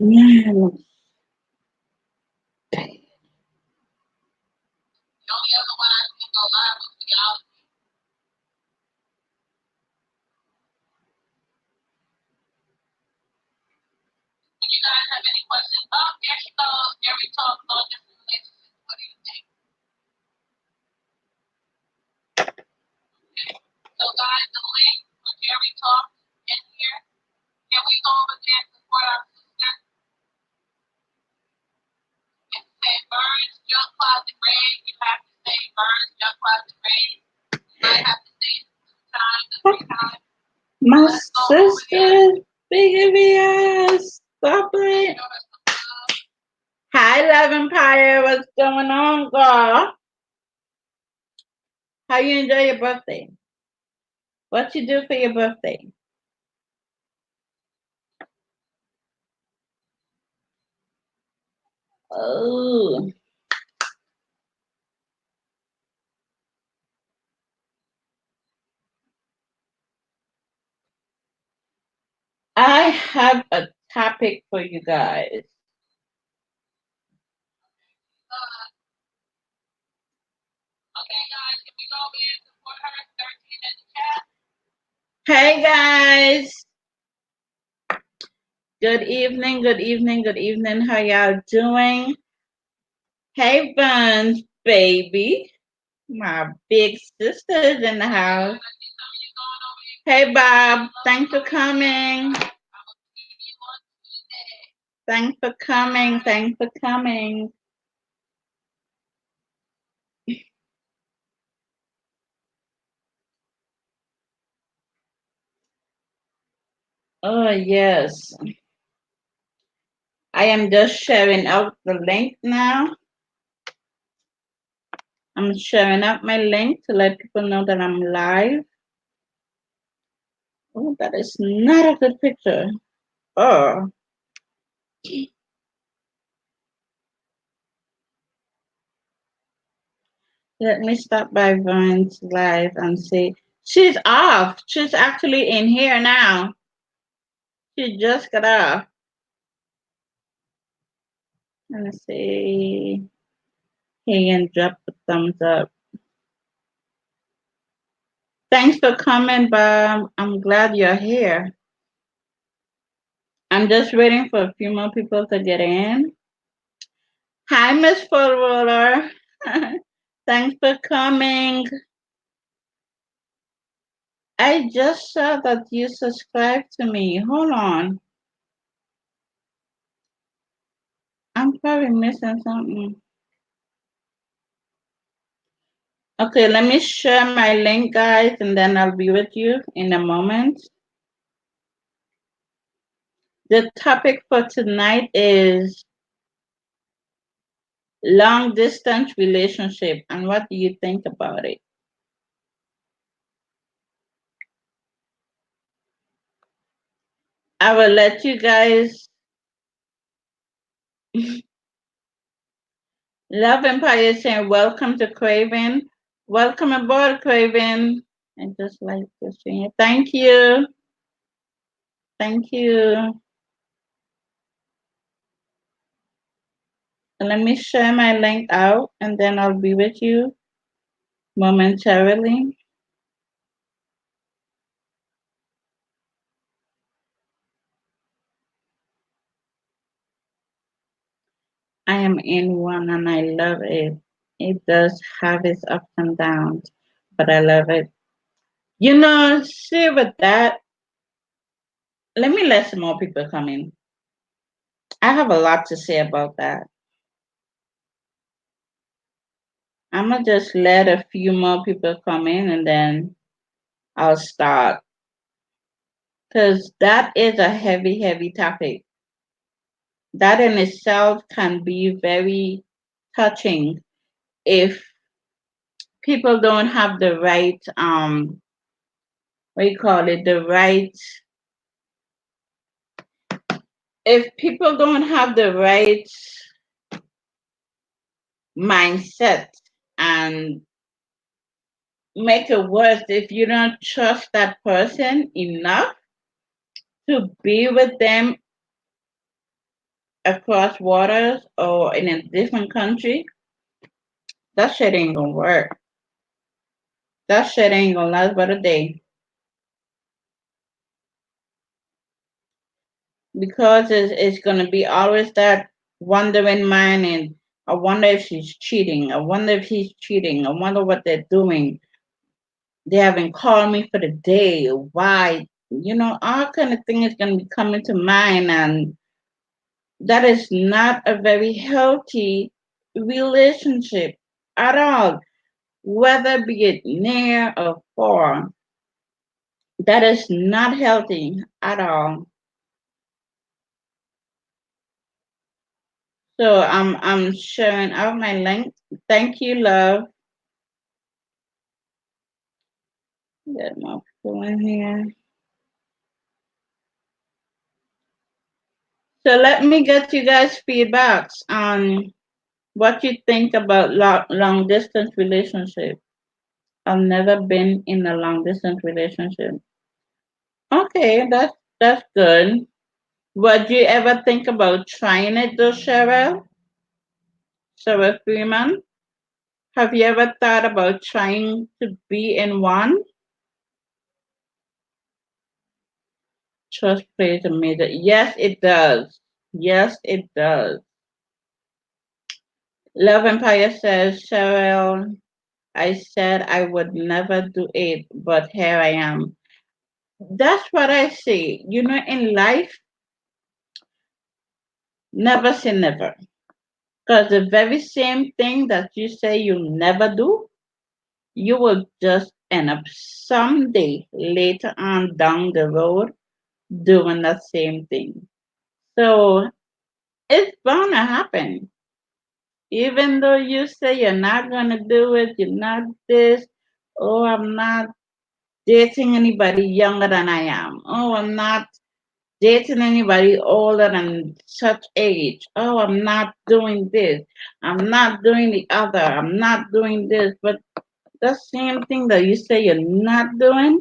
Man, my sister, big ass, stop it. Hi, Love Empire. What's going on, girl? How you enjoy your birthday? What you do for your birthday? Oh, I have a topic for you guys. Hey, guys. Good evening, good evening, good evening. How y'all doing? Hey, Buns, baby. My big sister's in the house. Hey, Bob. Thanks for coming. Thanks for coming. Thanks for coming. Oh, yes. I am just sharing out the link now. I'm sharing out my link to let people know that I'm live. Oh, that is not a good picture. Oh. Let me stop by Vern's live and see. She's off. She's actually in here now. She just got off. Let me see. Hey, and drop the thumbs up. Thanks for coming, Bob. I'm glad you're here. I'm just waiting for a few more people to get in. Hi, Miss Full Roller. Thanks for coming. I just saw that you subscribed to me. Hold on. I'm probably missing something. Okay, let me share my link, guys, and then I'll be with you in a moment. The topic for tonight is long distance relationship, and what do you think about it? I will let you guys. Love Empire saying welcome to Craven. Welcome aboard, Craven. I just like to see it. Thank you. Thank you. Let me share my link out and then I'll be with you momentarily. I am in one and I love it. It does have its ups and downs, but I love it. You know, see with that, let me let some more people come in. I have a lot to say about that. I'm gonna just let a few more people come in and then I'll start. Because that is a heavy, heavy topic. That in itself can be very touching if people don't have the right what do you call it, the right, if people don't have the right mindset and make it worse if you don't trust that person enough to be with them across waters or in a different country. That shit ain't gonna work. That shit ain't gonna last but a day because it's gonna be always that wondering mind and I wonder if she's cheating. I wonder if he's cheating. I wonder what they're doing. They haven't called me for the day. Why? All kind of thing is gonna be coming to mind, and that is not a very healthy relationship at all, whether be it near or far. That is not healthy at all. So I'm sharing out my link. Thank you, love. Get more people in here. So let me get you guys feedbacks on what you think about long distance relationship. I've never been in a long distance relationship. Okay, that's good. Would you ever think about trying it though, Cheryl? Cheryl Freeman? Have you ever thought about trying to be in one? Trust plays a major. Yes, it does. Yes, it does. Love Empire says, Cheryl, I said I would never do it, but here I am. That's what I say. In life, never say never. Because the very same thing that you say you never do, you will just end up someday later on down the road doing that same thing. So it's bound to happen. Even though you say you're not going to do it, you're not this, oh, I'm not dating anybody younger than I am. Oh, I'm not dating anybody older than such age. Oh, I'm not doing this. I'm not doing the other. I'm not doing this. But the same thing that you say you're not doing,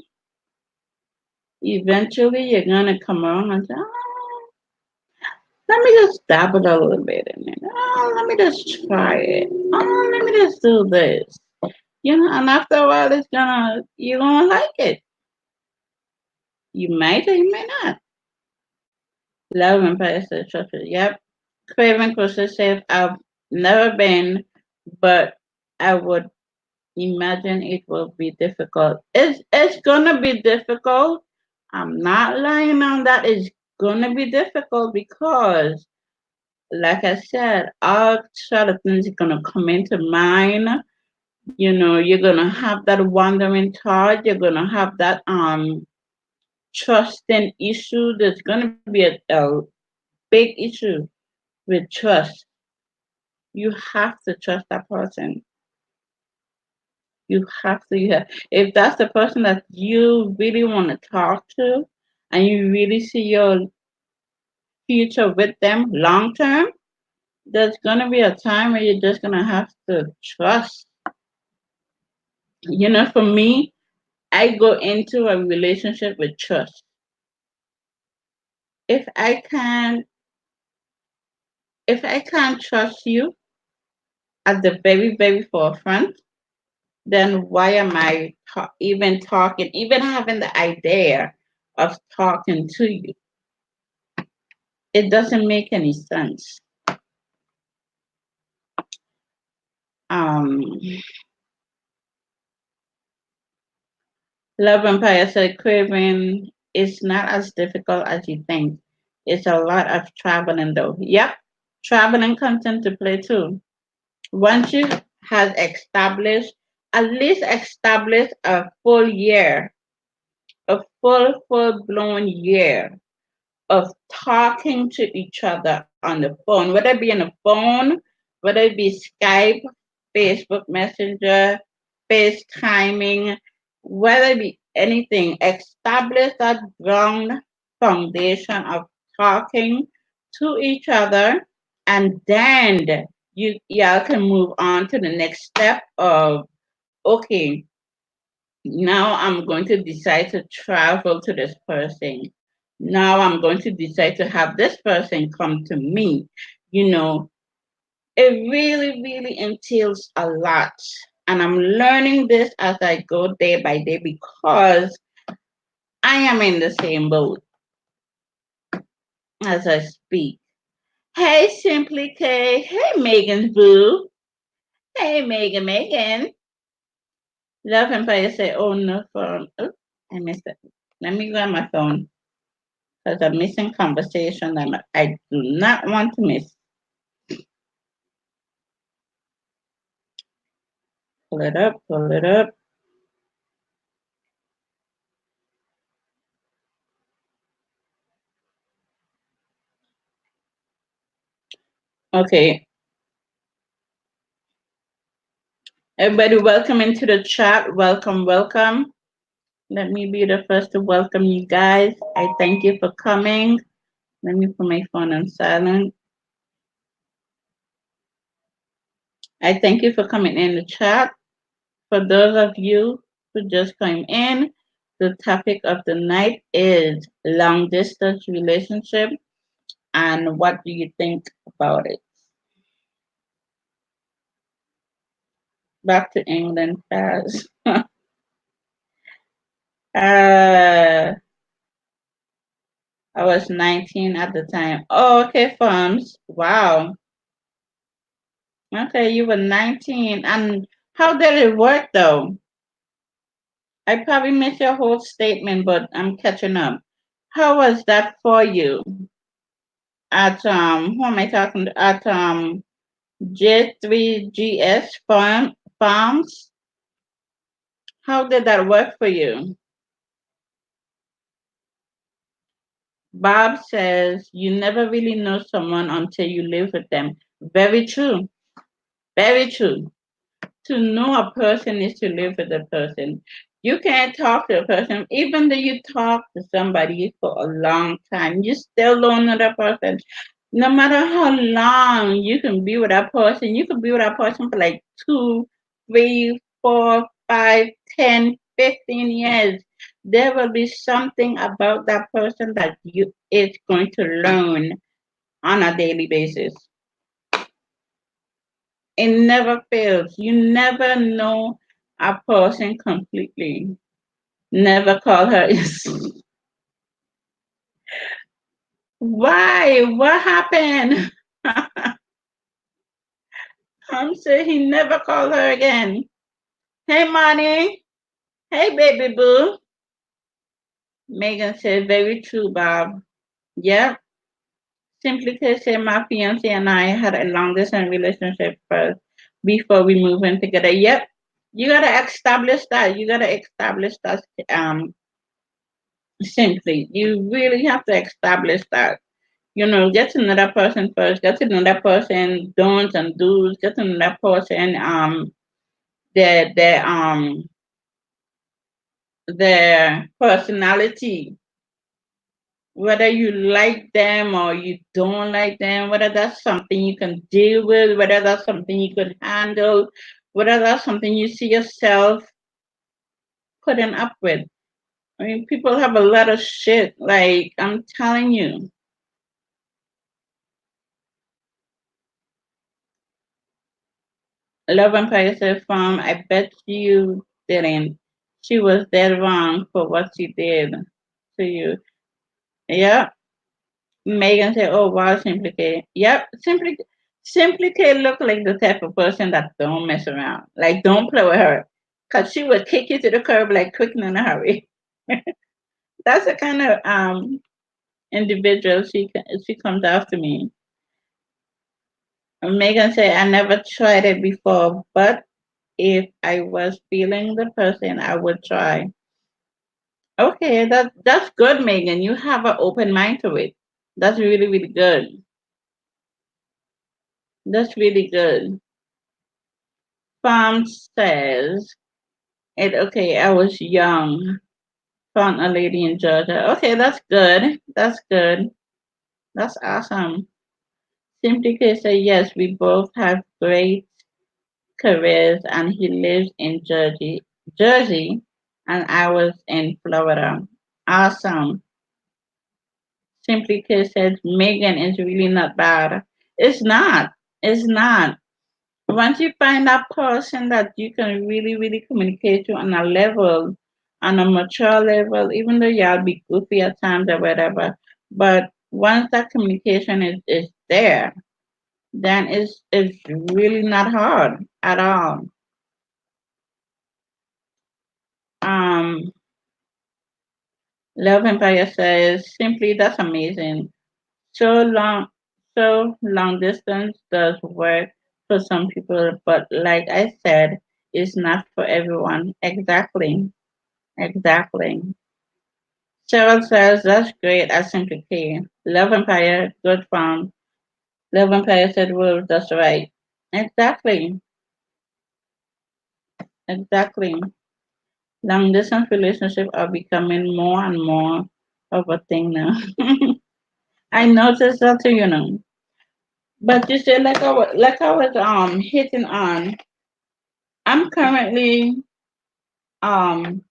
eventually you're gonna come around and say, oh, let me just dabble a little bit in it. Oh, let me just try it. Oh, let me just do this. And after a while you're gonna like it. You might or you may not. Love and Pastor Churches. Yep. Craven Crochet says I've never been, but I would imagine it will be difficult. It's gonna be difficult. I'm not lying on that. It's gonna be difficult because, like I said, all sort of things are gonna come into mind. You're gonna have that wandering thought. You're gonna have that trusting issue. There's gonna be a big issue with trust. You have to trust that person. You have to. If that's the person that you really want to talk to, and you really see your future with them long term, there's gonna be a time where you're just gonna have to trust. For me, I go into a relationship with trust. If I can, if I can't trust you at the very, very forefront, then why am I even talking, even having the idea of talking to you? It doesn't make any sense. Um, Love Empire said craving is not as difficult as you think. It's a lot of traveling though. Yep, traveling comes into play too. Once you have established, at least establish a full year, a full blown year of talking to each other on the phone, whether it be on the phone, whether it be Skype, Facebook Messenger, FaceTiming, whether it be anything, establish that ground foundation of talking to each other, and then y'all can move on to the next step of okay, Now I'm going to decide to travel to this person. Now I'm going to decide to have this person come to me. You know, it really, really entails a lot. And I'm learning this as I go day by day because I am in the same boat as I speak. Hey, Simply K. Hey, Megan's Boo. Hey, Megan. Love Empire say, oh, no phone. Oh, I missed it. Let me grab my phone because I'm missing conversation that I do not want to miss. Pull it up, pull it up. Okay. Everybody, welcome into the chat. Welcome, welcome. Let me be the first to welcome you guys. I thank you for coming. Let me put my phone on silent. I thank you for coming in the chat. For those of you who just came in, the topic of the night is long distance relationship and what do you think about it? Back to England fast. I was 19 at the time. Oh, okay, farms. Wow. Okay, you were 19. And how did it work though? I probably missed your whole statement, but I'm catching up. How was that for you? At who am I talking to? At J3GS farms? How did that work for you? Bob says you never really know someone until you live with them. Very true. Very true. To know a person is to live with a person. You can't talk to a person, even though you talk to somebody for a long time, you still don't know that person. No matter how long you can be with that person, you can be with that person for like 2, 3, 4, 5, 10, 15 years. There will be something about that person that you is going to learn on a daily basis. It never fails. You never know a person completely. Never call her. Why? What happened? I'm saying he never called her again. Hey, money. Hey, baby boo. Megan said, very true, Bob. Yep. Simply to say my fiance and I had a long distance relationship first before we moved in together. Yep. You gotta establish that. You gotta establish that simply. You really have to establish that. Get to know that person first, get to know that person don'ts and do's, get to know that person their their personality, whether you like them or you don't like them, whether that's something you can deal with, whether that's something you could handle, whether that's something you see yourself putting up with. I mean, people have a lot of shit, like I'm telling you. Love Empire said, Farm, I bet you didn't. She was dead wrong for what she did to you. Yeah. Megan said, oh, wow, Simply K. Yep. Simply K look like the type of person that don't mess around. Like, don't play with her. Because she would kick you to the curb like quick and in a hurry. That's the kind of individual she comes after me. Megan said, I never tried it before, but if I was feeling the person, I would try. Okay, that's good, Megan. You have an open mind to it. That's really, really good. That's really good. Farm says it. Okay, I was young. Found a lady in Georgia. Okay, that's good. That's good. That's awesome. Simply to say yes, we both have great careers, and he lives in Jersey. Jersey. and I was in Florida. Awesome. Simply K said Megan is really not bad. It's not. It's not. Once you find that person that you can really, really communicate to on a level, on a mature level, even though y'all be goofy at times or whatever, but once that communication is there, then it's really not hard at all. Um, Love Empire says simply that's amazing. So long, so long distance does work for some people, but like I said, it's not for everyone. Exactly. Exactly. Cheryl says that's great at Simply K. Love Empire, good fun. Love Empire said, well, that's right. Exactly. Exactly. Long distance relationships are becoming more and more of a thing now. I noticed that too, you know. But you said like I was hitting on, I'm currently um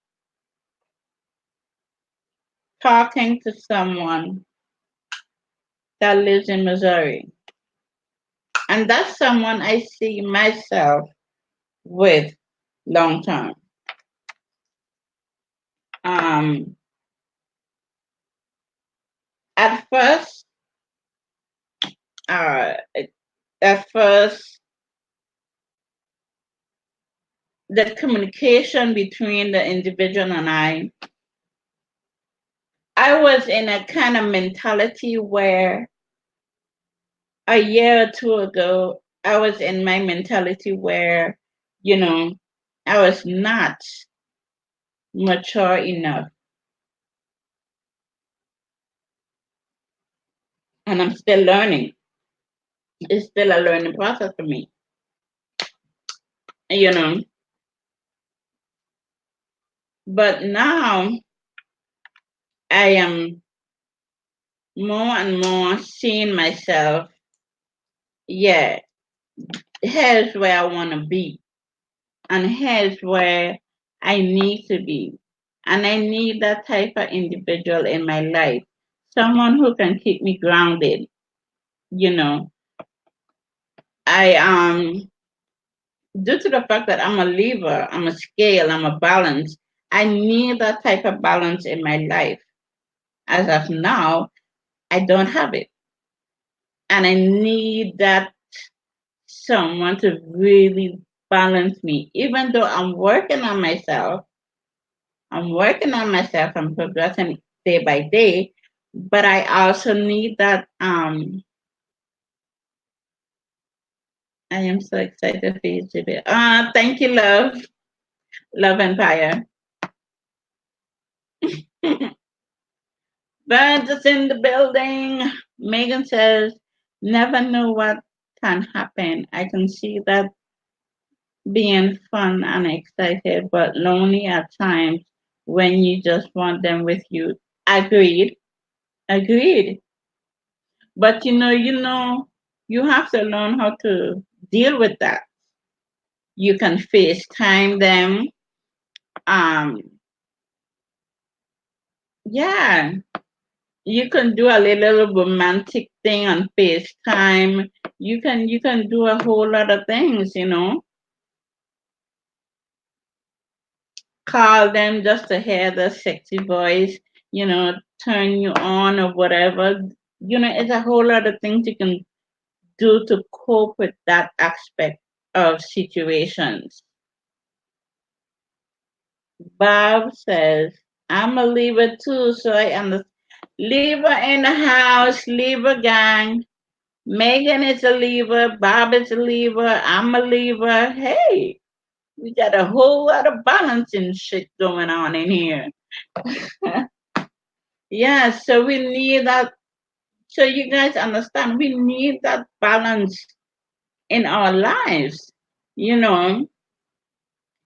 talking to someone that lives in Missouri. And that's someone I see myself with long term. Um at first, uh at first the communication between the individual and I was in a kind of mentality where a year or two ago, I was in my mentality where, you know, I was not mature enough. And I'm still learning. It's still a learning process for me, you know. But now I am more and more seeing myself, yeah, here's where I want to be. And here's where I need to be. And I need that type of individual in my life. Someone who can keep me grounded, you know. I due to the fact that I'm a lever, I'm a scale, I'm a balance, I need that type of balance in my life. As of now, I don't have it. And I need that someone to really balance me. Even though I'm working on myself, I'm progressing day by day, but I also need that I am so excited for you today. Thank you, love. Love Empire. Birds is in the building. Megan says, never know what can happen. I can see that being fun and excited, but lonely at times when you just want them with you. Agreed. Agreed. But you have to learn how to deal with that. You can FaceTime them. Um, yeah, you can do a little romantic thing on FaceTime. You can do a whole lot of things, Call them just to hear the sexy voice, turn you on or whatever. It's a whole lot of things you can do to cope with that aspect of situations. Bob says, I'm a Libra too, so I understand. Libra in the house, Libra gang. Megan is a Libra, Bob is a Libra, I'm a Libra. Hey, we got a whole lot of balancing shit going on in here. Yeah, so we need that. So you guys understand, we need that balance in our lives. You know,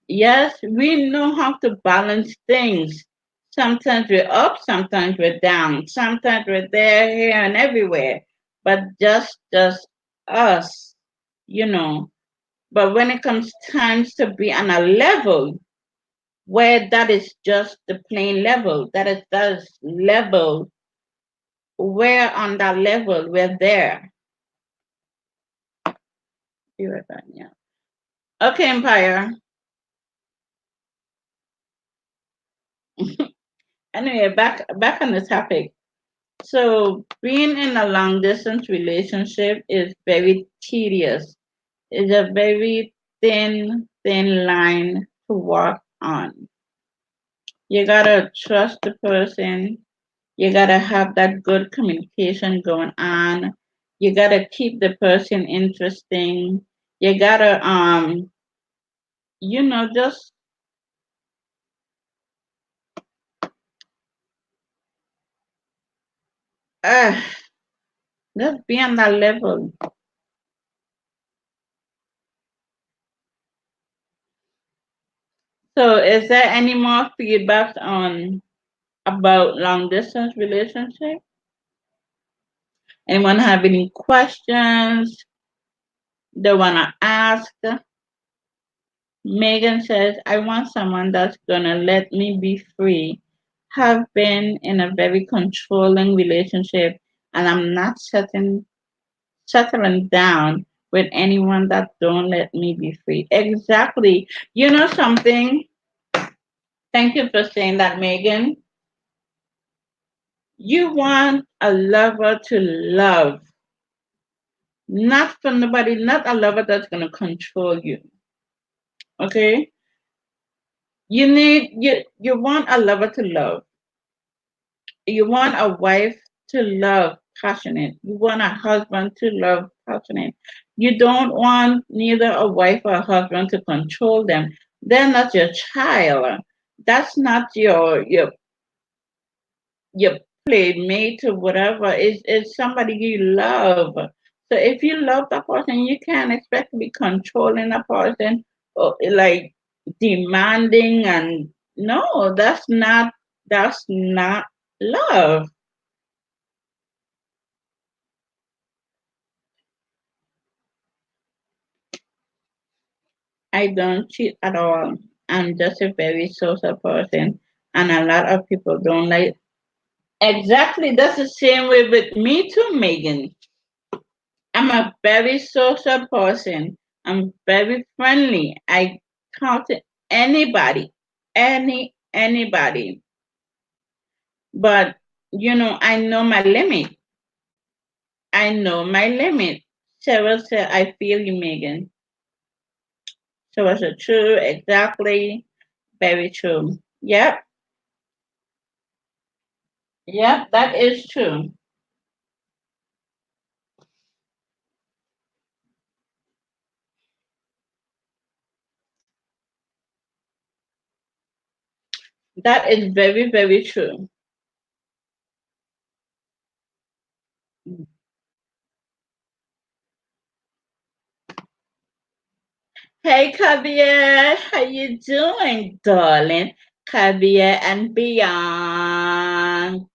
yes, we know how to balance things. Sometimes we're up, sometimes we're down, sometimes we're there, here, and everywhere. But just us, you know. But when it comes times to be on a level, where that is just the plain level. That is level. Where on that level we're there. Be right back, yeah. Okay, Empire. Anyway, back on the topic. So being in a long distance relationship is very tedious. It's a very thin line to walk on. You gotta trust the person. You gotta have that good communication going on. You gotta keep the person interesting. You gotta just uh just be on that level. So is there any more feedback on about long distance relationship? Anyone have any questions they wanna ask? Megan says, I want someone that's gonna let me be free. Have been in a very controlling relationship and I'm not settling down with anyone that don't let me be free. Exactly. You know something? Thank you for saying that, Megan. You want a lover to love, not for nobody, not a lover that's gonna control you. Okay? You want a lover to love. You want a wife to love passionate. You want a husband to love passionate. You don't want neither a wife or a husband to control them. They're not your child. That's not your playmate or whatever. It's somebody you love. So if you love that person, you can't expect to be controlling a person or like demanding and no, that's not love. I don't cheat at all. I'm just a very social person, and a lot of people don't like. Exactly, that's the same way with me too, Megan. I'm a very social person. I'm very friendly. I talk to anybody, anybody. But I know my limit. I know my limit. Sarah said, "I feel you, Megan." Sarah said, "True, exactly, very true." Yep, yep, that is true. That is very, very true. Hey, Javier, how you doing, darling? Javier and Bianca.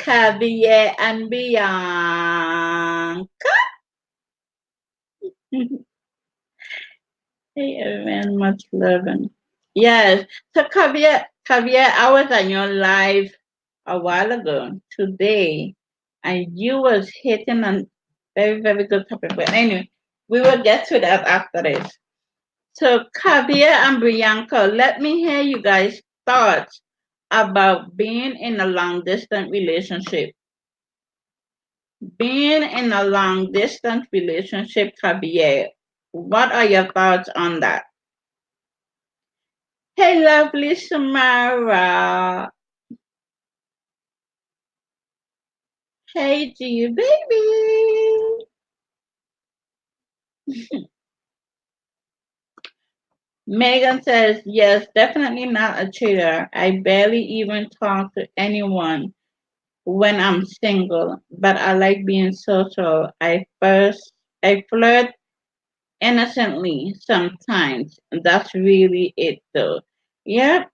Javier and Bianca. Hey, everyone, much love. Yes, so Javier, I was on your live a while ago today, and you was hitting on very, very good topic. But anyway, we will get to that after this. So, Javier and Bianca, let me hear you guys' thoughts about being in a long distance relationship. Being in a long distance relationship, Javier, what are your thoughts on that? Hey, lovely Samara. Hey, to you, baby. Megan says, yes, definitely not a cheater. I barely even talk to anyone when I'm single, but I like being social. I flirt innocently sometimes. That's really it though. Yeah,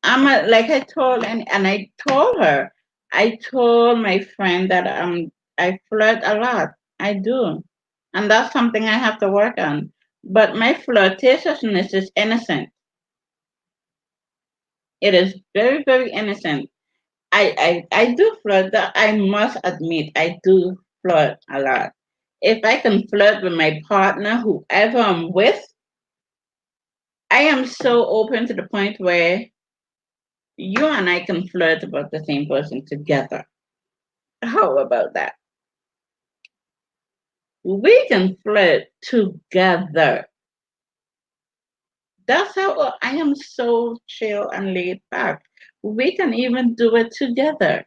like I told and I told her, I told my friend that I flirt a lot. I do. And that's something I have to work on. But my flirtatiousness is innocent. It is very, very innocent. I do flirt. That I must admit, I do flirt a lot. If I can flirt with my partner, whoever I'm with, I am so open to the point where you and I can flirt about the same person together. How about that? We can flirt together. That's how I am so chill and laid back. We can even do it together.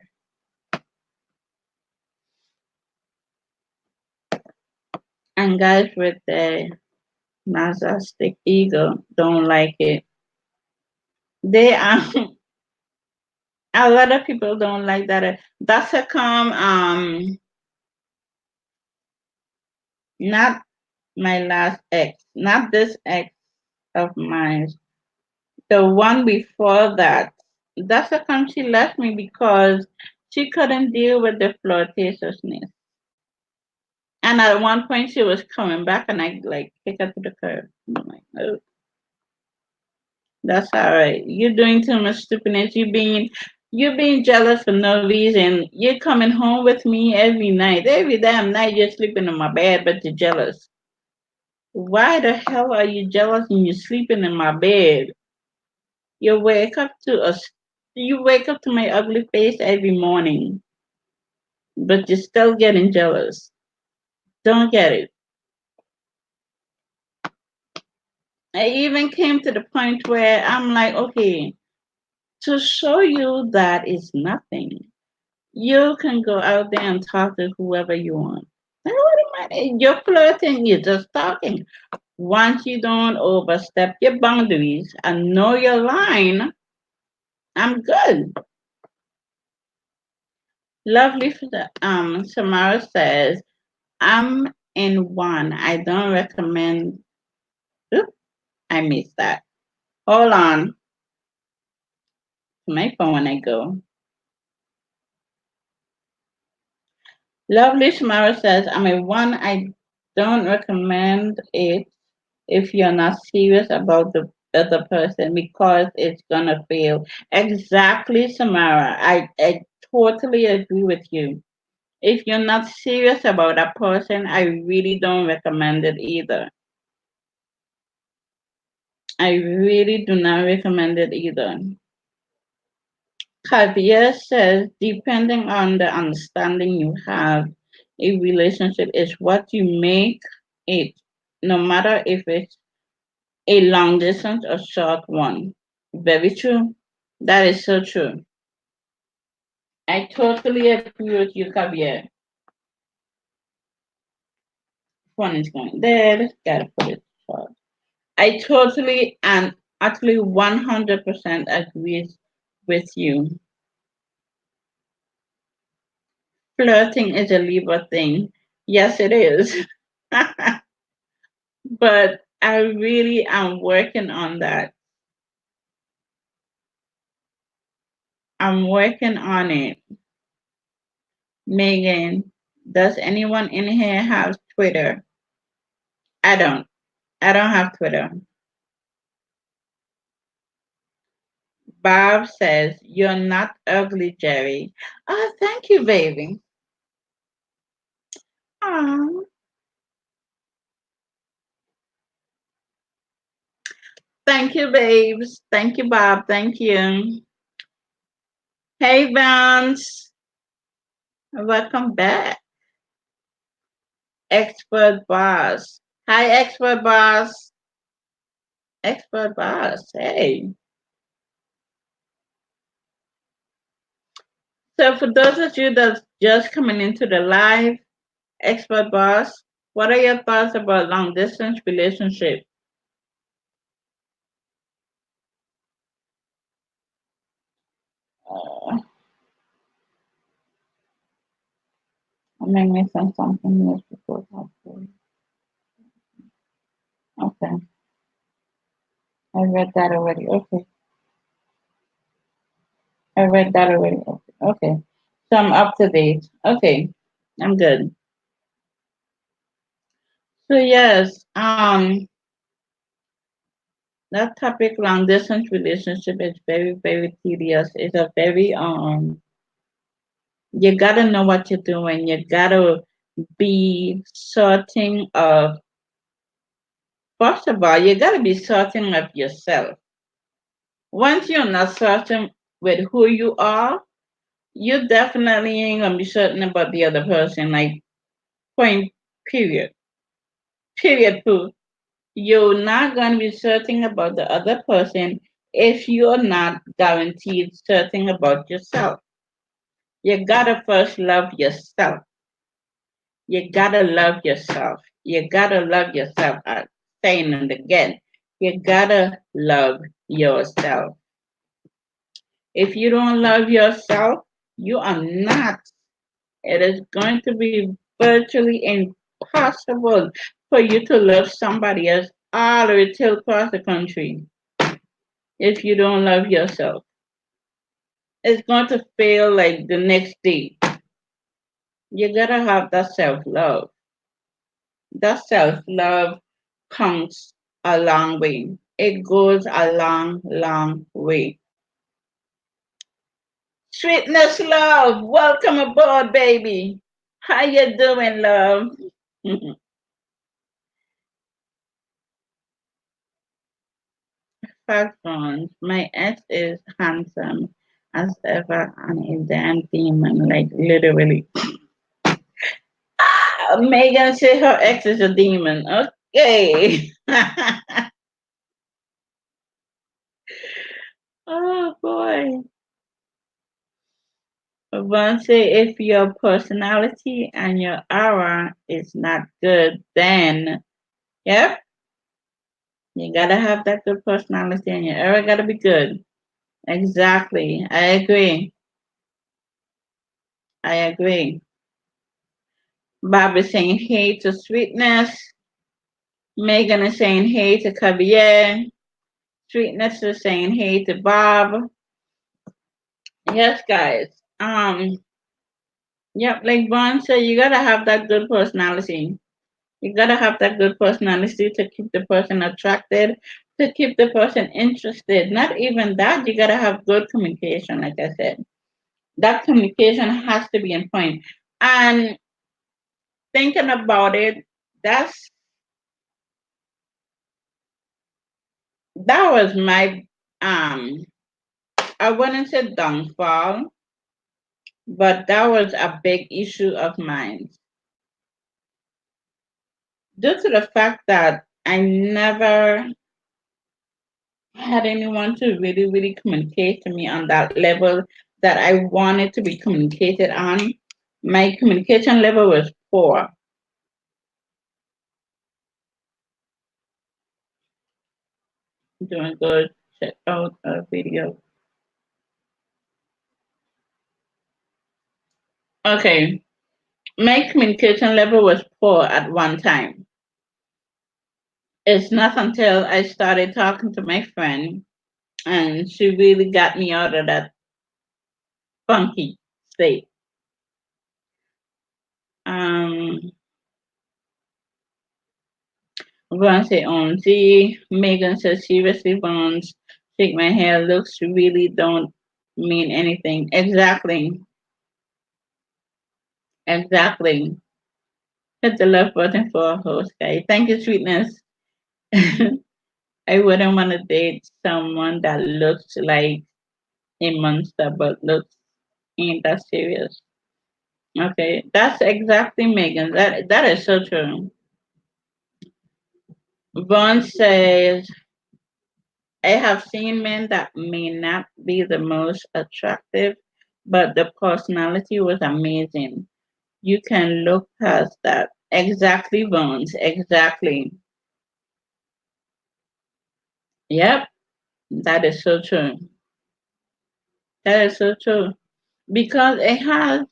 And guys with the narcissistic ego don't like it. They are a lot of people don't like that. That's a come not my last ex, not this ex of mine. The one before that. That's how come she left me because she couldn't deal with the flirtatiousness. And at one point she was coming back and I like kick her to the curb. I'm like, oh, that's all right. You're doing too much stupidness. You being jealous for no reason. You're coming home with me every night. Every damn night you're sleeping in my bed, but you're jealous. Why the hell are you jealous and you're sleeping in my bed? You wake up to us. You wake up to my ugly face every morning, but you're still getting jealous. Don't get it. I even came to the point where I'm like, okay, to show you that it's nothing, you can go out there and talk to whoever you want. You're flirting, you're just talking. Once you don't overstep your boundaries and know your line, I'm good. Lovely. Samara says, I'm in one. I don't recommend. Oop, I missed that. Hold on. To my phone when I go. Lovely Samara says, I'm a one. I don't recommend it if you're not serious about the other person because it's gonna fail. Exactly, Samara. I totally agree with you. If you're not serious about that person, I really don't recommend it either. I really do not recommend it either. Javier says, depending on the understanding you have, a relationship is what you make it, no matter if it's a long distance or short one. Very true. That is so true. I totally agree with you, Javier. Phone is going dead. Gotta put it short. I totally and actually 100% agree with you. Flirting is a Libra thing. Yes, it is. But I really am working on that. I'm working on it. Megan, does anyone in here have Twitter? I don't. I don't have Twitter. Bob says, you're not ugly, Jerry. Oh, thank you, baby. Oh, thank you, babes. Thank you, Bob. Thank you. Hey, Vance. Welcome back. Expert boss. Hi, expert boss. Expert boss. Hey. So for those of you that's just coming into the live, expert boss, what are your thoughts about long distance relationship? Uh, I'm missing something else before that. Okay, I read that already. Okay, I read that already. Okay, okay. So I'm up to date. Okay, I'm good. So yes. That topic, long distance relationship, is very, very tedious. It's a very you gotta know what you're doing. You gotta be certain of, first of all, you gotta be certain of yourself. Once you're not certain with who you are, you definitely ain't gonna be certain about the other person. Like, point, period. Period, poo. You're not gonna be certain about the other person if you're not guaranteed certain about yourself. You gotta first love yourself. You gotta love yourself. You gotta love yourself. I'm saying it again. You gotta love yourself. If you don't love yourself, you are not. It is going to be virtually impossible for you to love somebody else all the way till across the country if you don't love yourself. It's going to feel like the next day. You gotta have that self love. That self love comes a long way. It goes a long, long way. Sweetness love, welcome aboard, baby. How you doing, love? Fact ones. My ex is handsome as ever and a damn demon, like literally. Megan said her ex is a demon. Okay. Oh boy. One say if your personality and your aura is not good, then yep, you gotta have that good personality and your aura gotta be good. Exactly. I agree. I agree. Bob is saying hey to sweetness. Megan is saying hey to Javier. Sweetness is saying hey to Bob. Yes, guys. Yep, like Vaughn said, you gotta have that good personality. You gotta have that good personality to keep the person attracted, to keep the person interested. Not even that, you gotta have good communication, like I said. That communication has to be in point. And thinking about it, that's that was my I wouldn't say downfall, but that was a big issue of mine. Due to the fact that I never had anyone to really, really communicate to me on that level that I wanted to be communicated on. My communication level was poor. Doing good. Check out a video. Okay. My communication level was poor at one time. It's not until I started talking to my friend and she really got me out of that funky state. Um, Vaughn said, OMG. Megan says, seriously, Bones, shake my hair. Looks really don't mean anything. Exactly. Exactly. Hit the love button for a host, guy. Thank you, sweetness. I wouldn't want to date someone that looks like a monster but looks ain't that serious. Okay, that's exactly Megan. That is so true. Vaughn says, I have seen men that may not be the most attractive, but the personality was amazing. You can look past that. Exactly, Bones. Exactly. Yep, that is so true. That is so true. Because it has,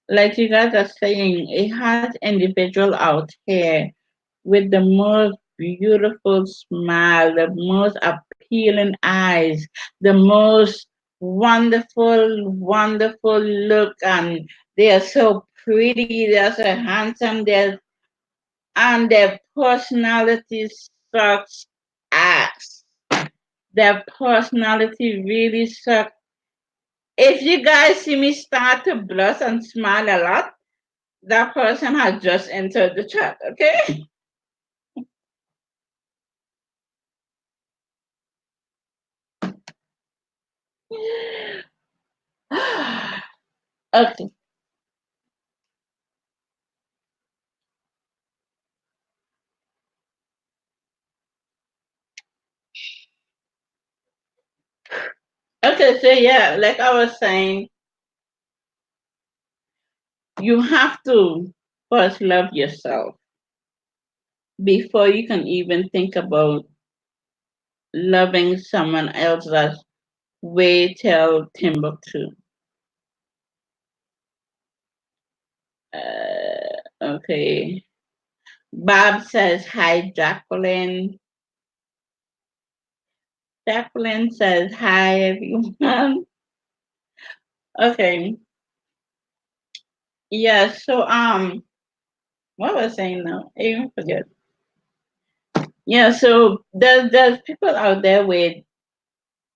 like you guys are saying, it has individual out here with the most beautiful smile, the most appealing eyes, the most wonderful, wonderful look, and they are so pretty, they are so handsome, and their personality sucks ass. Their personality really sucks. If you guys see me start to blush and smile a lot, that person has just entered the chat, okay? Okay. Okay, so yeah, like I was saying, you have to first love yourself before you can even think about loving someone else that's way till Timbuktu. Okay. Bob says hi, Jacqueline. Jacqueline says hi, everyone. Okay. Yeah, so what was I saying now? I even forget. Yeah, so there's people out there with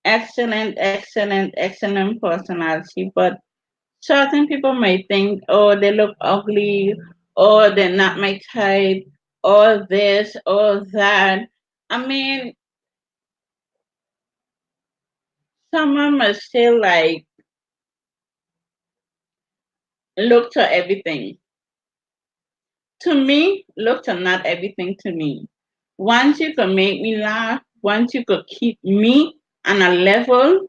excellent personality, but certain people may think, oh, they look ugly, or they're not my type, or this, or that. I mean, someone must still like look to everything. To me, look to not everything to me. Once you could make me laugh, once you could keep me on a level,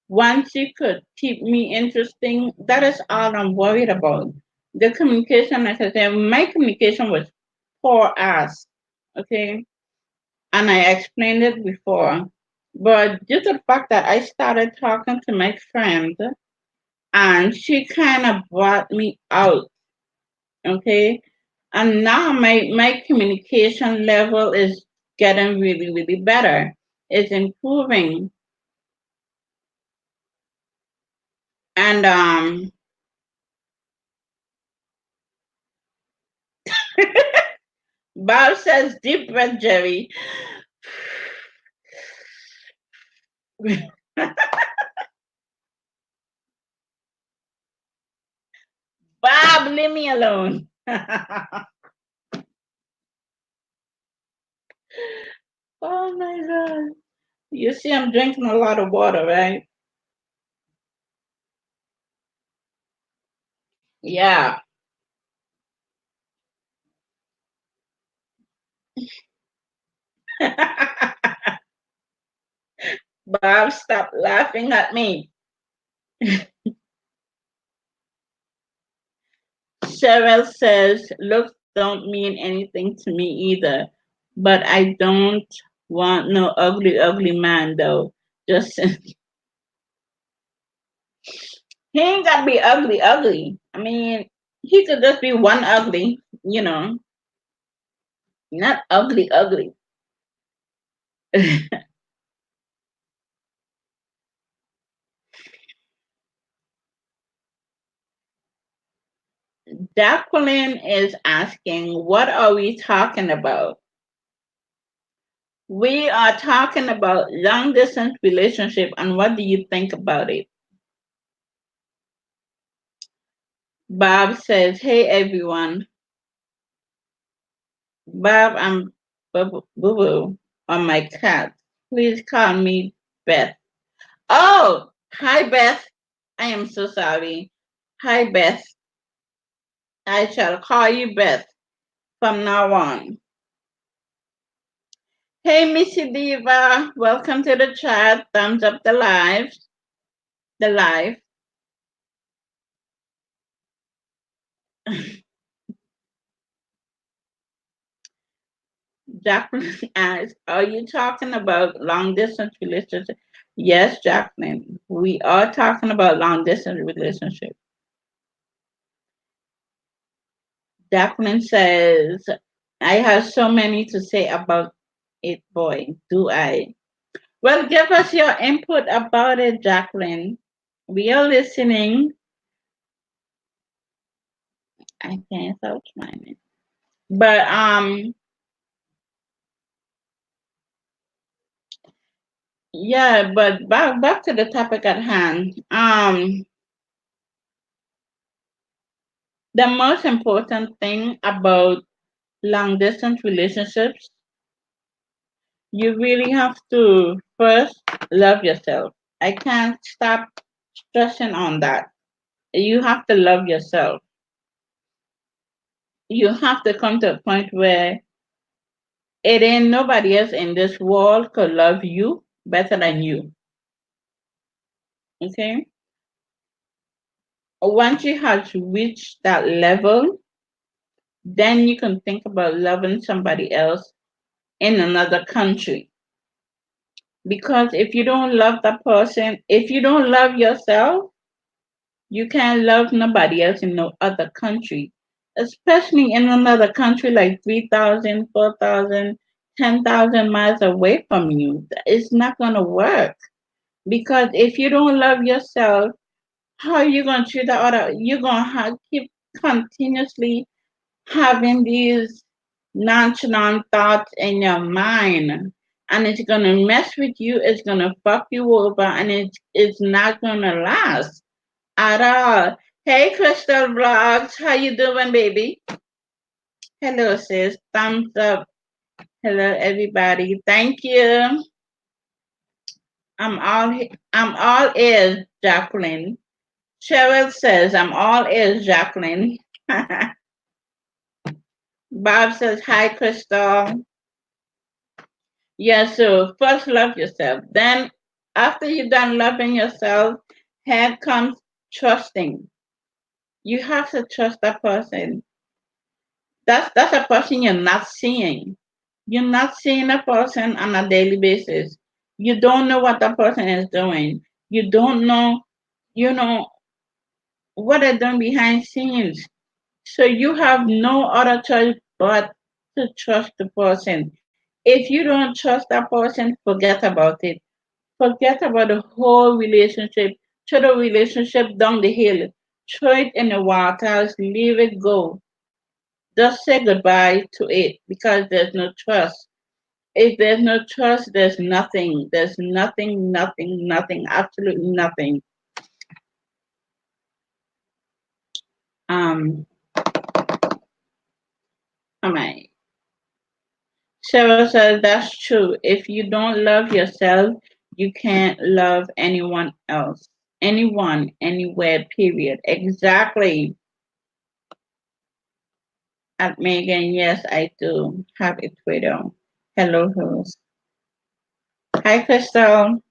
once you could keep me interesting, that is all I'm worried about. The communication, like I said, my communication was poor ass. Okay. And I explained it before. But due to the fact that I started talking to my friend and she kind of brought me out. Okay. And now my communication level is getting really better. It's improving. And Bob says deep breath, Jerry. Bob, leave me alone. Oh my god. You see, I'm drinking a lot of water, right? Yeah. Bob, stop laughing at me. Cheryl says, looks don't mean anything to me either, but I don't want no ugly man though. Just he ain't gotta be ugly. I mean, he could just be one ugly, not ugly. Jacqueline is asking, what are we talking about? We are talking about long distance relationship and what do you think about it? Bob says, hey everyone. Bob, I'm Boo Boo on my cat. Please call me Beth. Oh, hi Beth. I am so sorry. Hi Beth. I shall call you Beth from now on. Hey Missy Diva, welcome to the chat. Thumbs up the live. The live. Jacqueline asks, are you talking about long distance relationship? Yes, Jacqueline. We are talking about long distance relationship. Jacqueline says, I have so many to say about it, boy. Do I? Well, give us your input about it, Jacqueline. We are listening. I can't help smiling. But Yeah, but back to the topic at hand. The most important thing about long distance relationships, you really have to first love yourself. I can't stop stressing on that. You have to love yourself. You have to come to a point where it ain't nobody else in this world could love you better than you. Okay? Once you have reached that level, then you can think about loving somebody else in another country. Because if you don't love that person, if you don't love yourself, you can't love nobody else in no other country, especially in another country like 3,000, 4,000, 10,000 miles away from you. It's not going to work. Because if you don't love yourself, how are you going to treat the other? You're going to keep continuously having these nonchalant thoughts in your mind. And it's going to mess with you. It's going to fuck you over. And it's not going to last at all. Hey, Crystal Vlogs, how you doing, baby? Hello, sis. Thumbs up. Hello, everybody. Thank you. I'm all ears, Jacqueline. Cheryl says I'm all ears, Jacqueline. Bob says hi, Crystal. Yeah, so first love yourself. Then after you're done loving yourself, here comes trusting. You have to trust that person. That's a person you're not seeing. You're not seeing a person on a daily basis. You don't know what that person is doing. You don't know, you know, what they're doing behind scenes. So you have no other choice but to trust the person. If you don't trust that person, forget about it. Forget about the whole relationship. Throw the relationship down the hill. Throw it in the waters. Leave it go. Just say goodbye to it because there's no trust. If there's no trust, there's nothing. There's nothing, nothing, nothing, absolutely nothing. Um, am I? Cheryl says that's true. If you don't love yourself, you can't love anyone else. Anyone, anywhere, period. Exactly. At Megan, yes, I do have a Twitter. Hello, host. Hi, Crystal.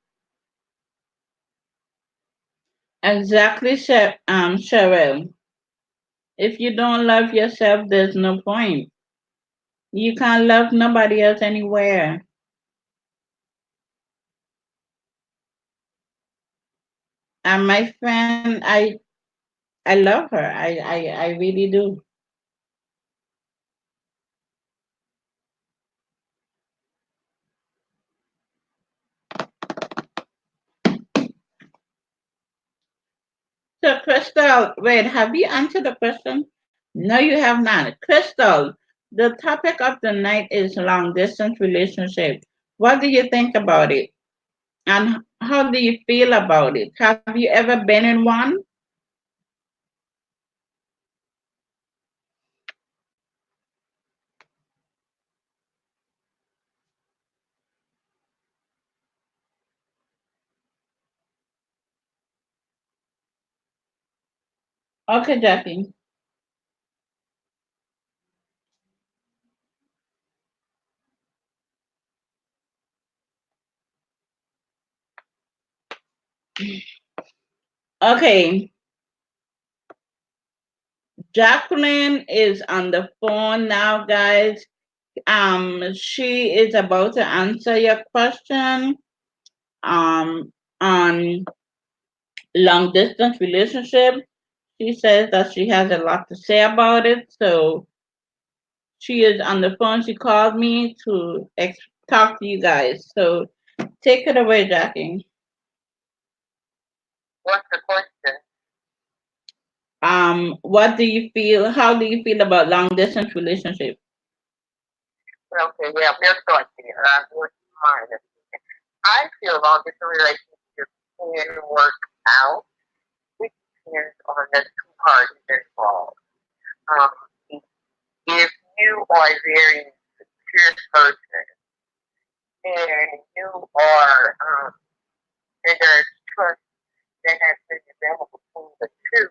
Exactly, Cheryl. If you don't love yourself, there's no point. You can't love nobody else anywhere. And my friend, I love her. I really do. So, Crystal, wait, have you answered the question? No, you have not. Crystal, the topic of the night is long distance relationship. What do you think about it? And how do you feel about it? Have you ever been in one? Okay, Jackie. Okay, Jacqueline is on the phone now, guys. She is about to answer your question. On long distance relationship. She says that she has a lot to say about it. So she is on the phone. She called me to talk to you guys. So take it away, Jackie. What's the question? What do you feel? How do you feel about long distance relationship? Okay, yeah, we'll start here. What's mine? I feel long distance relationships can work out. It depends on the two parties involved. Um, if you are a very secure person and you are, and there's trust that has been developed between the two,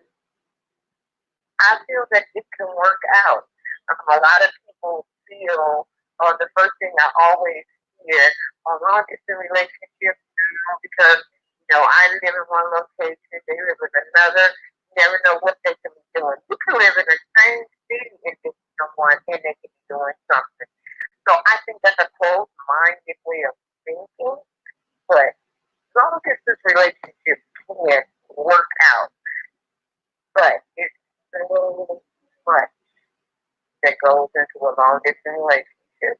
I feel that it can work out. A lot of people feel, the first thing I always hear, long distance relationships because I live in one location, they live in another. You never know what they can be doing. You can live in the same city and get someone and they can be doing something. So I think that's a closed-minded way of thinking, but long distance relationships can work out, but it's so much that goes into a long distance relationship.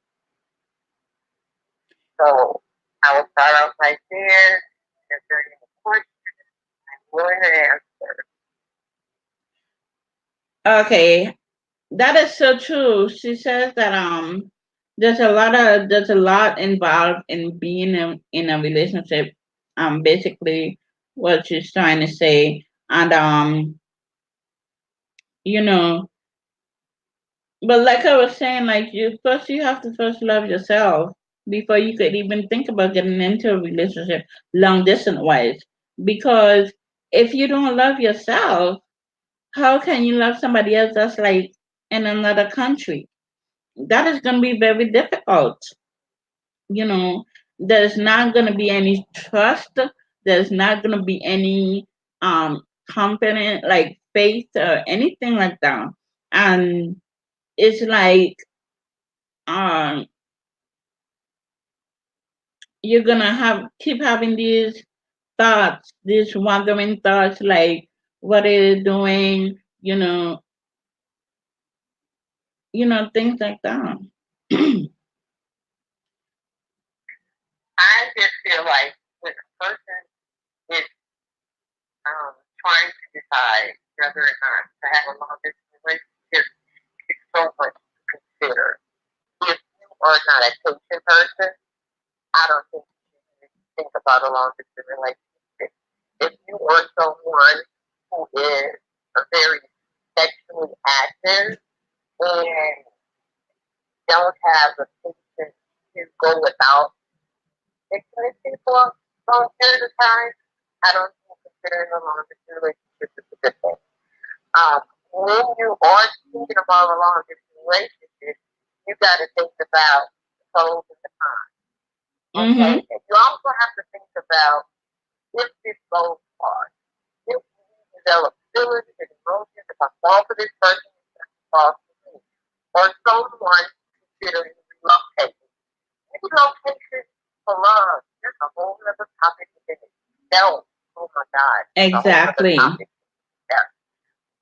So I will start off right there. If there are any questions, I'm willing to answer. Okay, that is so true. She says that there's a lot involved in being in a relationship. Basically what she's trying to say, and you know, but like I was saying, like you have to first love yourself before you could even think about getting into a relationship long distance wise. Because if you don't love yourself, how can you love somebody else that's like in another country? That is going to be very difficult. You know, there's not going to be any trust. There's not going to be any confidence, like faith or anything like that. And it's like um, you're gonna have keep having these thoughts, these wandering thoughts, like what are you doing? Things like that. I just feel like when a person is trying to decide whether or not to have a long distance relationship, it's so much to consider. If you are not a patient person, I don't think you should think about a long distance relationship. If you are someone who is a very sexually active and don't have the patience to go without intimacy for a long period of time, I don't think considering a long distance relationship is a good thing. Um, when you are thinking about a long distance relationship, you got to think about the pros and the cons. Okay, Mm-hmm. and you also have to think about if this goes far, if you develop feelings and emotions, if I fall for this person, if I fall for me, or someone considering relocating. Relocation for love, that's a whole other topic within itself. Oh my God, it's a whole other Exactly. topic. Yeah.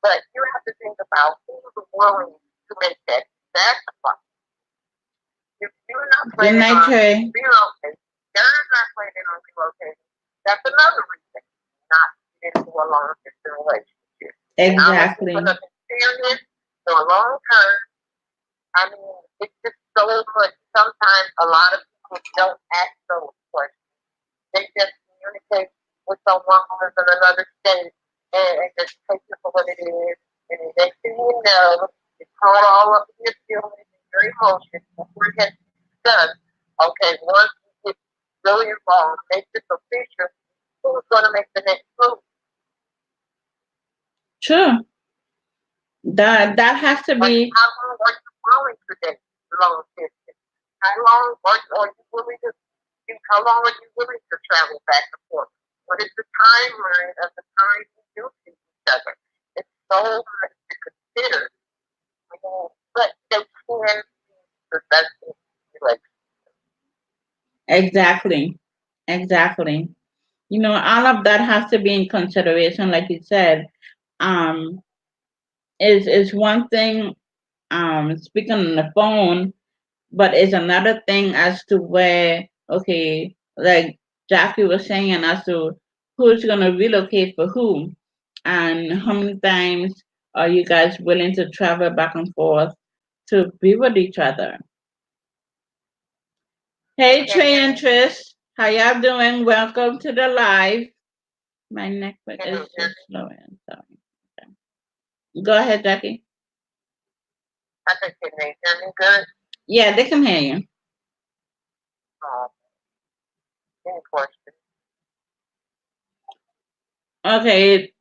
But you have to think about who's willing to make that sacrifice. If you're not Good planning night, on Trey. relocating, they're not planning on relocating. That's another reason not to get into a long distance relationship. You're not looking for Exactly. nothing serious for a long term. I mean, it's just so much. Sometimes a lot of people don't ask those questions. They just communicate with someone who is in another state and just take it for what it is. And the next thing you know, it's caught all up in your feelings and your emotions before it gets done. Okay, once you get really involved, make this official, who's going to make the next move? Sure. That has to Like, be. how long are you willing to date long distance? How long are you willing to how long are you willing to travel back and forth? What is the timeline of the time you do see each other? It's so much to consider. But they can be successful relationships. Exactly. Exactly. All of that has to be in consideration, like you said. Um, is one thing speaking on the phone, but it's another thing as to where, okay, like Jackie was saying, and as to who's gonna relocate for whom, and how many times are you guys willing to travel back and forth to be with each other? Hey, Can you Trey hear and me? Trish, How y'all doing? Welcome to the live. My network Can is you hear just me? slowing. Sorry. Okay. Go ahead, Jackie. I said, can they hear me good? Yeah, they can hear you. Um, any questions? Okay.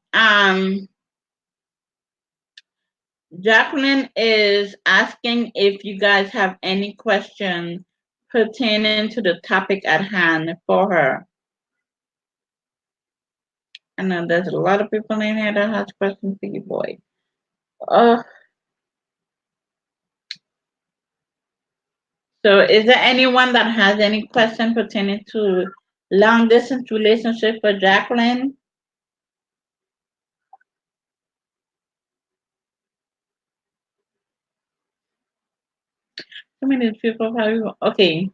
Jacqueline is asking if you guys have any questions pertaining to the topic at hand for her. I know there's a lot of people in here that has questions for you, boy. Oh, so is there anyone that has any question pertaining to long distance relationship for Jacqueline? How many people probably okay.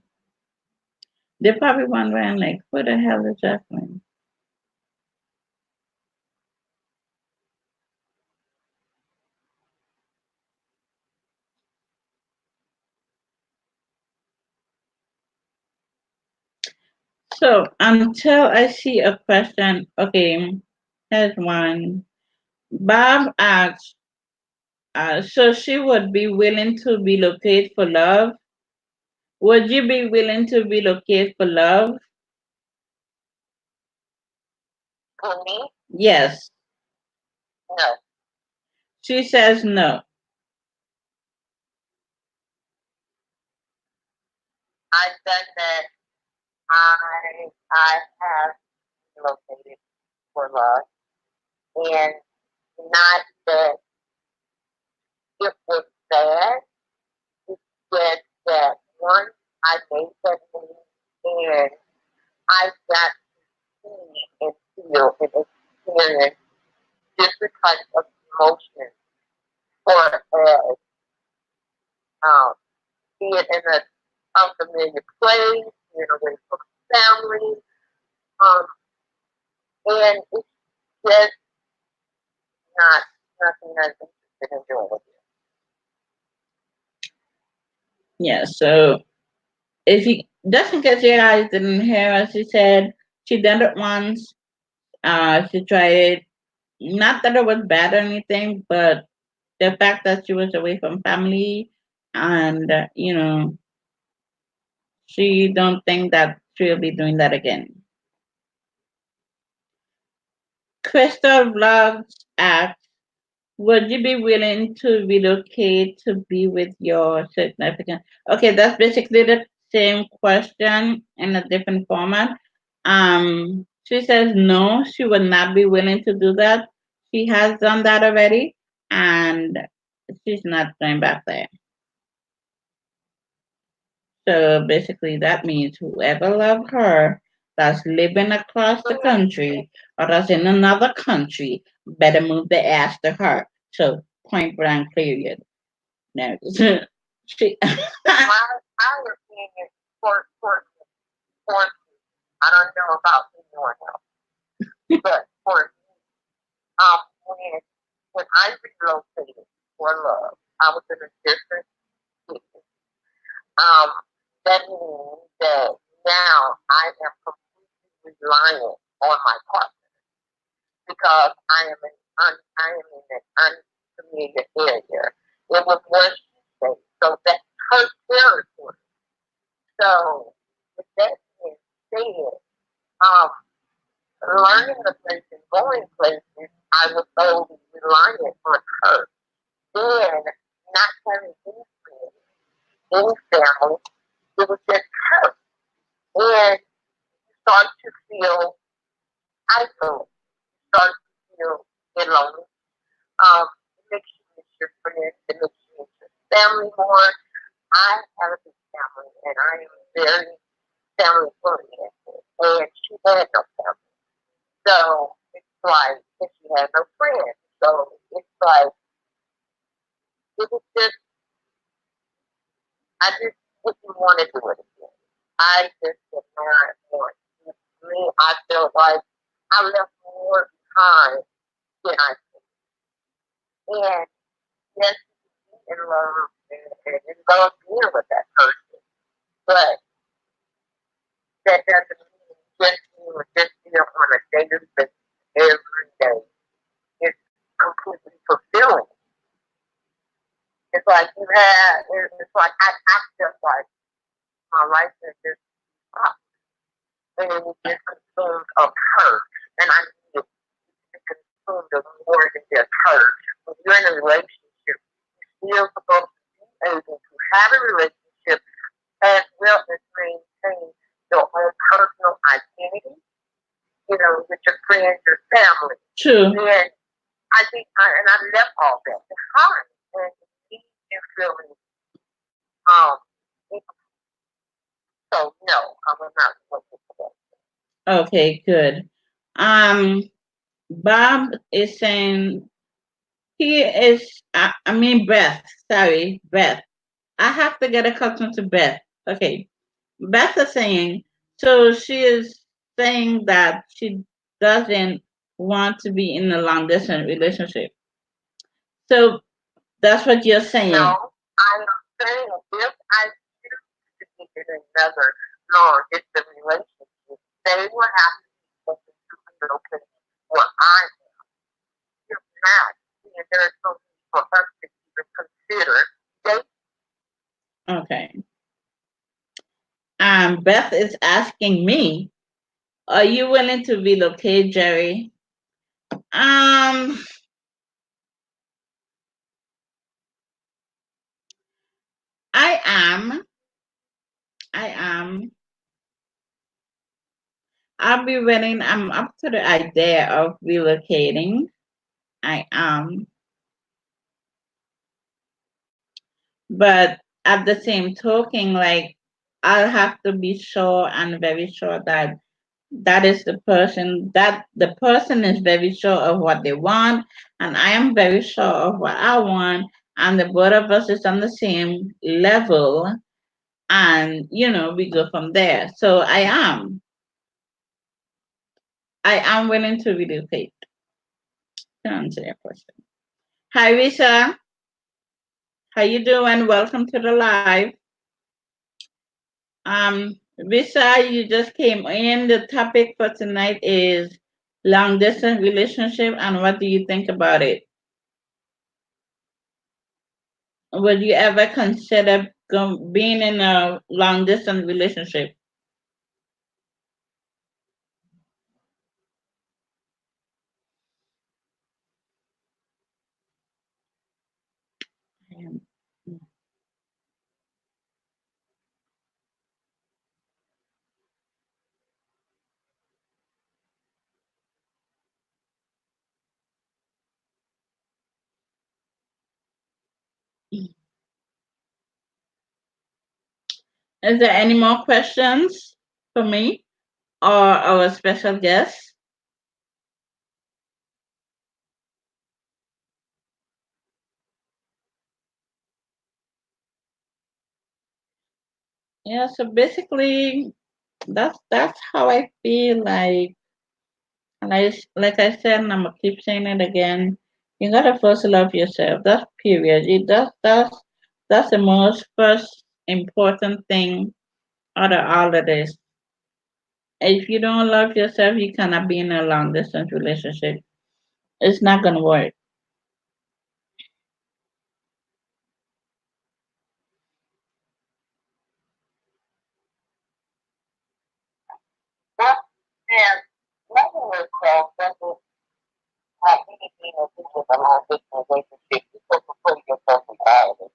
They're probably wondering like who the hell is Jacqueline? So until I see a question, okay, here's one. Bob asks, so she would be willing to relocate for love? Would you be willing to relocate for love? For me, Yes. no. She says no. I've done that. I have relocated for love, and not that it was bad. It's just that once I made that move, and I got to see and feel and experience different types of emotions, or um, being in an unfamiliar place, being away from family, um, and it's just not nothing that's interested in doing with Yeah, so if you just in case you guys didn't hear her, she said she did it once. She tried it. Not that it was bad or anything, but the fact that she was away from family and she don't think that she'll be doing that again. Crystal Vlogs asks, would you be willing to relocate to be with your significant? Okay, that's basically the same question in a different format. She says no, she would not be willing to do that. She has done that already, and she's not going back there. So basically, that means whoever loved her that's living across the country or that's in another country better move their ass to her. So point blank period. No, she. my opinion, for I don't know about anyone else, but for um, when when I relocated for love, I was in a different city. Um, that means that now I am completely reliant on my partner because I am in an unfamiliar area. It was where she stayed, so that's her territory. So with that being said, um, learning the place and going places, I was solely reliant on her. Then not having any friends, any family, it was just her. And you start to feel isolated, you start to feel alone. It makes you miss your friends, it makes you miss your family more. I have a big family and I am very family oriented and she had no family. So it's like and she had no friends. So it's like it was just I just wouldn't want to do it again. I just did not want to. Me, I felt like I left more behind than I did. And yes, in love and love being with that person. But that doesn't or just them on a daily basis every day is completely fulfilling. It's like you had, it's like I felt like my life is just up and it just consumed of hurt. And I needed to be consumed of more than just hurt. When you're in a relationship, you're still supposed to be able to have a relationship as well as maintain your own personal identity, with your friends, your family. True. And I think, and I left all that behind. And me and feeling, um, so no, I will not looking for that. Okay, good. Bob is saying he is. I mean, Beth. Sorry, Beth. I have to get accustomed to Beth. Okay, Beth is saying. So she is saying that she doesn't want to be in a long distance relationship. So that's what you're saying. No, I'm saying if I choose to be in another long distance relationship, they will have to be open to relocate where I am. If not, then there's no need for us to even consider dating. Okay. Beth is asking me, are you willing to relocate, Jerry? Um, I am. I am. I'll be willing. I'm up to the idea of relocating. I am. But at the same token, like, I'll have to be sure and very sure that that is the person is very sure of what they want, and I am very sure of what I want, and the both of us is on the same level, and we go from there. So I am willing to relocate to answer your question. Hi Risa, how you doing? Welcome to the live. Risa, you just came in. The topic for tonight is long distance relationship, and what do you think about it? Would you ever consider being in a long distance relationship? Is there any more questions for me or our special guest? Yeah, so basically that's how I feel like. And like I said, and I'm gonna keep saying it again. You gotta first love yourself. That's period. That's the most first important thing out of all of this. If you don't love yourself, you cannot be in a long distance relationship. It's not gonna work. Well, and loving yourself doesn't have anything to do with a long distance relationship. You just put yourself in it.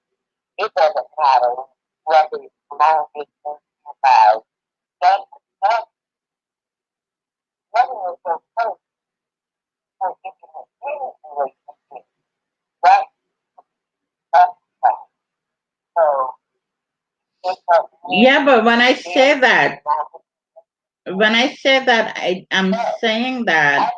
It doesn't matter whether it's long distance or five. That loving yourself first for intimate any relationship. That that's fine. So it's a Yeah, but when I very say that, when I say that, I'm saying that.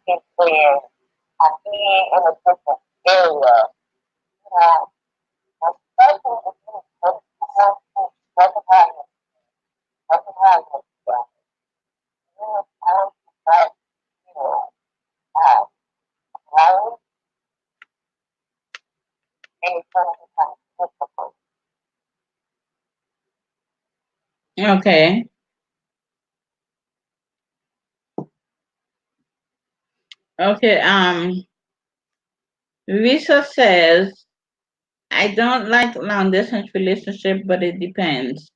is when I'm being in a different area, you know, especially if you recognize yourself, you know, how that feel out, right? And it's going to become difficult. Okay. Okay. Risa says, I don't like long distance relationship, but it depends.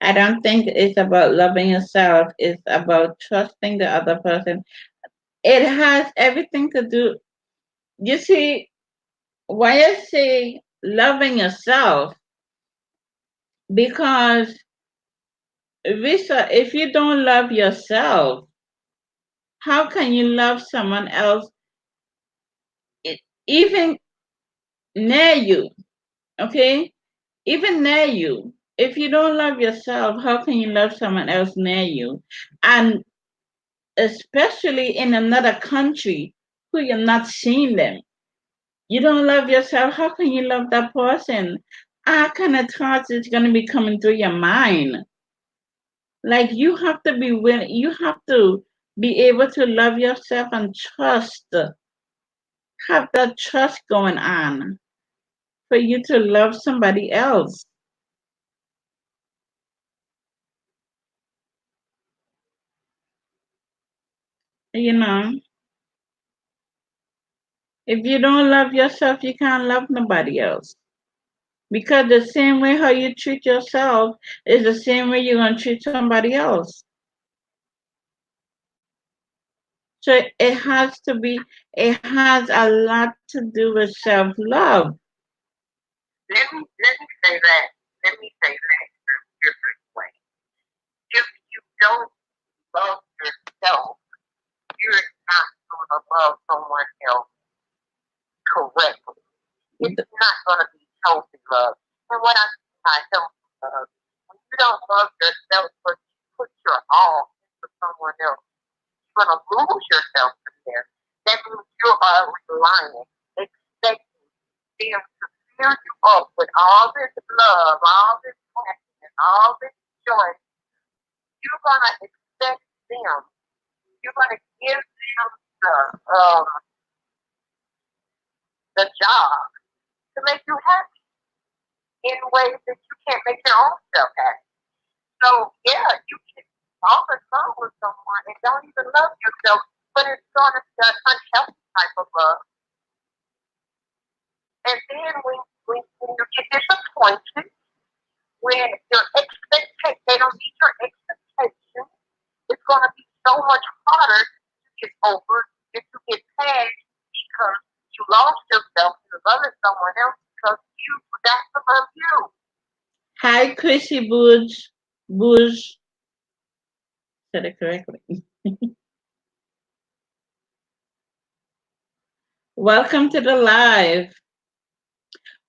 I don't think it's about loving yourself. It's about trusting the other person. It has everything to do. You see, why I say loving yourself, because Risa, if you don't love yourself, how can you love someone else, e- even near you? Okay, even near you. If you don't love yourself, how can you love someone else near you? And especially in another country who you're not seeing them. You don't love yourself, how can you love that person? What kind of thoughts is going to be coming through your mind? Like you have to be willing, you have to be able to love yourself and trust, have that trust going on for you to love somebody else. You know, if you don't love yourself, you can't love nobody else. Because the same way how you treat yourself is the same way you're going to treat somebody else. So it has to be, it has a lot to do with self love. Let me say that. Let me say that in a different way. If you don't love yourself, you're not going to love someone else correctly. It's not going to be healthy love. And what I mean by healthy love, when you don't love yourself, but you put your all into someone else, you're going to lose yourself in there. That means you are relying, expecting them to fill you up with all this love, all this happiness, all this joy. You're going to expect them. You're going to give them um, the job to make you happy in ways that you can't make your own self happy. So yeah, you can fall in love with someone and don't even love yourself, but it's sort of that unhealthy type of love. And then when you get disappointed, when your expectation they don't meet your expectations, it's gonna be so much harder to get over if you get past because you lost yourself to loving someone else because you forgot to love you. Hi, Chrissy Booge. Booge. Said it correctly. Welcome to the live.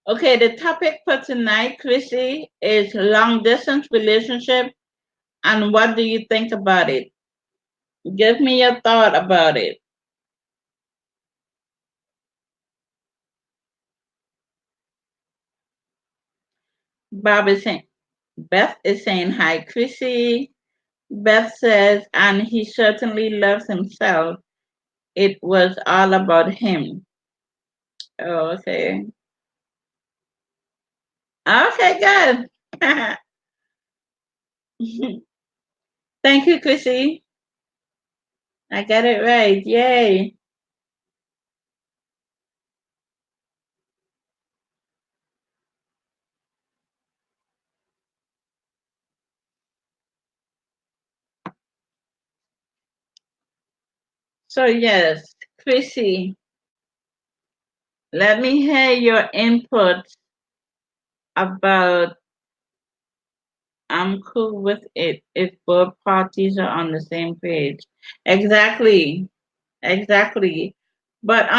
Okay, the topic for tonight, Chrissy, is long distance relationship and what do you think about it? Give me your thought about it. Bob is saying, Beth is saying hi, Chrissy. Beth says, and he certainly loves himself. It was all about him. Oh, okay. Okay, good. Thank you, Chrissy. I got it right. Yay. So, yes, Chrissy, let me hear your input about I'm cool with it if both parties are on the same page. Exactly. Exactly. But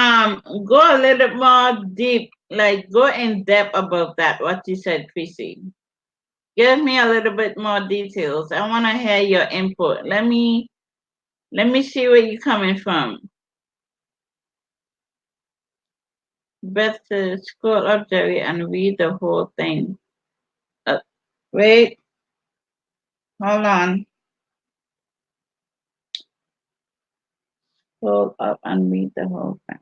go a little more deep, like go in depth about that, what you said, Chrissy. Give me a little bit more details. I wanna hear your input. Let me see where you're coming from. Beth says, scroll up, Jerry, and read the whole thing. Uh, wait, hold on. Scroll up and read the whole thing.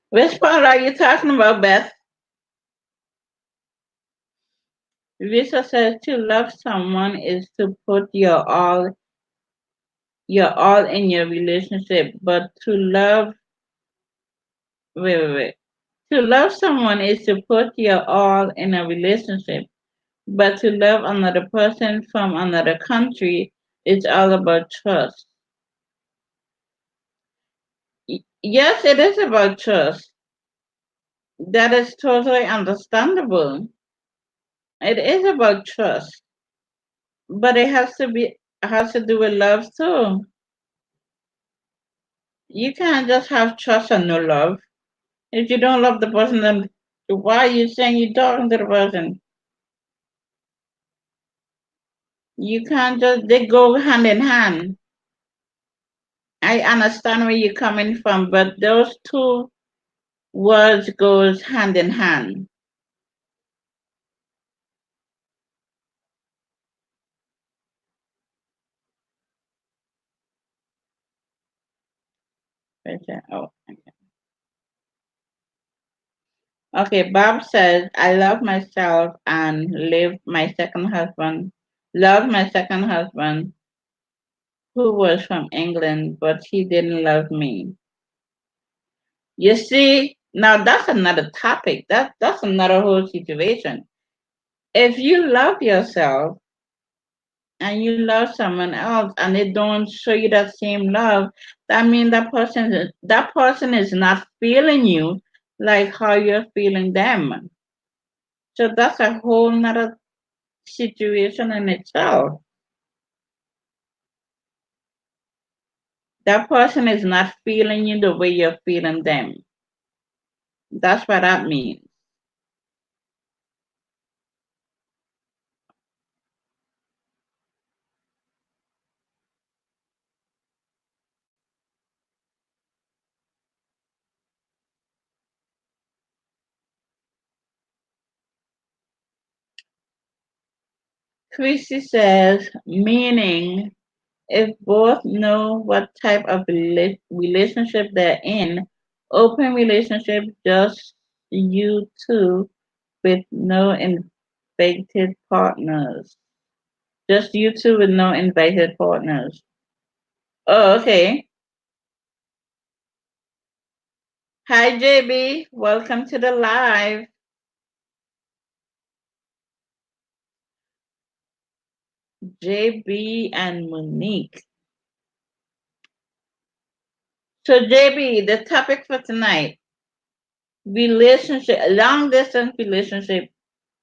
Which part are you talking about, Beth? Lisa says to love someone is to put your all in your relationship, but to love wait. To love someone is to put your all in a relationship, but to love another person from another country is all about trust. Yes, it is about trust. That is totally understandable. It is about trust, but has to do with love too. You can't just have trust and no love. If you don't love the person, then why are you saying you're talking to the person? You can't just, they go hand in hand. I understand where you're coming from, but those two words goes hand in hand. Oh, okay. Bob says, I love myself and love my second husband, who was from England, but he didn't love me. You see, now that's another topic. That's another whole situation. If you love yourself and you love someone else and they don't show you that same love, that means that person is not feeling you like how you're feeling them. So that's a whole nother situation in itself. That person is not feeling you the way you're feeling them. That's what that means. Chrissy says, meaning if both know what type of relationship they're in, open relationship, just you two with no invited partners. Just you two with no invited partners. Oh, okay. Hi, JB. Welcome to the live. JB and Monique. So, JB, the topic for tonight, relationship, long distance relationship,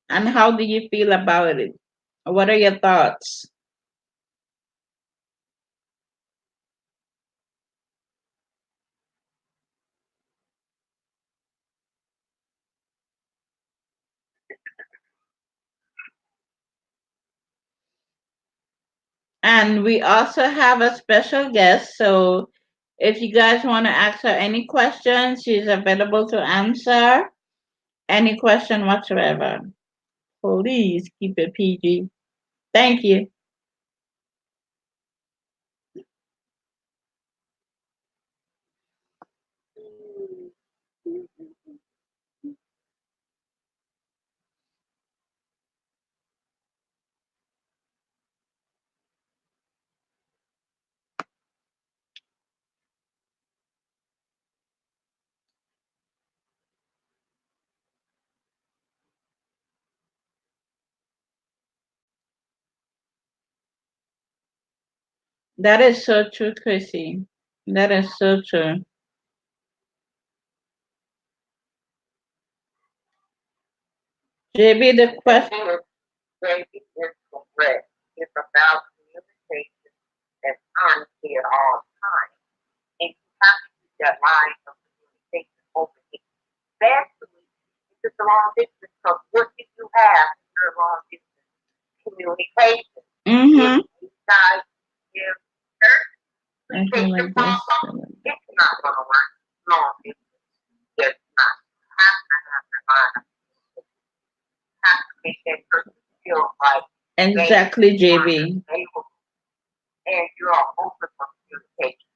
and how do you feel about it? What are your thoughts? And we also have a special guest. So if you guys want to ask her any questions, she's available to answer any question whatsoever. Please keep it PG. Thank you. That is so true, Chrissy. That is so true. JB, the question. Maybe is correct. It's about communication and honesty at all times. And you have to keep that line of communication the long distance. Because what did you have in your long distance communication? If Mm-hmm. you guys give I feel communication like this. problem, it's not going to work long distance. It's not. You have to have the mind. You have to make that person feel like they Exactly, are JB. able and you're open for communication.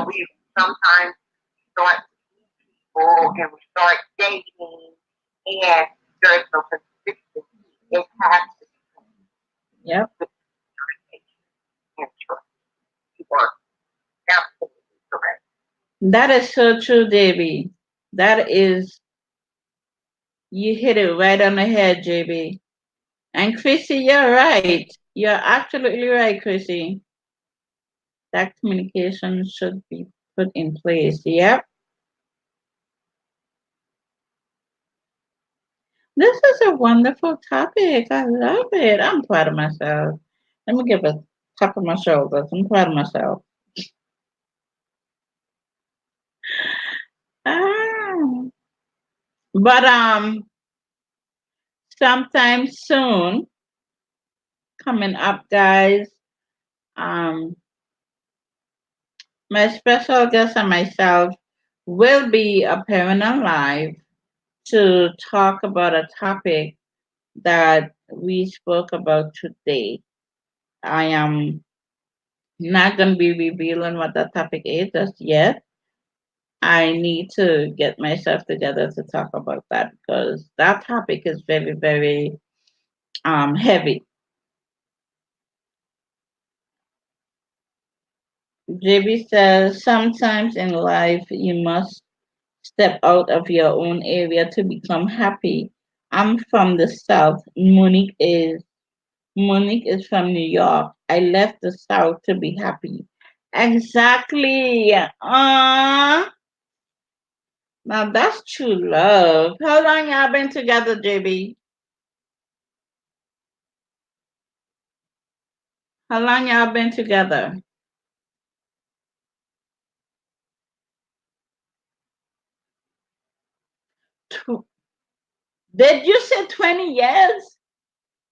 We sometimes start people and we start dating and there's no consistency. It has to be Yep. communication and trust. You are absolutely correct. That is so true, JB. That is, you hit it right on the head, JB. And Chrissy, you're right. You're absolutely right, Chrissy. That communication should be put in place. Yep. This is a wonderful topic. I love it. I'm proud of myself. Let me give a tap on my shoulders. I'm proud of myself. Ah. But sometime soon, coming up, guys. Um, my special guest and myself will be appearing on live to talk about a topic that we spoke about today. I am not going to be revealing what that topic is just yet. I need to get myself together to talk about that because that topic is very, very heavy. JB says sometimes in life you must step out of your own area to become happy. I'm from the South. Monique is from New York. I left the South to be happy. Exactly. Now that's true love. How long y'all been together, JB? How long y'all been together? Tw- Did you say 20 years?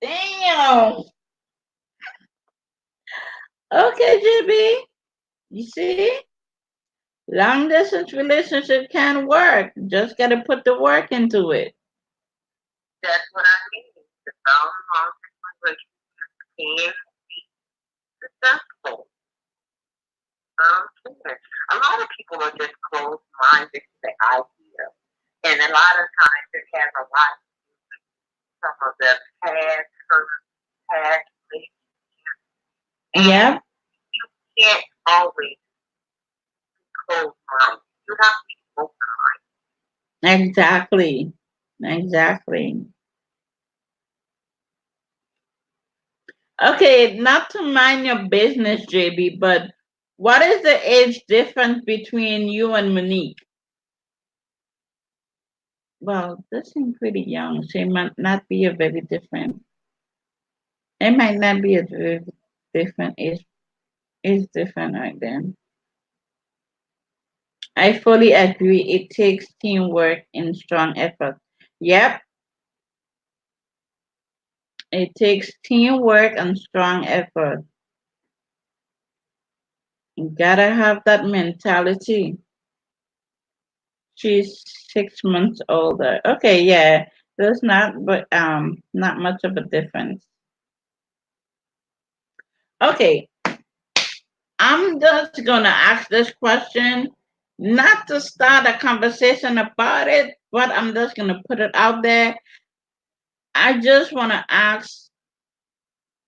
Damn. Okay, JB. You see? Long distance relationship can work. Just gotta put the work into it. That's what I mean. The long relationship can be successful. A lot of people are just closed minded to the idea. And a lot of times it has a lot to do with some of the past hurt, past relationships. And Yep. you can't always close minded. You have to be open minded. Exactly. Exactly. Okay, not to mind your business, JB, but what is the age difference between you and Monique? Well, they seem pretty young, so it might not be a very different. It might not be a very different age. It's different right then. I fully agree. It takes teamwork and strong effort. Yep, it takes teamwork and strong effort. You gotta have that mentality. She's 6 months older. Okay, yeah. There's not much of a difference. Okay, I'm just gonna ask this question, not to start a conversation about it, but I'm just gonna put it out there. I just wanna ask,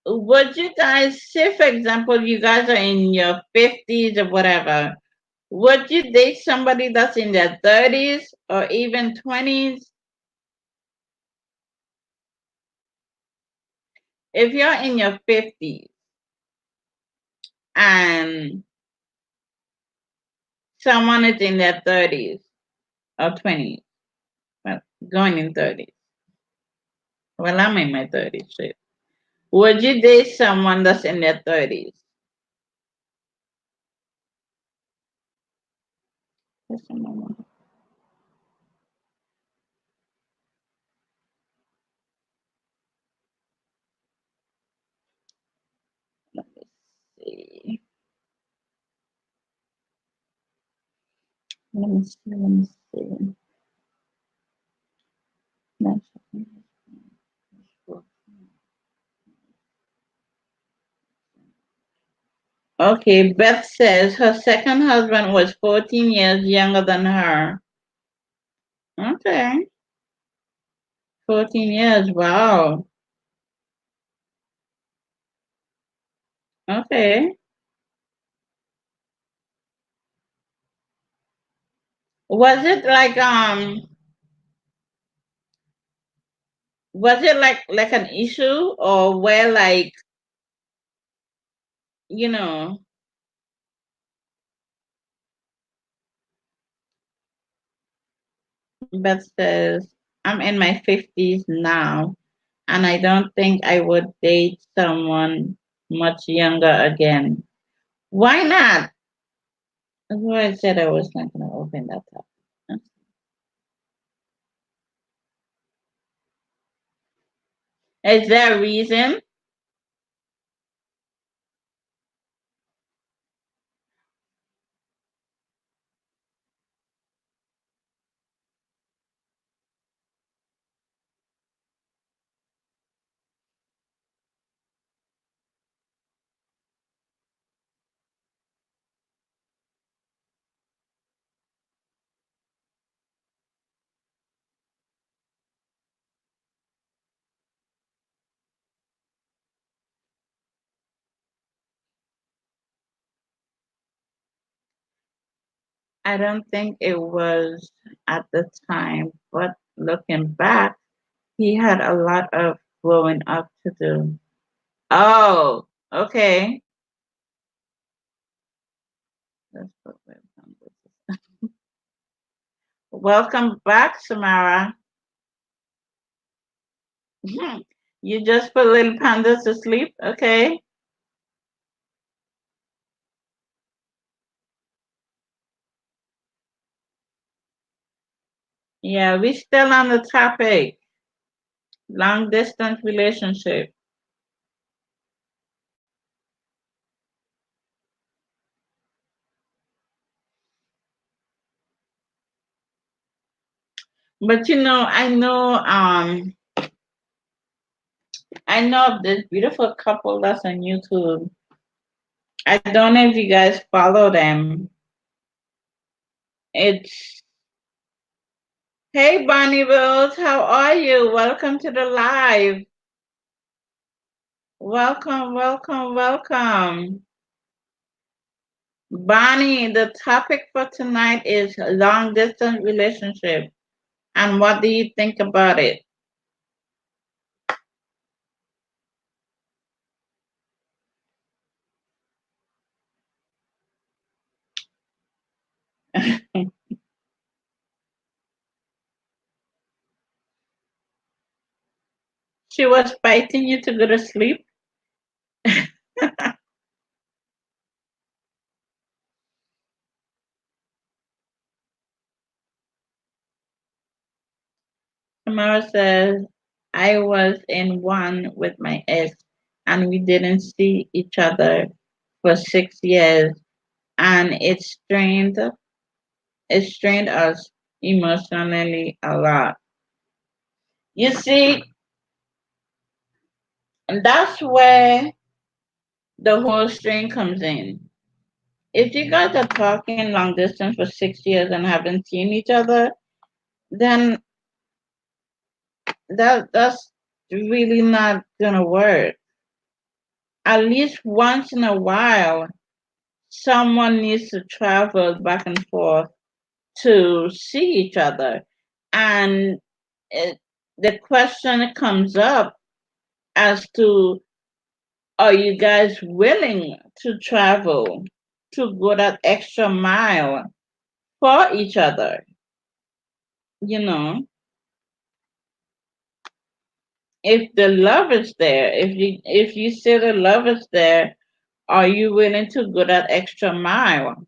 would you guys say for example you guys are in your 50s or whatever, would you date somebody that's in their 30s or even 20s? If you're in your 50s and someone is in their 30s or 20s, well, going in 30s. Well, I'm in my 30s. Shit. Would you date someone that's in their 30s? Let me see. Let me see. That's- Okay, Beth says her second husband was 14 years younger than her. Okay, 14 years. Wow. Okay. Was it was it like an issue or where like you know Beth says I'm in my 50s now and I don't think I would date someone much younger again. Why not? That's why I said I was not going to open that up. Is there a reason? I don't think it was at the time, but looking back, he had a lot of growing up to do. Oh, okay. Let's put that down. Welcome back, Samara. You just put little pandas to sleep, okay? Yeah, we still on the topic. Long distance relationship. But I know of this beautiful couple that's on YouTube. I don't know if you guys follow them. It's Hey Bonnie Rose, how are you? Welcome to the live. Welcome, welcome, welcome. Bonnie, the topic for tonight is long distance relationship. And what do you think about it? She was fighting you to go to sleep. Tamara says, I was in one with my ex and we didn't see each other for 6 years and it strained us emotionally a lot. You see, and that's where the whole strain comes in. If you guys are talking long distance for 6 years and haven't seen each other, then that's really not gonna work. At least once in a while, someone needs to travel back and forth to see each other. And it, the question comes up as to are you guys willing to travel to go that extra mile for each other? You know, if the love is there, if you say the love is there, are you willing to go that extra mile?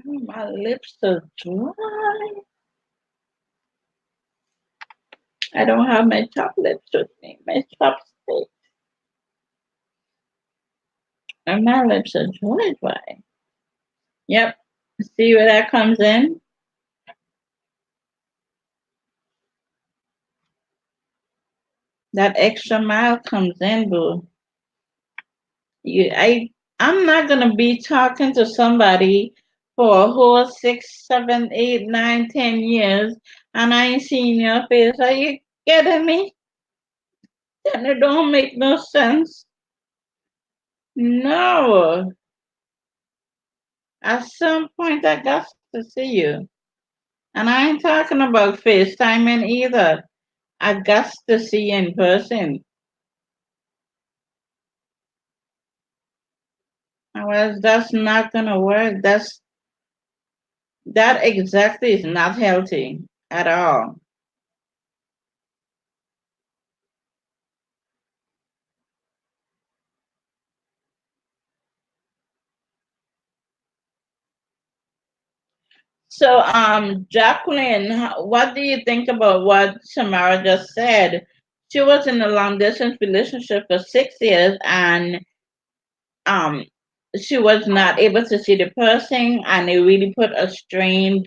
My lips are dry. I don't have my chocolates with me, my chopsticks, and my lips are dry, dry. Yep. See where that comes in? That extra mile comes in, boo. I'm not gonna be talking to somebody for a whole 6, 7, 8, 9, 10 years, and I ain't seen your face. Are you kidding me? Then it don't make no sense. No. At some point, I got to see you, and I ain't talking about FaceTiming either. I got to see you in person. Otherwise, that's not gonna work. That exactly is not healthy at all. So, Jacqueline, what do you think about what Samara just said? She was in a long distance relationship for 6 years, and um, she was not able to see the person, and it really put a strain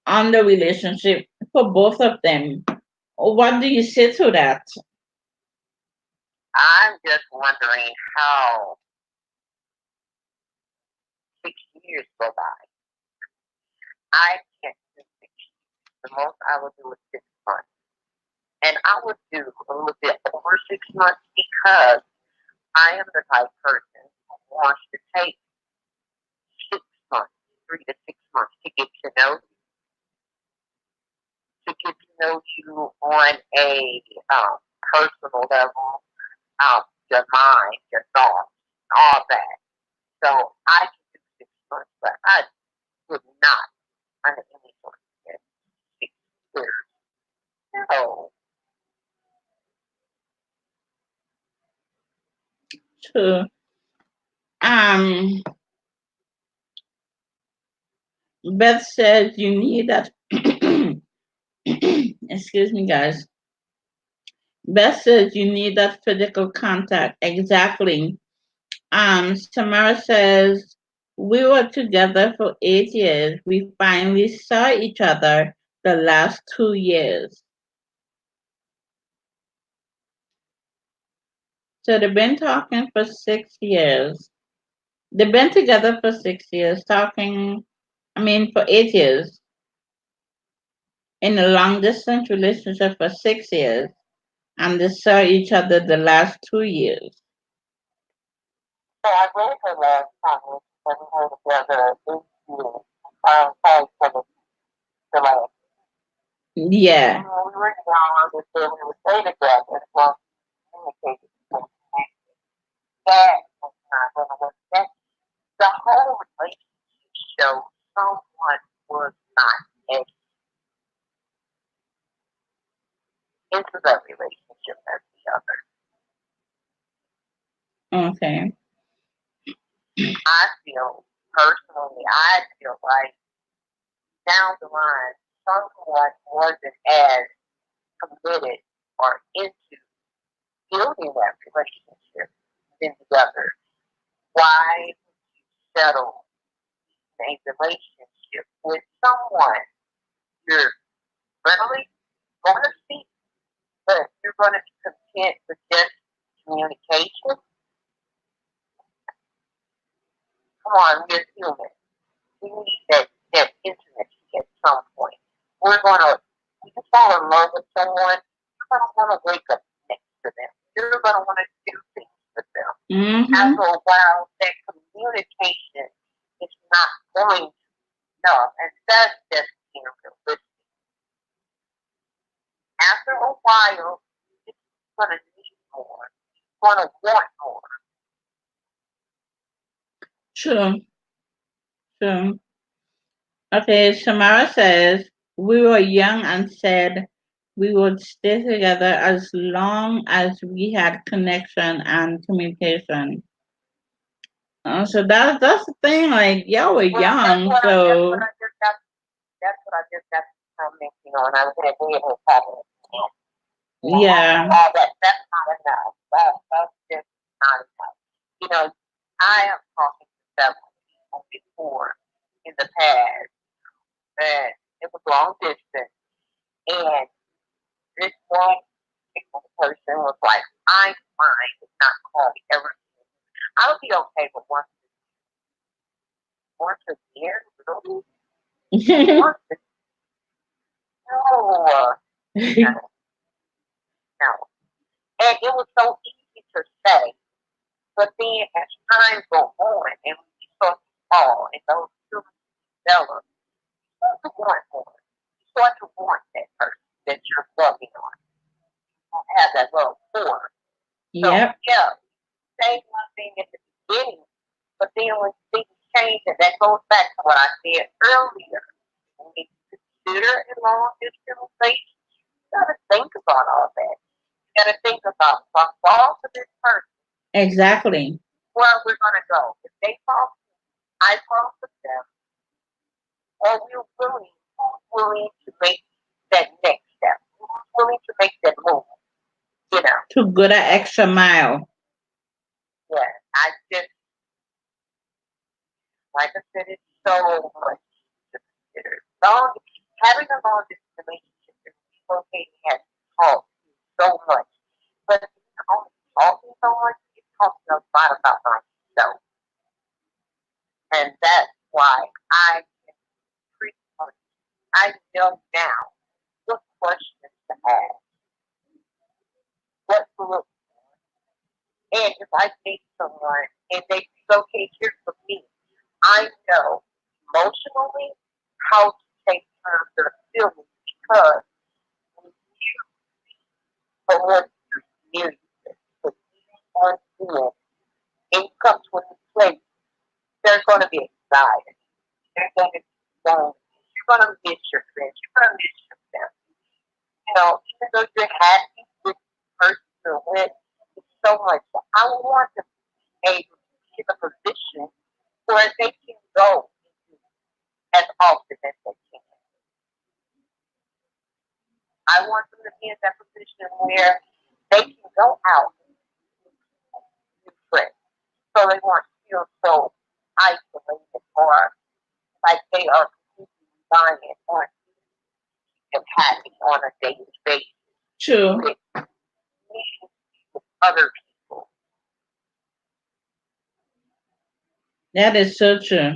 on the relationship for both of them. What do you say to that? I'm just wondering how 6 years go by. I can't do 6 years. The most I would do is 6 months. And I would do a little bit over 6 months because I am the type of person who wants to take 6 months, 3 to 6 months to get to know you, on a personal level, your mind, your thoughts, all that. So I can do 6 months, but I would not under any circumstances 6 years. No. To um, Beth says you need that. Excuse me, guys. Beth says you need that physical contact. Exactly. Samara says we were together for 8 years. We finally saw each other the last 2 years. So they've been talking for 6 years. They've been together for 6 years, for 8 years, in a long distance relationship for 6 years, and they saw each other the last 2 years. So I read her last time when we were together 8 years. Sorry for the last. Yeah. We were together, we said we would stay together, so communicated. That was not going to work. The whole relationship shows someone was not as into that relationship as the other. Okay. I feel like down the line, someone wasn't as committed or into building that relationship than the other. Why settle in a relationship with someone you're really going to see, but you're going to be content with just communication? Come on, we're human. We need that intimacy at some point. When you fall in love with someone, you're going to want to wake up next to them. You're going to want to do things with them. Mm-hmm. After a while, that communication is not going to enough, and that's just being realistic. After a while, you're going to need more. You're going to want more. True. True. Okay, Samara says we were young and said we would stay together as long as we had connection and communication. So that's the thing. Like y'all were Well, young, so that's what I just got commenting on. I was going to go ahead and comment. Yeah. all that. That's not enough. That's just not enough. You know, I am talking to several people before in the past, and it was long distance, and this one particular person was like, I'm fine with not calling ever. I'll be okay with once a year, really? Once a no, no, no. And it was so easy to say, but then as time goes on and we start to fall and those children develop, you start to want more. You start to want that person that you're loving on. You have that love for. So Yep. yeah, say one thing at the beginning, but then when things change, and that goes back to what I said earlier, when you consider a long distance relationship, you gotta think about all that. You gotta think about if I fall for this person, Exactly. where we're gonna go. If they fall, I fall for them, or we're willing to make that next step. We're willing to make that move. You know. To go that extra mile. Yeah. I just like I said, it's so much to consider. Having a long distance relationship is okay has taught me so much. But it's only taught me so much, it taught me a lot about myself. And that's why I can pretty much I know now what questions to ask, what to look for. And if I meet someone and they relocate here for me, I know emotionally how to take care of their feelings because when you someone near you, when you feel and you come to a new place, there's going to be anxiety. There's going to be lonely. You're going to miss your friends. You're going to miss your family. You know, even though you're happy with the person you're with, it's so much. I want to be able to be in a position where they can go as often as they can. I want them to be in that position where they can go out and friends. So they won't feel so isolated or like they are completely reliant on them happy on a daily basis True. with meeting with other people. That is so true.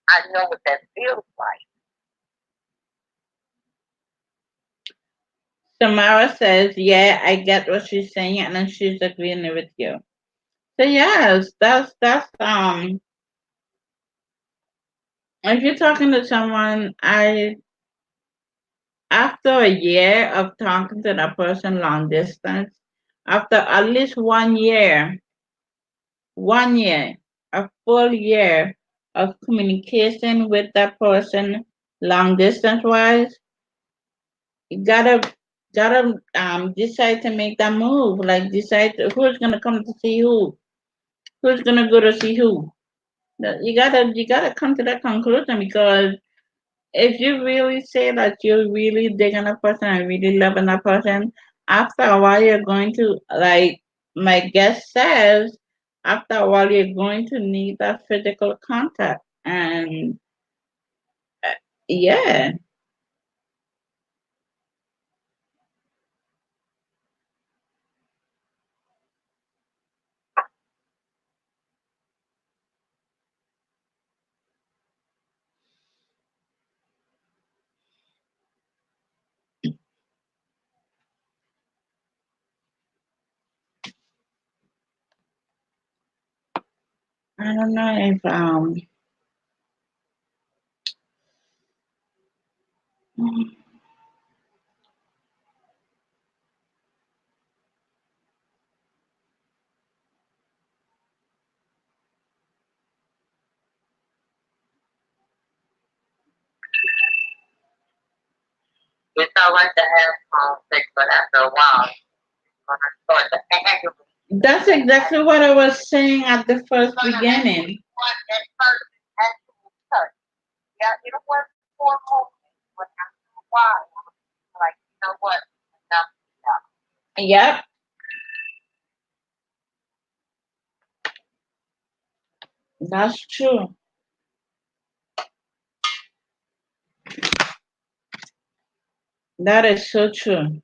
I know what that feels like. Samara says, yeah, I get what she's saying and then she's agreeing with you. So yes, that's if you're talking to someone, I after a year of talking to that person long distance, after at least 1 year, 1 year, a full year of communication with that person long distance wise, you gotta decide to make that move. Like decide who's gonna come to see who's gonna go to see who. You gotta come to that conclusion because if you really say that you're really digging a person and really loving a person, after a while you're going to like my guest says, after a while you're going to need that physical contact. And yeah, I don't know if It's all right to have conflict, but after a while, when I start to aggravate, that's exactly what I was saying at the first beginning. want that person actual touch. Yeah, it'll work for a moment, but after a while, like, you know what? Enough. Yep, that's true. That is so true.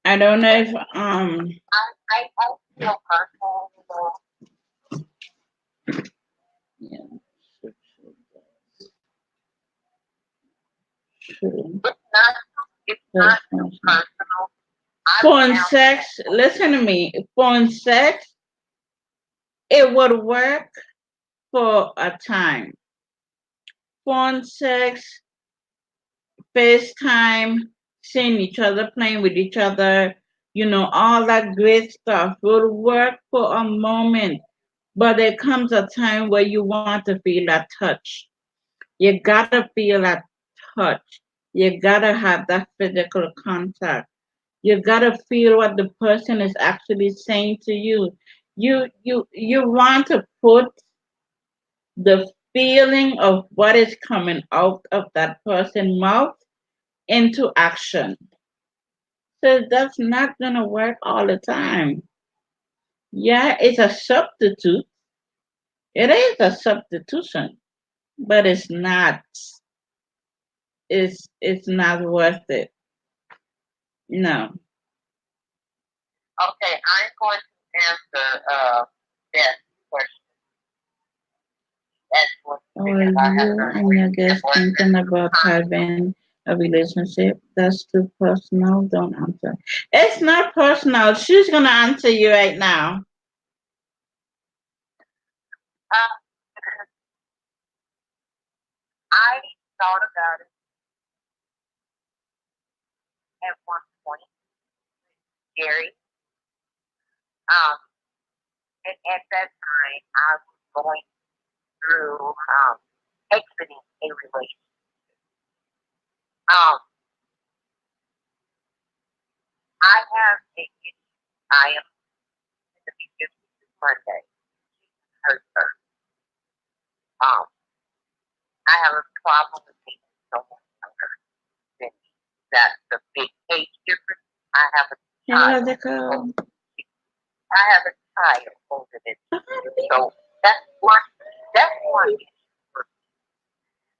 I don't know if I feel personal, yeah, so true. it's not That's too awesome. personal. I've Phone found sex, that listen to me. Phone sex, it would work for a time. Phone sex, FaceTime, seeing each other, playing with each other, all that great stuff will work for a moment. But there comes a time where you want to feel that touch. You gotta feel that touch. You gotta have that physical contact. You gotta feel what the person is actually saying to you. You want to put the feeling of what is coming out of that person's mouth into action. So that's not gonna work all the time. Yeah, it's a substitute. It is a substitution, but it's not worth it. No. okay, I'm going to answer that question. That's what Are because I have you a and your relationship guest thinking about having a relationship? That's too personal. Don't answer. It's not personal. She's gonna answer you right now. Um, I thought about it at one point, Gary. Um, and at that time, I was going through exiting a relationship. Um, I have a issue. I am in the beginning this Monday. Hurt her. Um, I have a problem with being someone younger than me. That's the big age difference. I have a Hey, child. logical. I have a child older than me. So that's one. That's one issue.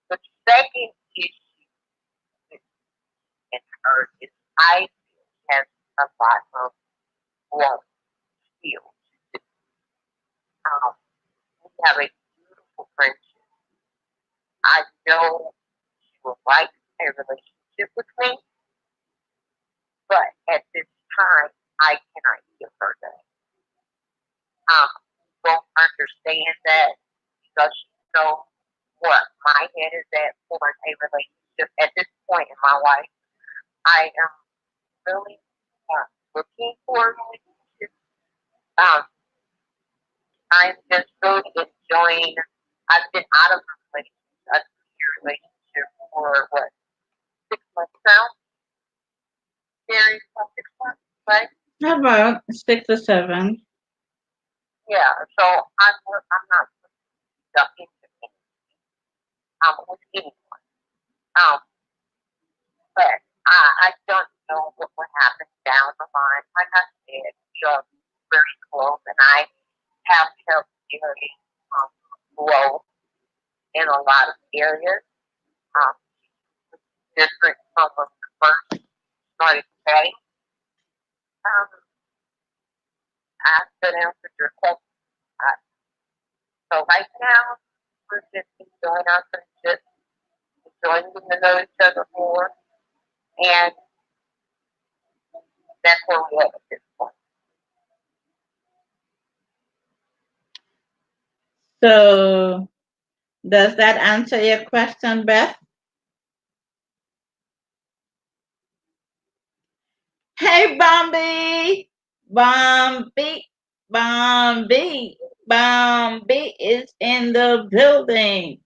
The second issue with and her is I have a lot of growth skills. We have a beautiful friendship. I know she would like a relationship with me, but at this time, I cannot give her that. She won't understand that because she knows what my head is at for a relationship. At this point in my life, I am really looking for a relationship. Um, I'm just really enjoying. I've been out of a relationship, a 2 year relationship for what 6 months now. Very about 6 months, right? How about 6 or 7? Yeah. So I'm not stuck into with anyone. Um, but I don't know what will happen down the line. Like I said, we are very close, and I have helped Gary grow in a lot of areas. Um, different from when we first started chatting. Um, I could answer your question. Uh, so right now, we're just enjoying our friendship, enjoying getting to know each other more, and that's where we are at this point. So does that answer your question, Beth? Hey, Bombi! Bombi! Bombi! Bombi is in the building.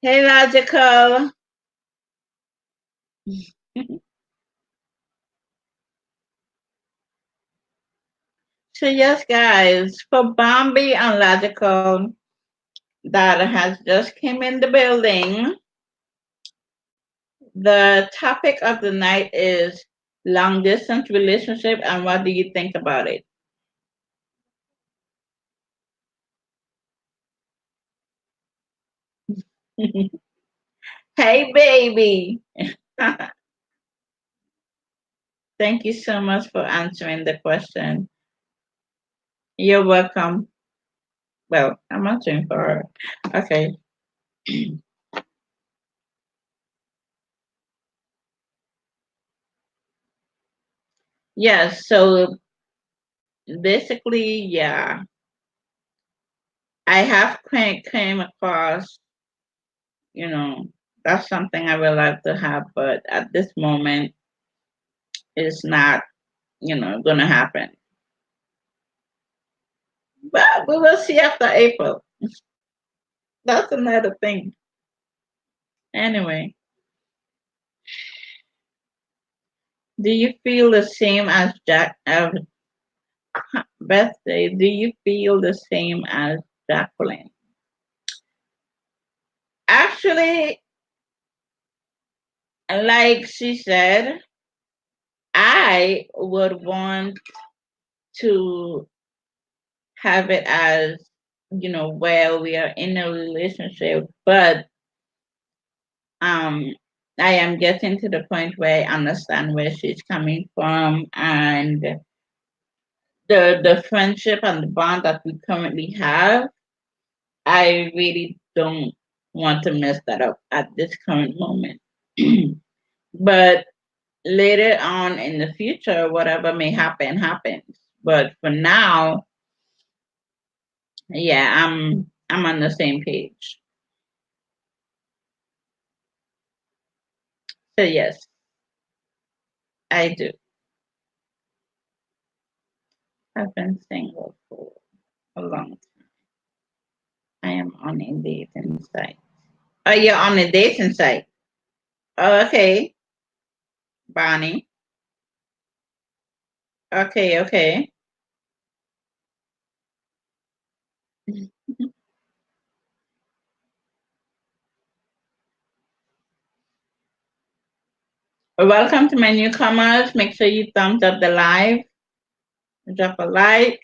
Hey, Logical. So yes, guys, for Bombi and Logical that has just came in the building, The topic of the night is long distance relationship, and what do you think about it? Hey, baby. Thank you so much for answering the question. You're welcome. Well, I'm answering for her. Okay. Yes. So basically, yeah, I have came across, you know, that's something I would like to have, but at this moment, it's not, going to happen. But we will see after April. That's another thing. Anyway, do you feel the same as birthday? Do you feel the same as Jacqueline? Actually, like she said, I would want to have it as, where we are in a relationship, but um I am getting to the point where I understand where she's coming from, and the friendship and the bond that we currently have, I really don't want to mess that up at this current moment. But later on in the future, whatever may happen, happens. But for now, yeah, I'm on the same page. So yes, I do. I've been single for a long time. I am on a dating site. Oh, you're on a dating site. Oh, okay, Bonnie. Okay, okay. Welcome to my newcomers. Make sure you thumbs up the live, drop a like,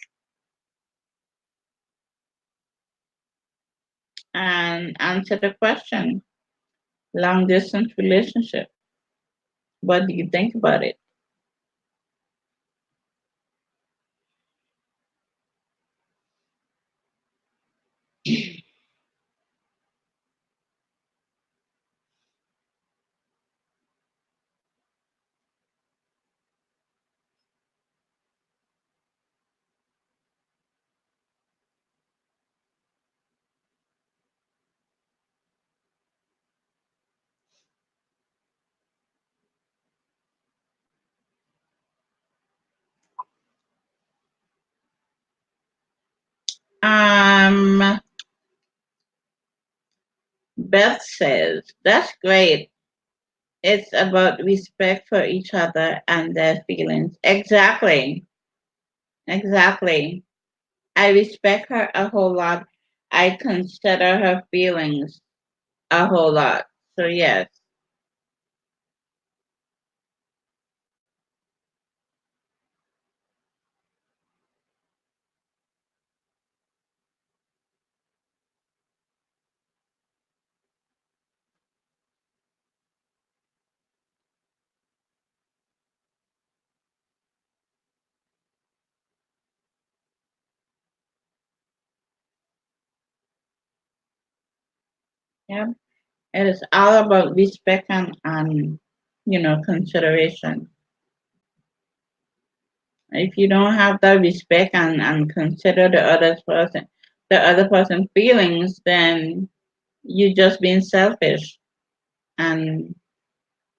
and answer the question. Long distance relationship. What do you think about it? Um, Beth says, that's great. It's about respect for each other and their feelings. Exactly. Exactly. I respect her a whole lot. I consider her feelings a whole lot. So yes. Yeah. It is all about respect and consideration. If you don't have that respect and consider the other person feelings, then you're just being selfish. And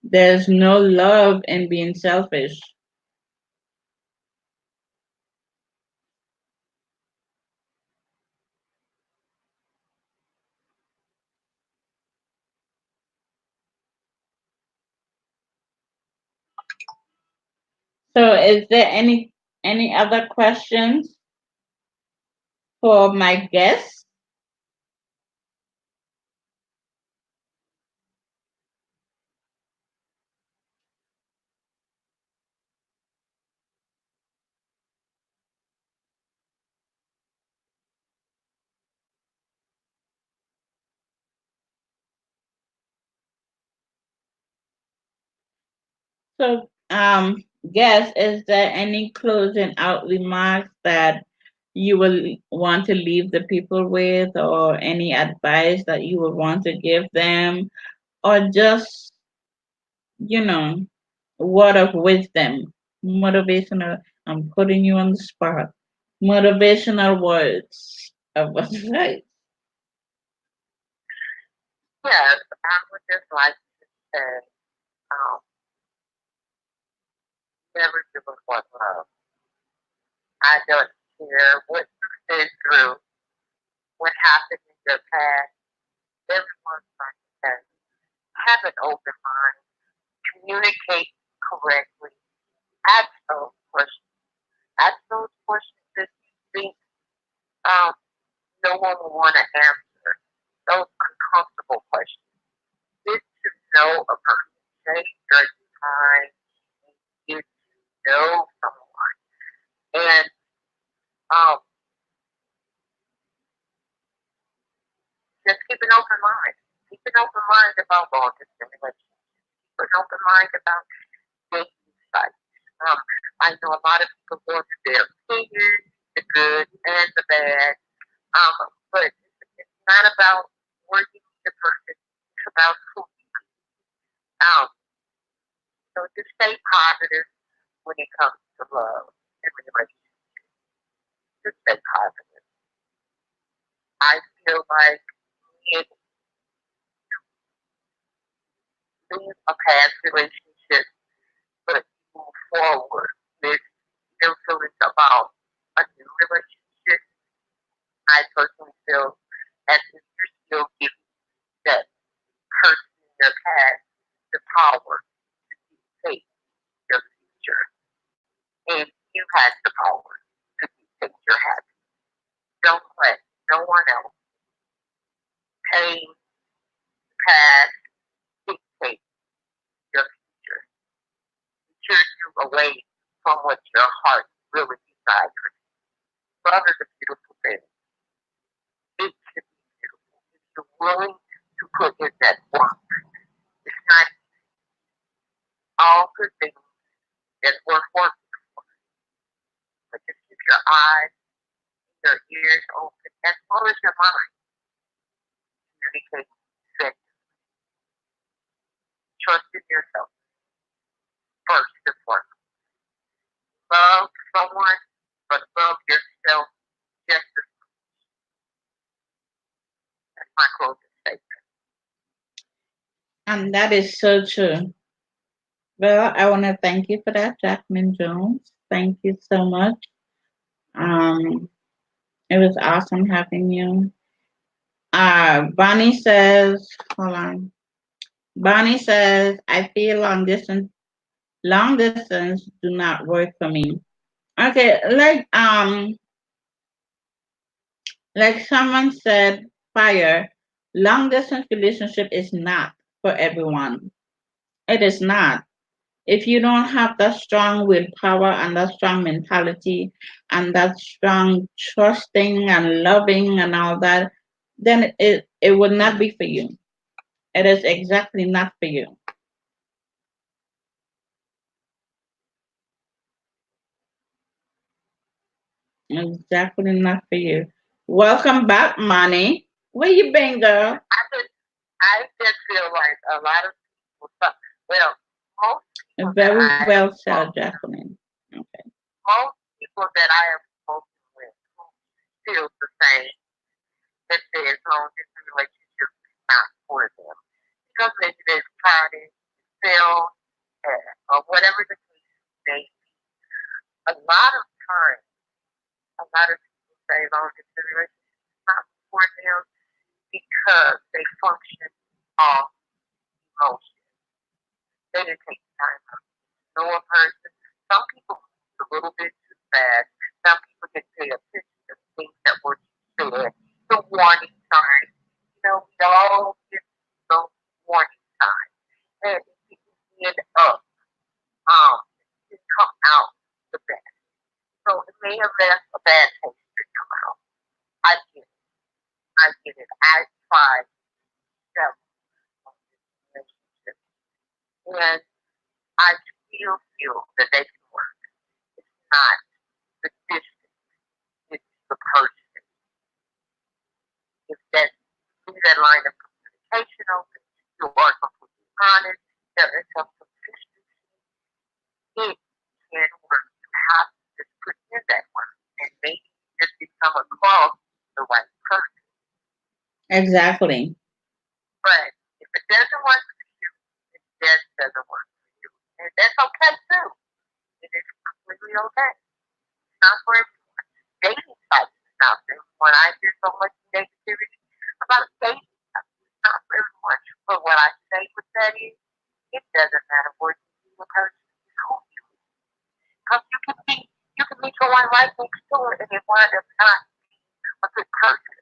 there's no love in being selfish. So is there any other questions for my guests? So, guess, is there any closing out remarks that you will want to leave the people with, or any advice that you would want to give them, or just, you know, word of wisdom, motivational? I'm putting you on the spot. Motivational words of advice. Yes, I would just like to say, um, never give up on love. I don't care what you've been through, what happened in your past. Everyone's going to say, have an open mind, communicate correctly, ask those questions. Ask those questions that you think um, no one will want to answer. Those uncomfortable questions. Get to know a person. Take your time and get to know someone. And um, just keep an open mind. Keep an open mind about long distance relationships. Keep an open mind about dating sites. Um, I know a lot of people go through their opinions, the good and the bad. But it's not about where you meet the person. It's about who you meet. Um, so just stay positive when it comes to love and relationships. Just stay positive. I feel like when you leave a past relationship, but you move forward with still feelings about a new relationship, I personally feel as if you're still giving that person in your past the power to dictate your future. And you have the power to dictate your happiness. Don't let no one else pain, past dictate your future. Steer you away from what your heart really desires. Love is a beautiful thing. It can be beautiful. If you're willing to put in that work, it's not all good things that work working for, but just keep your eyes, your ears open, as well as your mind. Communicate, set, trust in yourself first and foremost. Love someone, but love yourself just as my closing statement. And that is so true. Well, I want to thank you for that, Jacqueline Jones. Thank you so much. Um, it was awesome having you. Bonnie says, hold on. Bonnie says, I feel long distance do not work for me. Okay, like someone said prior, long distance relationship is not for everyone. It is not. If you don't have that strong willpower and that strong mentality and that strong trusting and loving and all that, then it would not be for you. It is exactly not for you. Exactly not for you. Welcome back, Money. Where you been, girl? I just feel like a lot of people, well, most people that Very I have well spoken said, to, Jacqueline. Okay. most people that I have spoken with who feel the same, that says long distance relationship is not for them. Because maybe they've tried it, failed, or whatever the case may be. A lot of times, a lot of people say long distance relationship is not for them because they function off emotion. They didn't take time to know a person. Some people move a little bit too fast. Some people didn't pay attention to things that were said. The warning signs. We all get those warning signs. And it can end up, it come out the best. So it may have left a bad taste in your mouth. I get it. I get it. I tried several relationships. And I still feel that they can work. It's not the distance, it's the person. If that leave that line of communication open, you are completely honest, there is some consistency, it can work. You have to just put in that work and maybe just become across the right person. Exactly. But if it doesn't work for you, it just doesn't work for you. And that's okay too. It is completely okay. It's not for everyone. Dating sites is not for everyone. I hear so much negativity about dating sites. It's not for everyone. But what I say with that is, it doesn't matter where you see a person, it's who you are. Because you can meet someone right next door and it wind up not being a good person.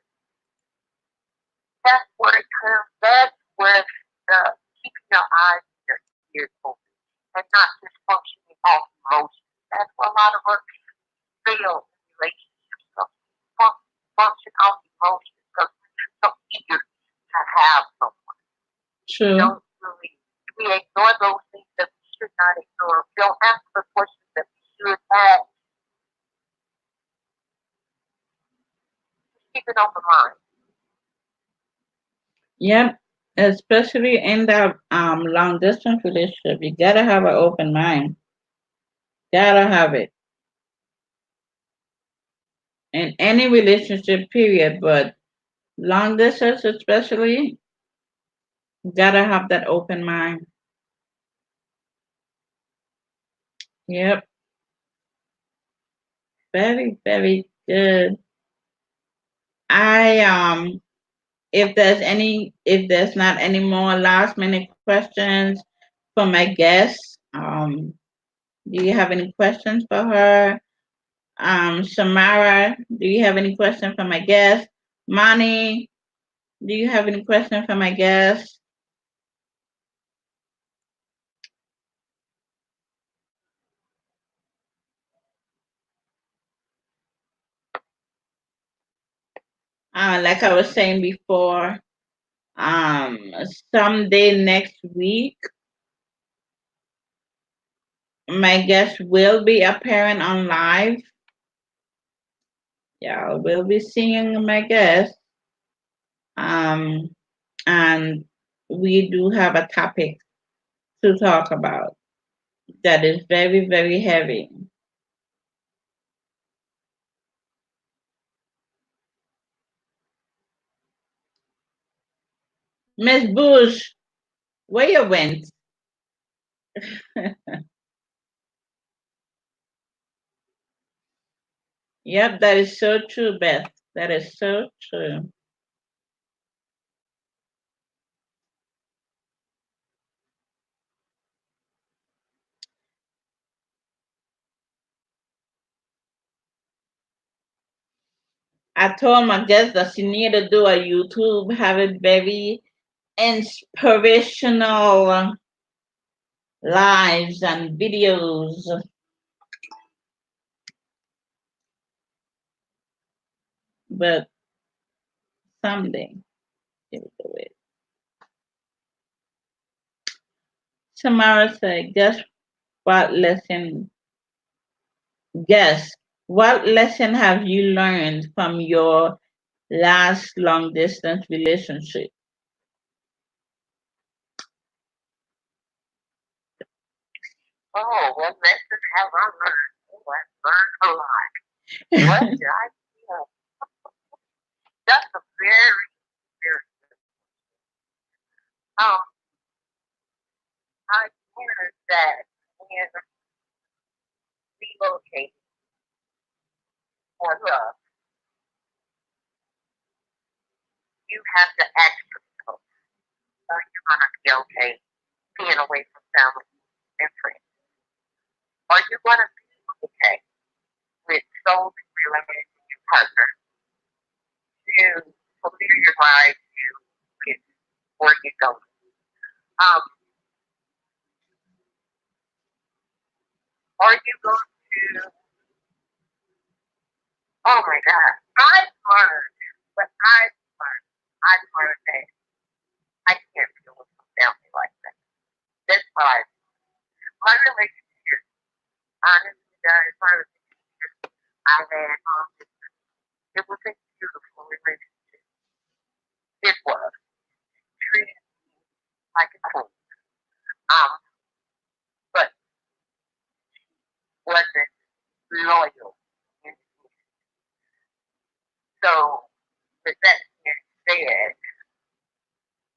That's where it comes. That's where the keeping your eyes and your ears open and not just functioning off emotions. That's where a lot of us fail in relationships. So function off emotions because we're so eager to have someone. We True. don't really, we ignore those things that we should not ignore. We don't answer the questions that we should ask. Keep an open mind. Yep. Especially in that long distance relationship, you gotta have an open mind. Gotta have it in any relationship, period. But long distance, especially, gotta have that open mind. Yep. Very, very good. I if there's not any more last minute questions for my guests, do you have any questions for her? Samara, do you have any questions for my guest? Mani, do you have any questions for my guest? Like I was saying before, someday next week, my guest will be appearing on live. Yeah, we'll be seeing my guest. Um, and we do have a topic to talk about that is very, very heavy. Miss Bush, where you went? Yep, that is so true, Beth. That is so true. I told my guest that she needed to do a YouTube, have it very inspirational lives and videos, but someday she'll do it. Samara said, what lesson, guess, what lesson have you learned from your last long distance relationship? Oh, what lessons have I learned? Oh, I've learned a lot. What did I feel? That's a very, very um I learned that when relocating for love, you have to ask yourself, are you gonna be okay being away from family and friends? Are you gonna be okay with solely relying on your partner to familiarize you with where you're going? Um, are you going to oh my God. I've learned that I can't deal with some family like that. That's why my relationship honestly, guys, one of the things I had, it was a beautiful relationship. It was treated like a queen. Um, but wasn't loyal. So, with that being said,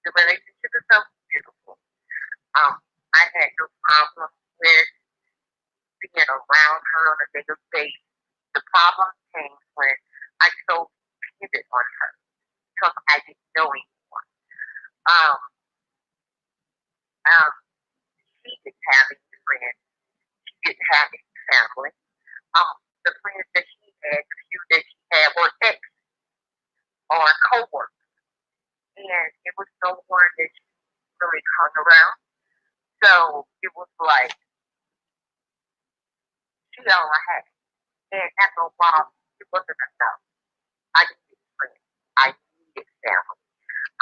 the relationship itself was beautiful. I had no problem with being around her on a daily basis. The problem came when I so depended on her because I didn't know anyone. Um, um, she didn't have any friends. She didn't have any family. The friends that she had, the few that she had were ex or co-workers, and it was no one that she really hung around. So it was like she all I had, and after a while, it wasn't enough. I needed friends. I needed family.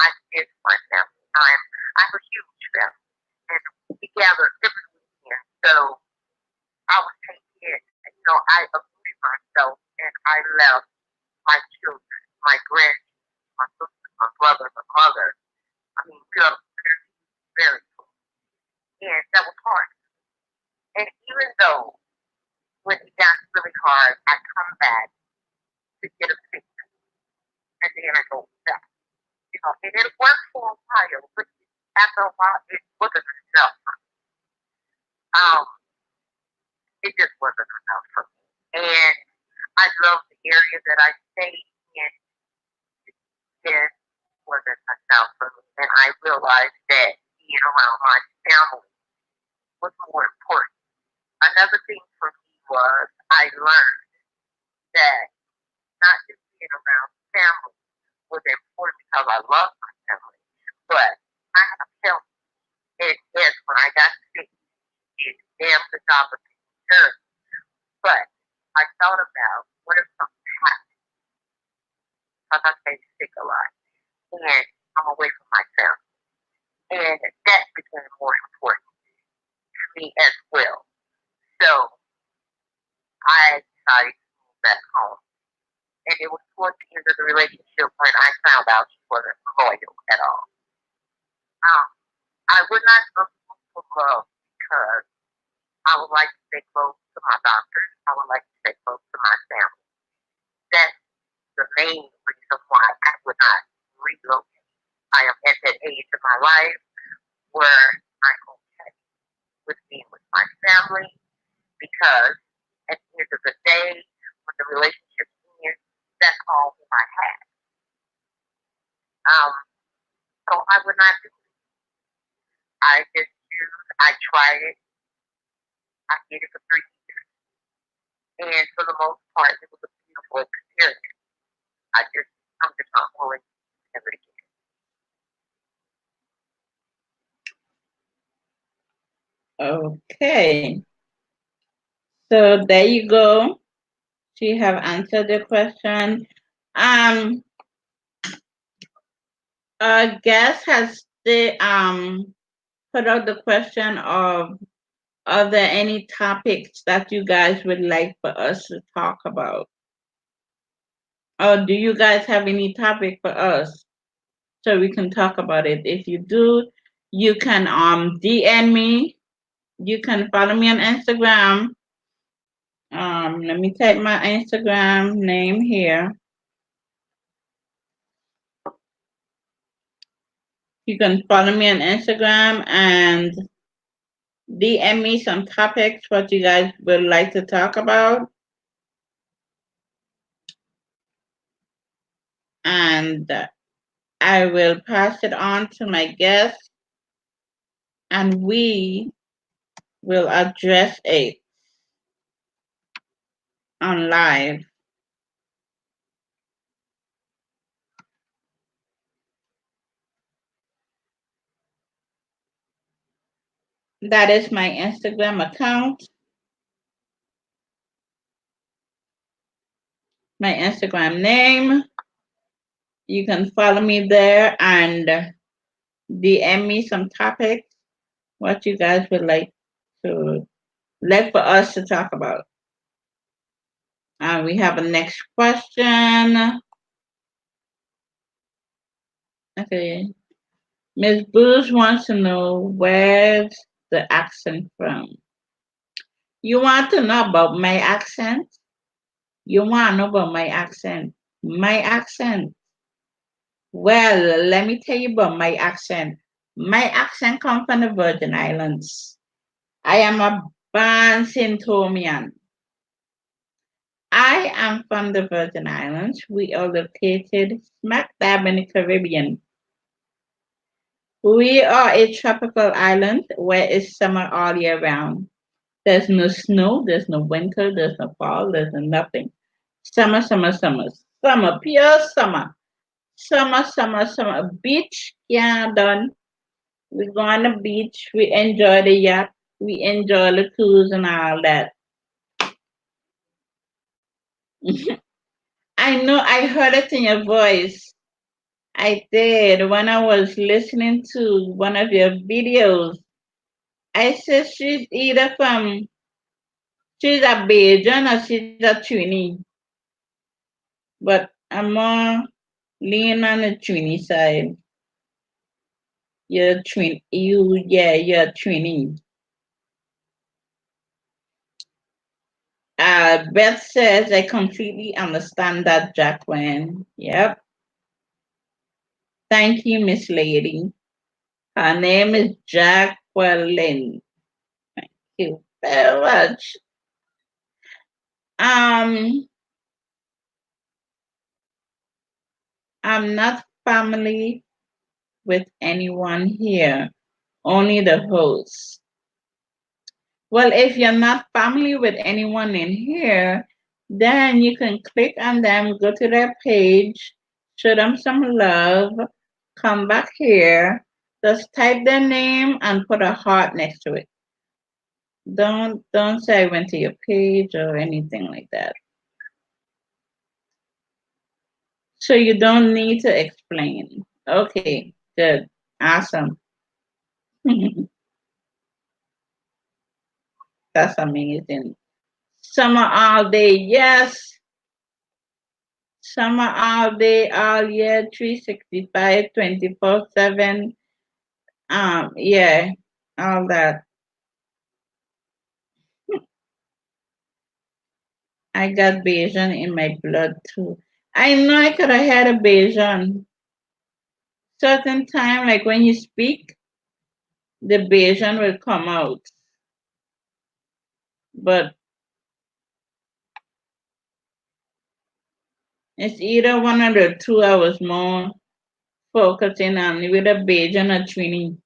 I miss my family. I'm a huge family, and we gather every weekend. So I was taking, I uprooted myself and I left my children, my grandchildren, my sister, my brother, my mother. I mean, we are very close, and that was hard. And even though when it got really hard, I come back to get a fix, and then I go back. And it worked for a while, but after a while, it wasn't enough. Um, it just wasn't enough for me. And I love the area that I stayed in. It wasn't enough for me. And I realized that being around my family was more important. Another thing for me was I learned that not just being around family was important because I love my family, but I have felt it is when I got sick, it's damn good job of taking care of me. But I thought about what if something happened because I stay sick a lot and I'm away from my family. And that became more important to me as well. So I decided to move back home. And it was towards the end of the relationship when I found out she wasn't loyal at all. Um, I would not look for love because I would like to stay close to my doctors. I would like to stay close to my family. That's the main reason why I would not relocate. I am at that age of my life where I'm okay with being with my family because at the end of the day, when the relationship ends, that's all I had. Um, so I would not do it. I just choose, I tried it, I did it for 3 years. And for the most part, it was a beautiful experience. I'm just not willing to ever again. Okay. So there you go. She have answered the question. Um, our guest has put out the question of, are there any topics that you guys would like for us to talk about? Or do you guys have any topic for us so we can talk about it? If you do, you can DM me. You can follow me on Instagram. Let me type my Instagram name here. You can follow me on Instagram and DM me some topics what you guys would like to talk about. And I will pass it on to my guest and we will address it on live. That is my Instagram account. My Instagram name. You can follow me there and DM me some topics what you guys would like to like for us to talk about. We have a next question. Okay. Miss Bruce wants to know where's the accent from. You want to know about my accent? You want to know about my accent? My accent. Well, let me tell you about my accent. My accent comes from the Virgin Islands. I am a born Sintomian. I am from the Virgin Islands. We are located smack dab in the Caribbean. We are a tropical island where it's summer all year round. There's no snow, there's no winter, there's no fall, there's no nothing. Summer, summer, summer. Summer, pure summer. Summer, summer, summer. Beach, yeah, done. We go on the beach, we enjoy the yacht, we enjoy the cruise and all that. I know I heard it in your voice. I did when I was listening to one of your videos. I said she's a Bajan or she's a Trini, but I'm more lean on the Trini side. You're Trini. Beth says I completely understand that, Jacqueline. Yep. Thank you, Miss Lady. Her name is Jacqueline. Thank you very much. Um, I'm not family with anyone here, only the host. Well, if you're not family with anyone in here, then you can click on them, go to their page, show them some love, come back here, just type their name and put a heart next to it. Don't say I went to your page or anything like that. So you don't need to explain. Okay, good. Awesome. That's amazing. Summer all day, yes. Summer all day, all year, 365, 24/7. Yeah, all that. I got Bayesian in my blood too. I know I could have had a Bayesian. Certain time, like when you speak, the Bayesian will come out. But it's either one of the two I was more focusing on, with a Bayesian or Trini.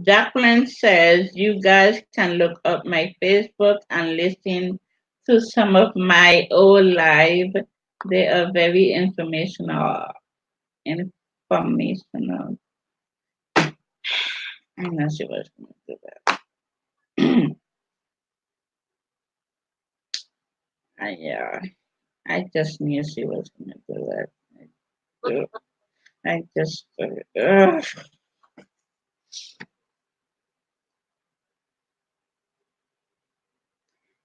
Jacqueline says you guys can look up my Facebook and listen to some of my old live. They are very informational. Informational. I'm not sure what's going to do that. Yeah, I just knew she was going to do that. I just,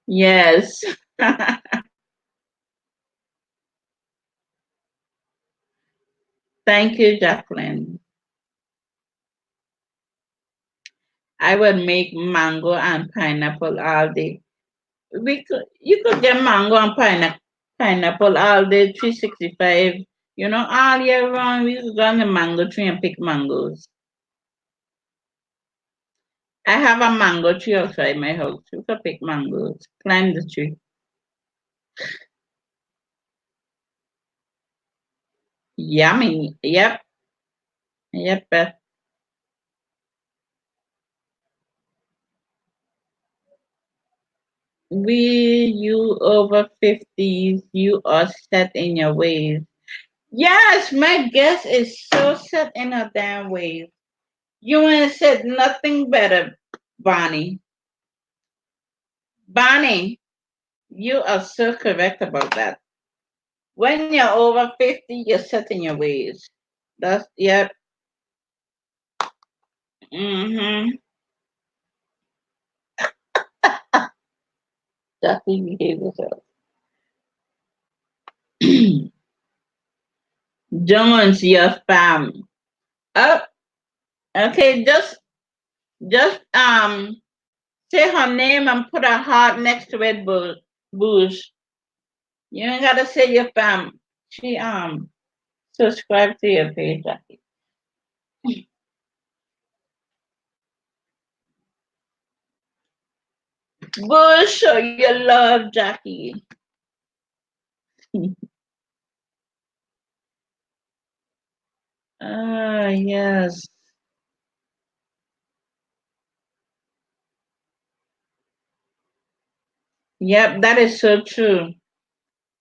yes. Thank you, Jacqueline. I would make mango and pineapple all day. You could get mango and pineapple all day, 365. You know, all year round, we could go on the mango tree and pick mangoes. I have a mango tree outside my house. You could pick mangoes, climb the tree. Yummy. Yep. Yep. You over 50s, you are set in your ways. Yes, my guess is so set in her damn ways. You ain't said nothing better, Bonnie. Bonnie, you are so correct about that. When you're over 50, you're set in your ways. That's, yep. Mm-hmm. That's how you behave yourself. Jones, your spam. Oh, okay, just say her name and put a heart next to it, Bush. You ain't gotta say your spam. She subscribe to your page, Jackie. Bush, show your love, Jackie. Ah, yes. Yep, that is so true.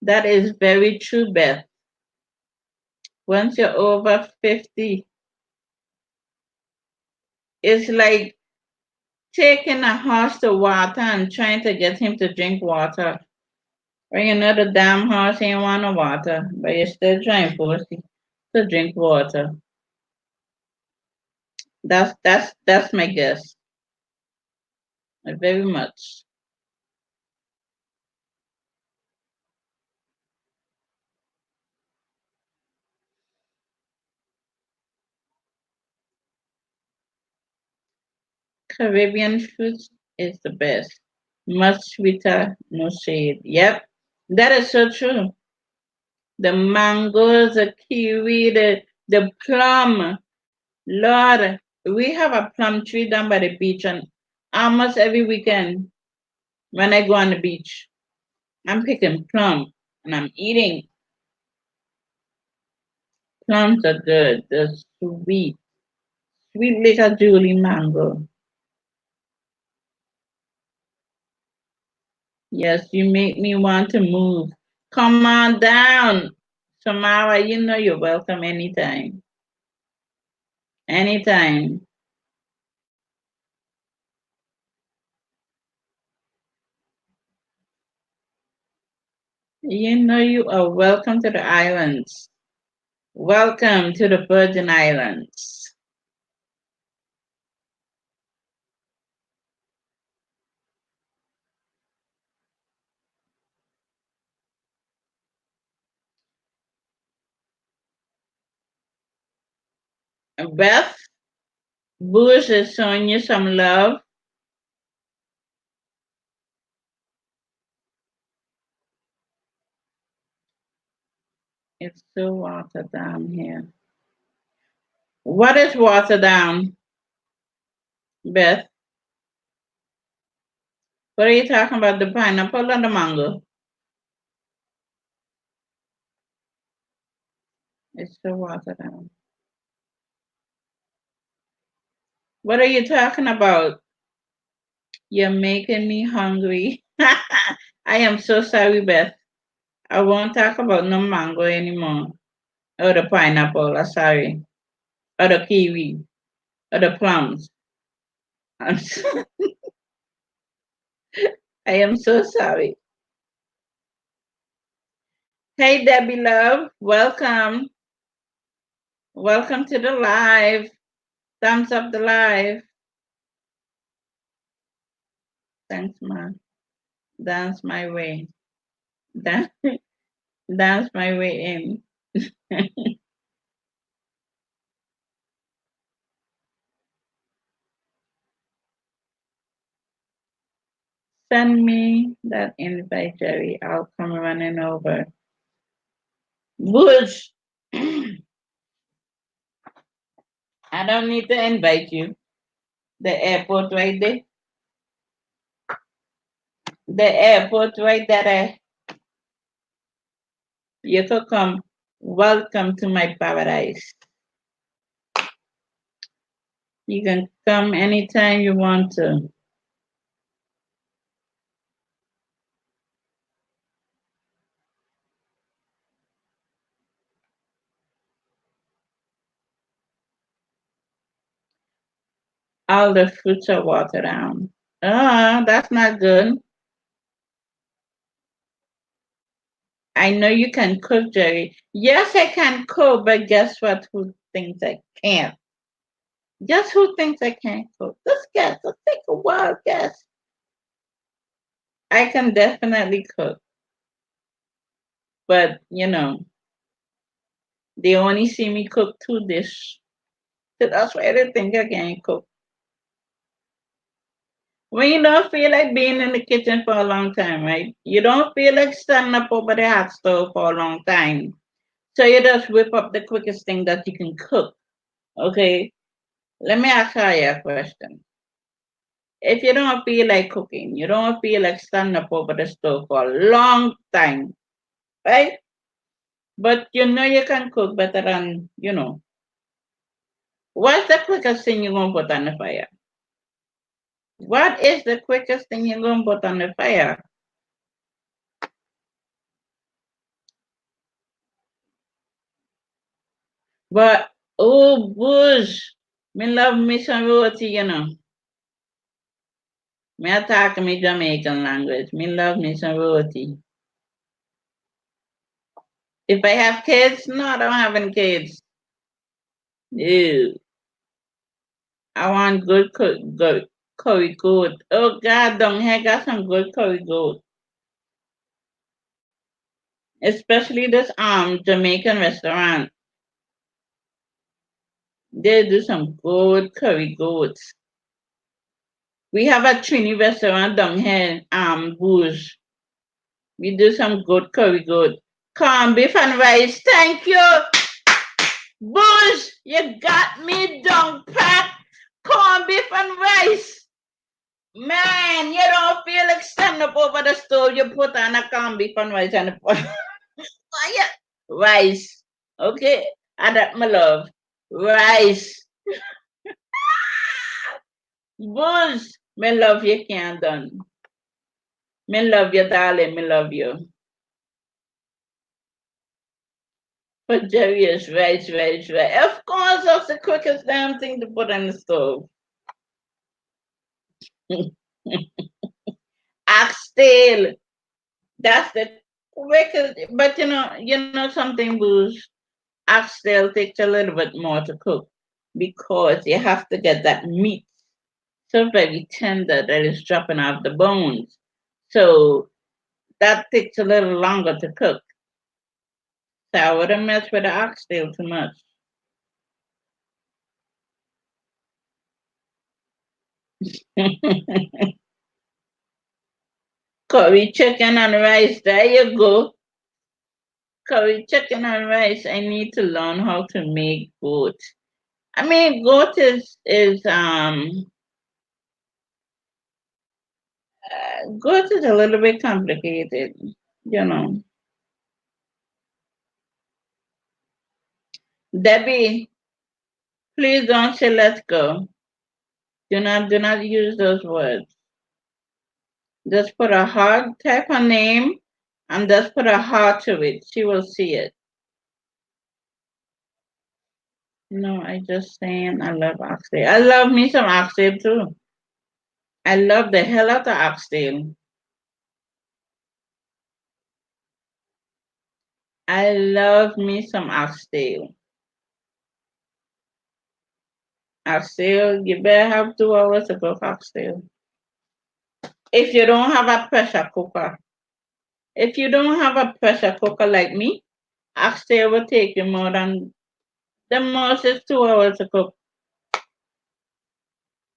That is very true, Beth. Once you're over 50, it's like taking a horse to water and trying to get him to drink water. Or you know the damn horse ain't want no water, but you're still trying to force him to drink water. That's my guess. Very much. Caribbean food is the best. Much sweeter, no shade. Yep, that is so true. The mangoes, the kiwi, the plum. Lord, we have a plum tree down by the beach, and almost every weekend when I go on the beach, I'm picking plum and I'm eating. Plums are good. They're sweet, sweet little Julie mango. Yes, you make me want to move. Come on down, Samara. You know you're welcome anytime. Anytime. You know you are welcome to the islands. Welcome to the Virgin Islands. Beth Bush is showing you some love. It's still water down here. What is water down, Beth? What are you talking about? The pineapple or the mango? It's still water down. What are you talking about? You're making me hungry. I am so sorry, Beth. I won't talk about no mango anymore. Or the pineapple, sorry. Or the kiwi. Or the plums. I'm so, I am so sorry. Hey, Debbie Love. Welcome. Welcome to the live. Thumbs up the live. Thanks, ma. Dance my way. Dance, dance my way in. Send me that invite, Jerry. I'll come running over. Bush, I don't need to invite you. The airport right there. The airport right there. You could come. Welcome to my paradise. You can come anytime you want to. All the fruits are watered down. Ah, that's not good. I know you can cook, Jerry. Yes, I can cook, but guess what? Who thinks I can't? Guess who thinks I can't cook? Just guess. Let's take a wild guess. I can definitely cook, but they only see me cook two dishes. So that's why they think I can't cook. When you don't feel like being in the kitchen for a long time, right? You don't feel like standing up over the hot stove for a long time. So you just whip up the quickest thing that you can cook. Okay? Let me ask you a question. If you don't feel like cooking, you don't feel like standing up over the stove for a long time, right? But you know you can cook better than. What's the quickest thing you're gonna put on the fire? What is the quickest thing you're gonna put on the fire? But oh bush, me love me some roti. Me attack me Jamaican language. Me love me some roti. If I have kids, no, I don't have any kids. Ew. I want good curry goat. Oh God, don't I got some good curry goat. Especially this Jamaican restaurant. They do some good curry goats. We have a Trini restaurant down here, Bouge. We do some good curry goat. Corn beef and rice. Thank you, Bouge. You got me down pat. Corn beef and rice. Man, you don't feel like standing up over the stove. You put on a corn beef and rice and put fire. Rice. Okay? And that my love. Rice. Booze. Me love you can't done. Me love you, darling. Me love you. But Jerry is right, right, right. Of course, that's the quickest damn thing to put on the stove. Oxtail. That's the quickest. But something, Booze. Oxtail takes a little bit more to cook because you have to get that meat so very tender that it's dropping off the bones. So that takes a little longer to cook. So I wouldn't mess with the oxtail too much. Curry chicken and rice. There you go. Curry chicken and rice. I need to learn how to make goat. I mean, goat is a little bit complicated. You know, Debbie, please don't say let's go. Do not use those words. Just put a heart, type her name, and just put a heart to it. She will see it. No, I just saying I love oxtail. I love me some oxtail too. I love the hell out of oxtail. I love me some oxtail. Oxtail, you better have 2 hours to cook oxtail. If you don't have a pressure cooker, if you don't have a pressure cooker like me, oxtail will take you more than the most is 2 hours to cook.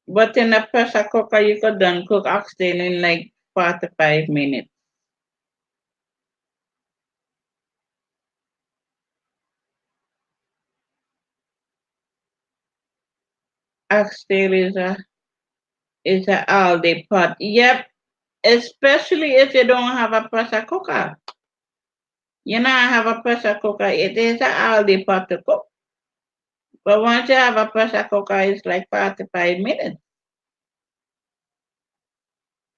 But in a pressure cooker, you could done cook oxtail in like 45 minutes. Oxtail is a all day pot. Yep, especially if you don't have a pressure cooker. You know, I have a pressure cooker. It is a all day pot to cook. But once you have a pressure cooker, it's like 45 minutes.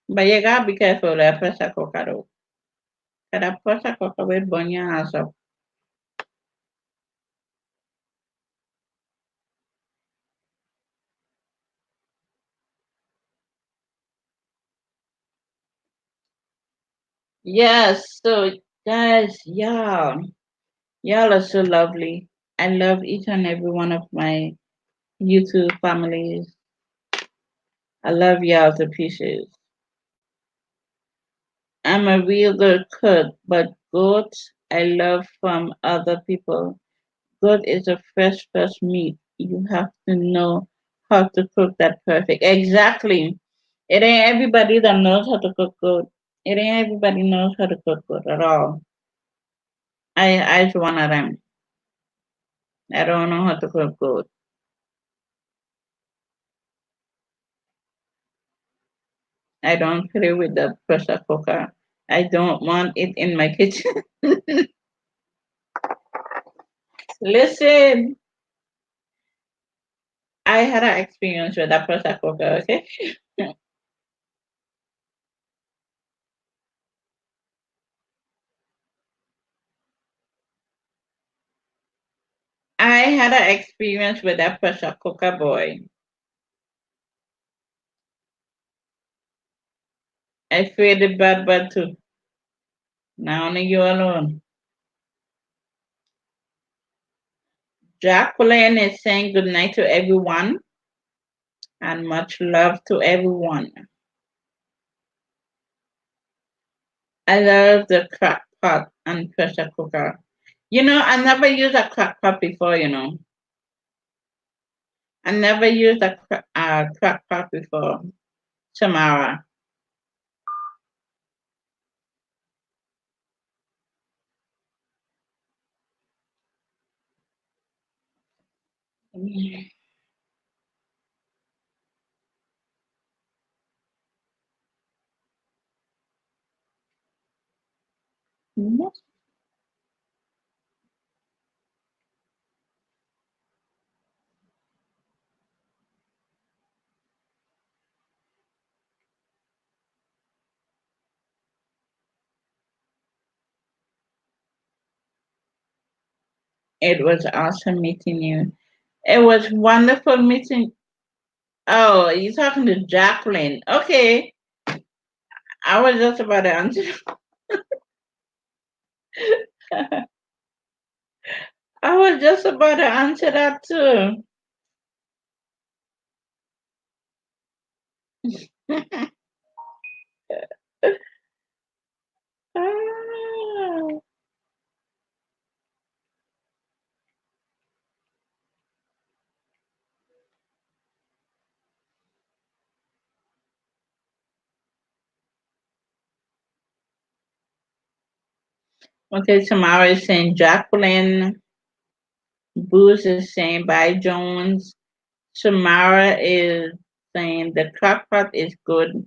But you gotta be careful with that pressure cooker though. 'Cause that pressure cooker will burn your ass up. Yes, so Guys, y'all are so lovely. I love each and every one of my YouTube families. I love y'all to pieces. I'm a real good cook, but goat I love from other people. Goat is a fresh meat. You have to know how to cook that perfect. Exactly. It ain't everybody that knows how to cook goat. It ain't everybody knows how to cook goat at all. I's one of them. I don't know how to cook goat. I don't play with the pressure cooker. I don't want it in my kitchen. Listen, I had an experience with that pressure cooker, okay? I had an experience with that pressure cooker boy. I feared it bad too. Now only you alone. Jacqueline is saying good night to everyone and much love to everyone. I love the crock pot and pressure cooker. I never used a crock pot before, I never used a crock pot before. Tamara. It was awesome meeting you. It was wonderful meeting. Oh, you're talking to Jacqueline. Okay. I was just about to answer. I was just about to answer that too. Ah. Okay, Tamara is saying Jacqueline. Booze is saying bye Jones. Tamara is saying the crock pot is good.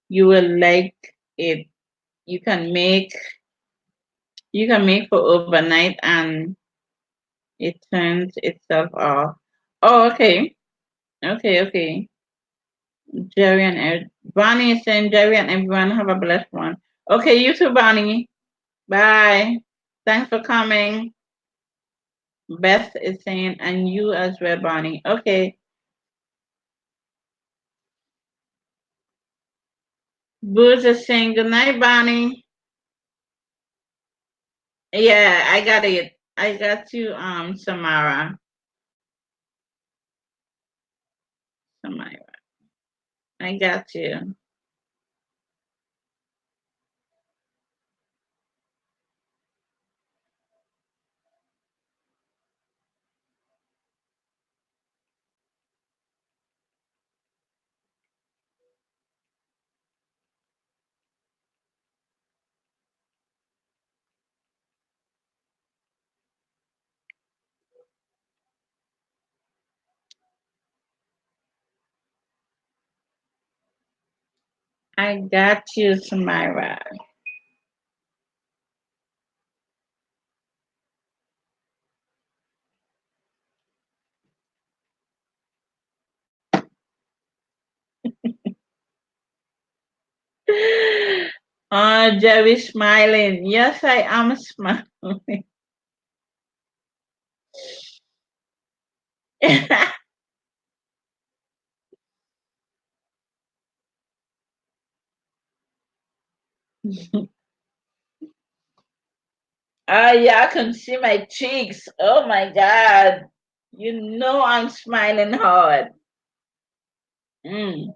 You will like it. You can make you can make for overnight and it turns itself off. Oh, okay. Okay. Jerry and Bonnie is saying Jerry and everyone have a blessed one. Okay, you too, Bonnie. Bye. Thanks for coming. Beth is saying, and you as well, Bonnie. Okay. Booze is saying good night, Bonnie. Yeah, I got it. I got you, Samara. Samara. I got you. I got you, Samara. Oh, Jerry smiling. Yes, I am smiling. Ah, yeah, I can see my cheeks. Oh my God. You know I'm smiling hard. Mm.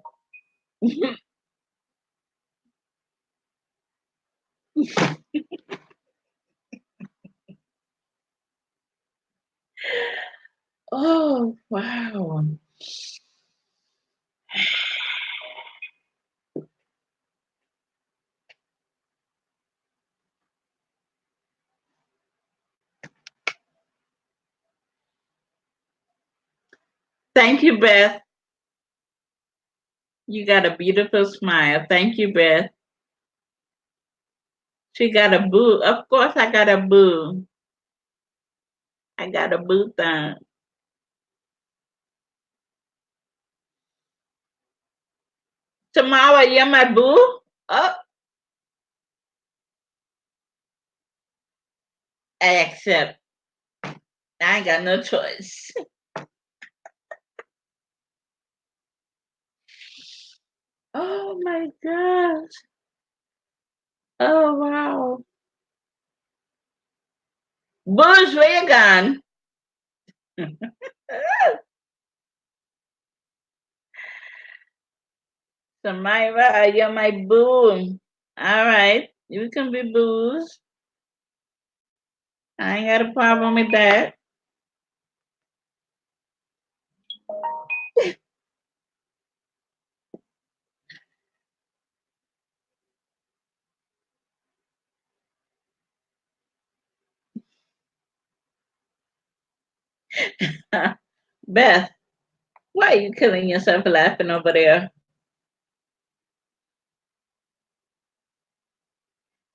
Oh, wow. Thank you, Beth. You got a beautiful smile. Thank you, Beth. She got a boo. Of course, I got a boo. I got a boo thing. Tomorrow, you're my boo? Oh, I accept. I ain't got no choice. Oh my gosh. Oh wow. Bush, where you gone? Samira, you're my boo. All right. You can be booze. I ain't got a problem with that. Beth, why are you killing yourself laughing over there?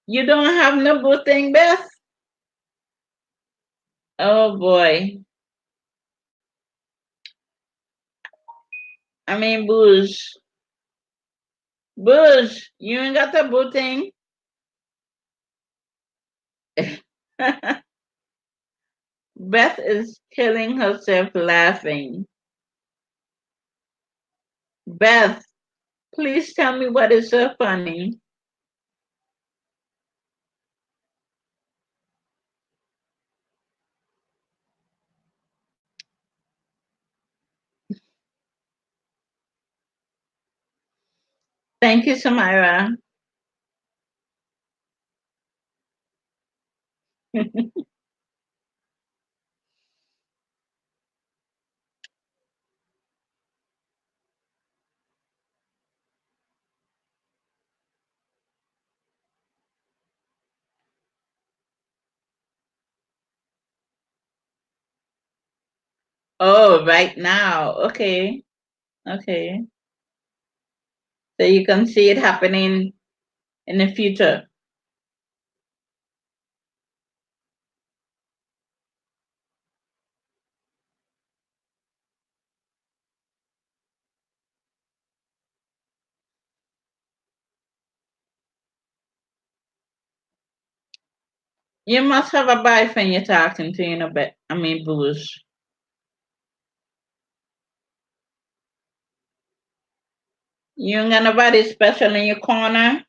You don't have no boo thing, Beth? Oh boy. I mean, booze. Booze, you ain't got the boo thing? Beth is killing herself laughing. Beth, please tell me what is so funny. Thank you, Samira. Oh, right now. Okay. Okay. So you can see it happening in the future. You must have a boyfriend you're talking to, you know, but I mean, booze. You ain't got nobody special in your corner.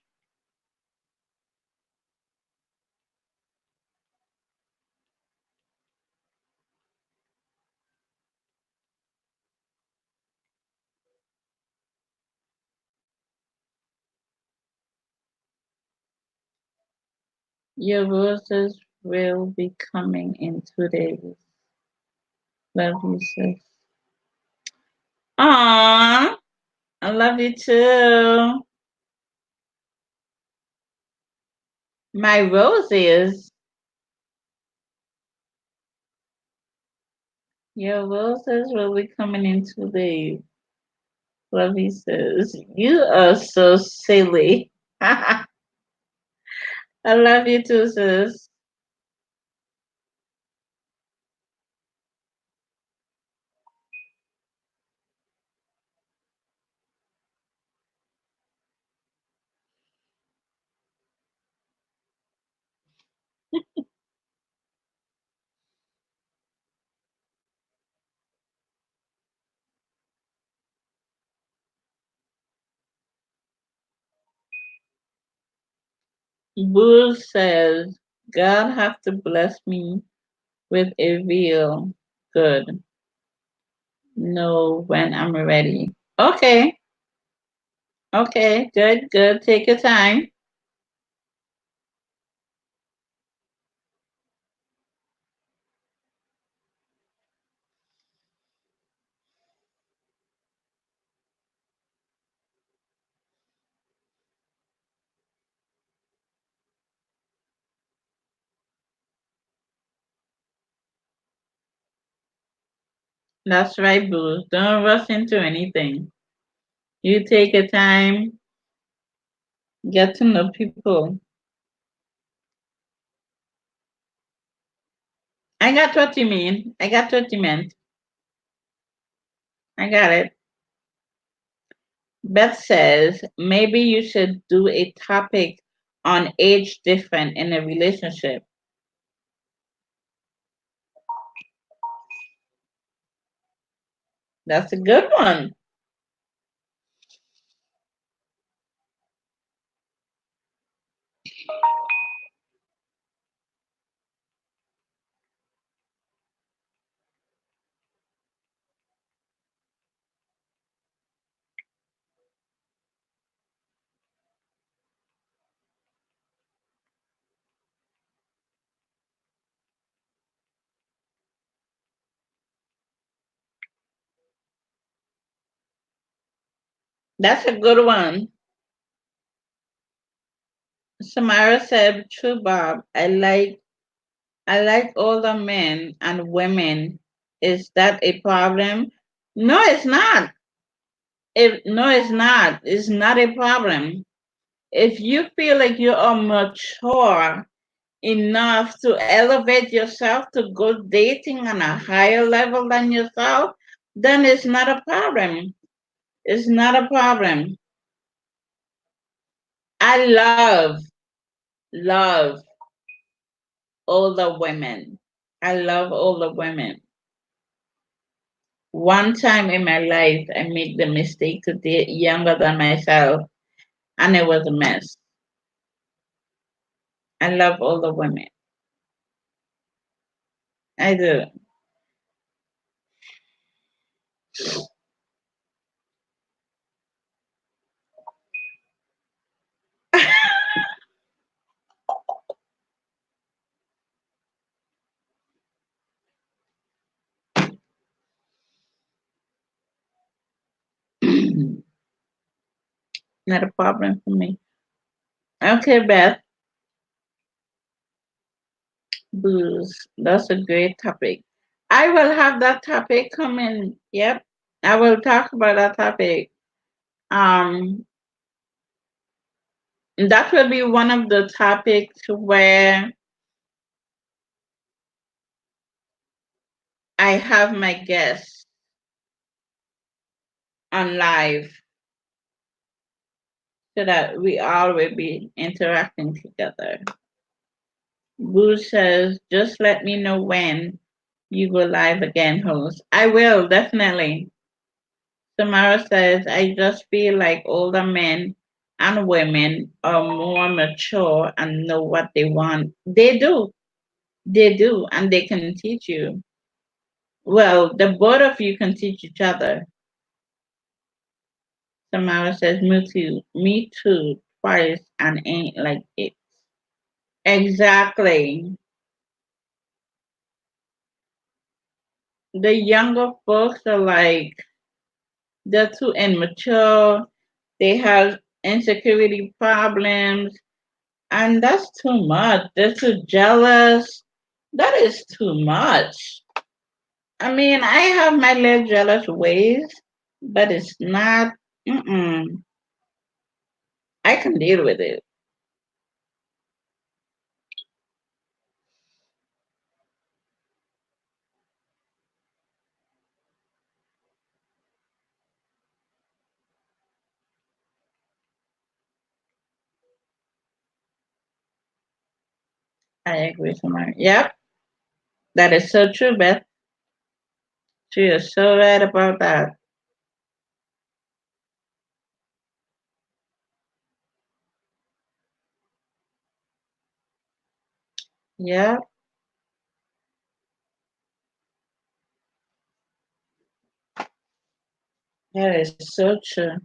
Your roses will be coming in 2 days. Love you, sis. Aww, I love you too. My roses. Your roses will be coming in 2 days. Love you, sis. You are so silly. I love you too, sis. Boo says, God have to bless me with a real good. Know when I'm ready. Okay. Okay. Good. Good. Take your time. That's right, Boo. Don't rush into anything. You take your time. Get to know people. I got what you mean. I got what you meant. I got it. Beth says maybe you should do a topic on age difference in a relationship. That's a good one. That's a good one. Samara said, "True, Bob. I like older men and women. Is that a problem? No, it's not. No, it's not. It's not a problem. If you feel like you are mature enough to elevate yourself to go dating on a higher level than yourself, then it's not a problem. It's not a problem. I love older women. I love older women. One time in my life, I made the mistake to date younger than myself, and it was a mess. I love older women. I do. Not a problem for me. Okay, Beth. Booze. That's a great topic. I will have that topic coming. Yep. I will talk about that topic. Um, that will be one of the topics where I have my guests on live so that we all will be interacting together. Boo says, just let me know when you go live again, host. I will, definitely. Samara says, I just feel like older men and women are more mature and know what they want. They do. They do. And they can teach you. Well, the both of you can teach each other. Samara says, me too. Me too. Twice and ain't like it. Exactly. The younger folks are like, they're too immature. They have insecurity problems. And that's too much. They're too jealous. That is too much. I mean, I have my little jealous ways, but it's not. Mm-mm. I can deal with it. I agree, Samara. Yep, that is so true, Beth. She is so right about that. Yeah, that is so true.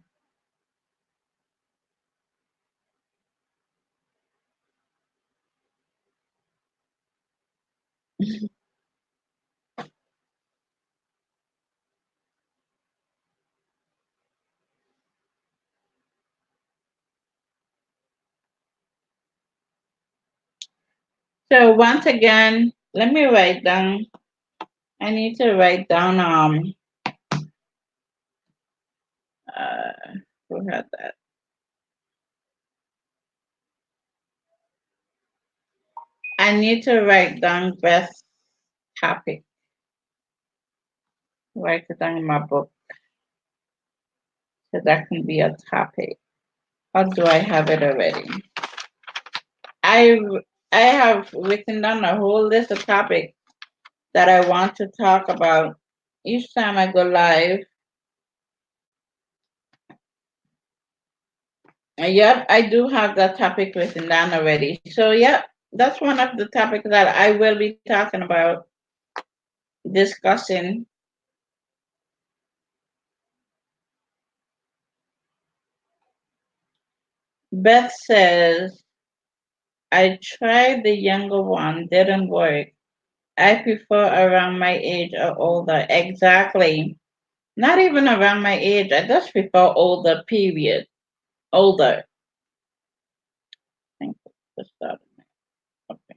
So once again, let me write down. I need to write down uh who had that? I need to write down best topic. Write it down in my book so that can be a topic. Or do I have it already? I I have written down a whole list of topics that I want to talk about each time I go live. Yep, I do have that topic written down already. So yep, that's one of the topics that I will be talking about, discussing. Beth says, I tried the younger one, didn't work. I prefer around my age or older. Exactly. Not even around my age. I just prefer older, period. Older. I think that's the start. Okay.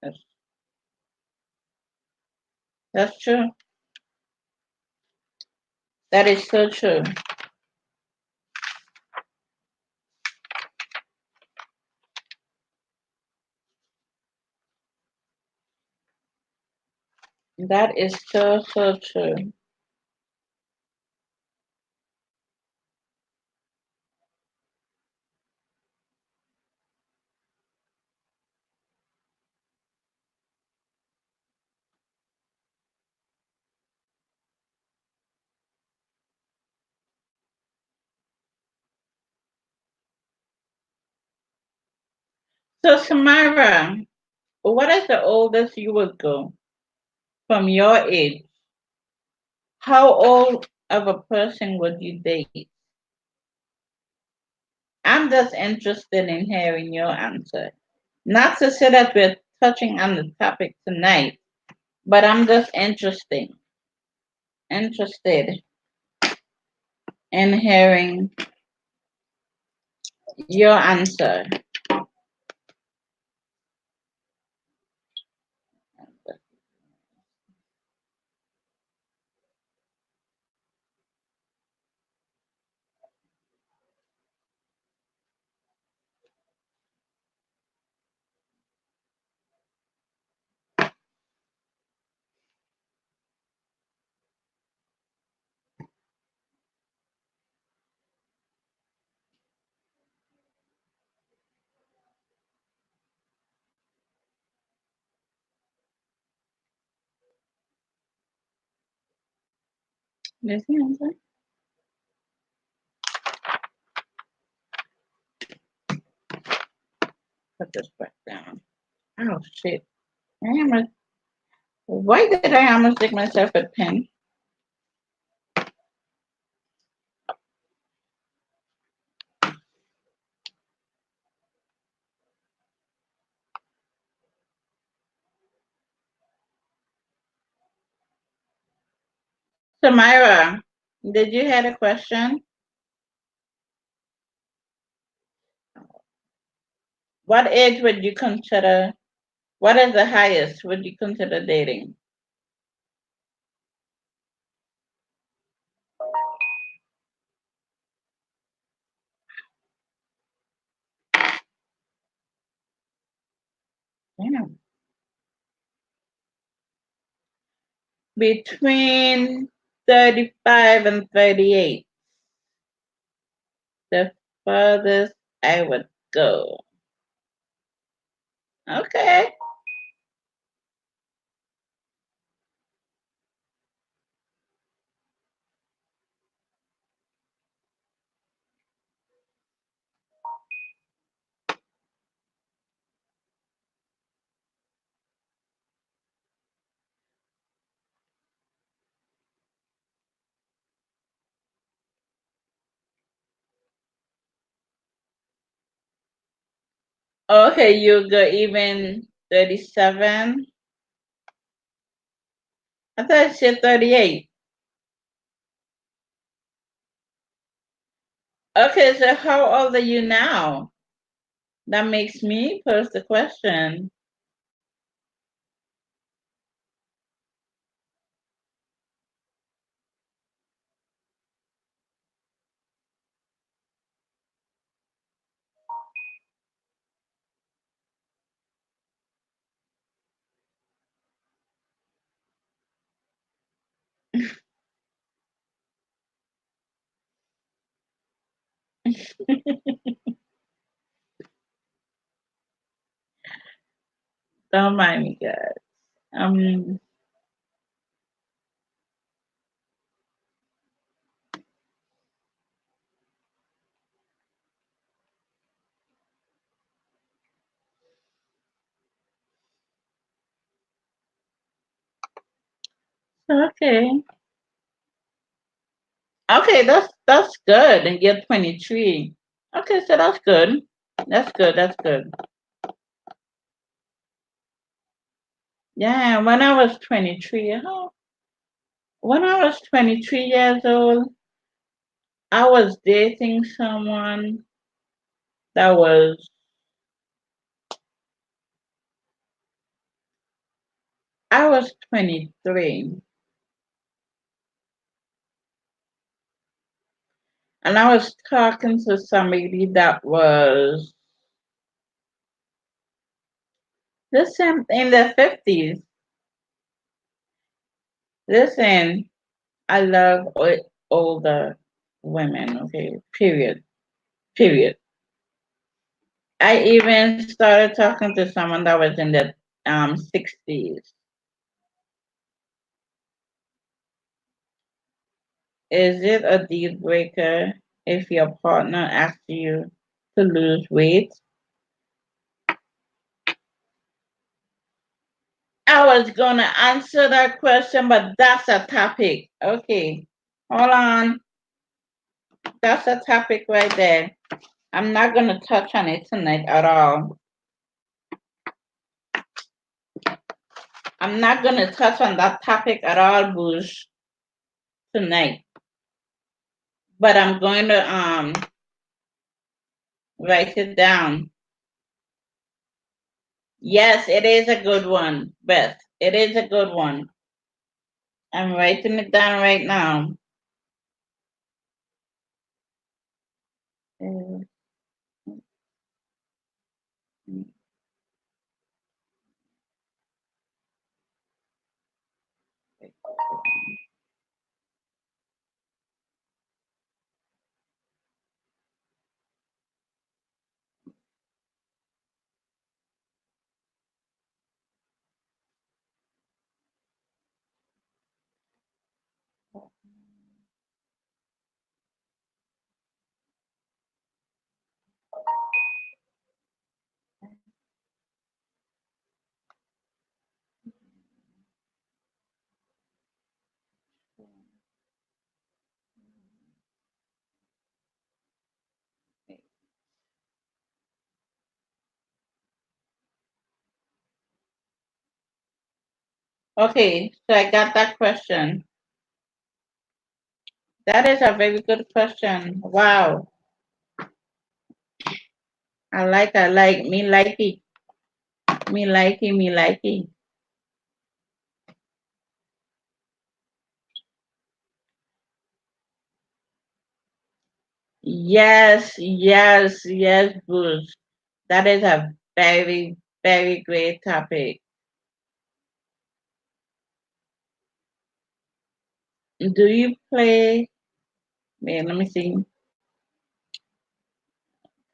That's, that's true. That is so true. That is so, so true. So, Samara, what is the oldest you would go from your age? How old of a person would you date? I'm just interested in hearing your answer. Not to say that we're touching on the topic tonight, but I'm just interested in hearing your answer. Does he answer? Put this back down. Oh shit! I almost. Why did I almost stick myself a pin? Samira, did you have a question? What age would you consider? What is the highest would you consider dating? Damn. Between 35 and 38. The furthest I would go. Okay. Okay, you go even 37. I thought it said 38. Okay, so how old are you now? That makes me pose the question. Don't mind me, guys. Um, okay. Okay, that's good. And you're 23. Okay, so that's good. That's good. That's good. Yeah, when I was 23, when I was 23 years old, I was dating someone that was, I was 23, and I was talking to somebody that was, listen, in their 50s. Listen, I love older women, okay, period. Period. I even started talking to someone that was in the 60s. Is it a deal breaker if your partner asks you to lose weight? I was gonna answer that question, but that's a topic. Okay, hold on. That's a topic right there. I'm not gonna touch on it tonight at all. I'm not gonna touch on that topic at all, Bush, tonight. But I'm going to write it down. Yes, it is a good one, Beth. It is a good one. I'm writing it down right now. Okay, so I got that question. That is a very good question. Wow. I like, me like it. Me like it, me like it. Yes, yes, yes, Bruce. That is a very, very great topic. Do you play? Wait, let me see.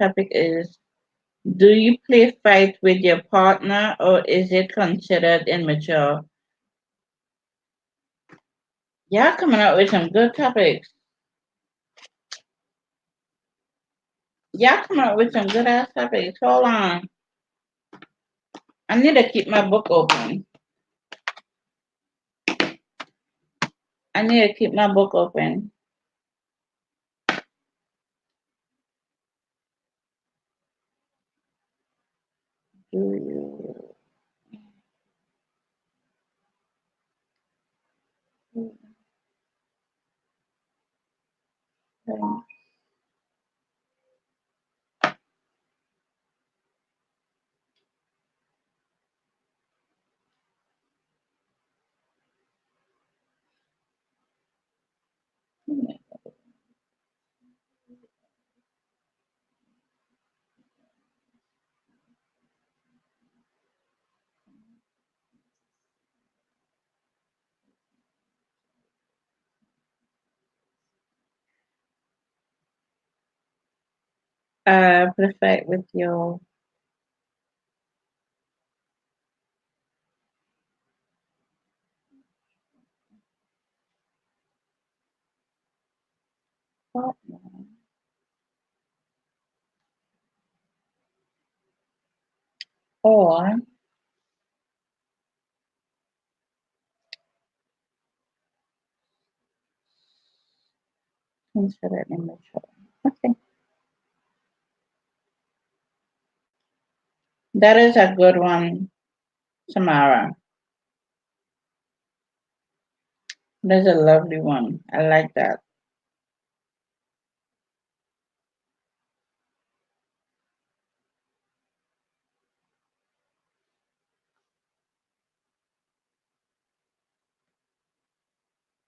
Topic is, do you play fight with your partner or is it considered immature? Y'all coming up with some good topics. Y'all coming up with some good ass topics. Hold on. I need to keep my book open. I need to keep my book open. Do you think perfect with your partner or consider immature? Okay, that is a good one, Samara. That's a lovely one. I like that.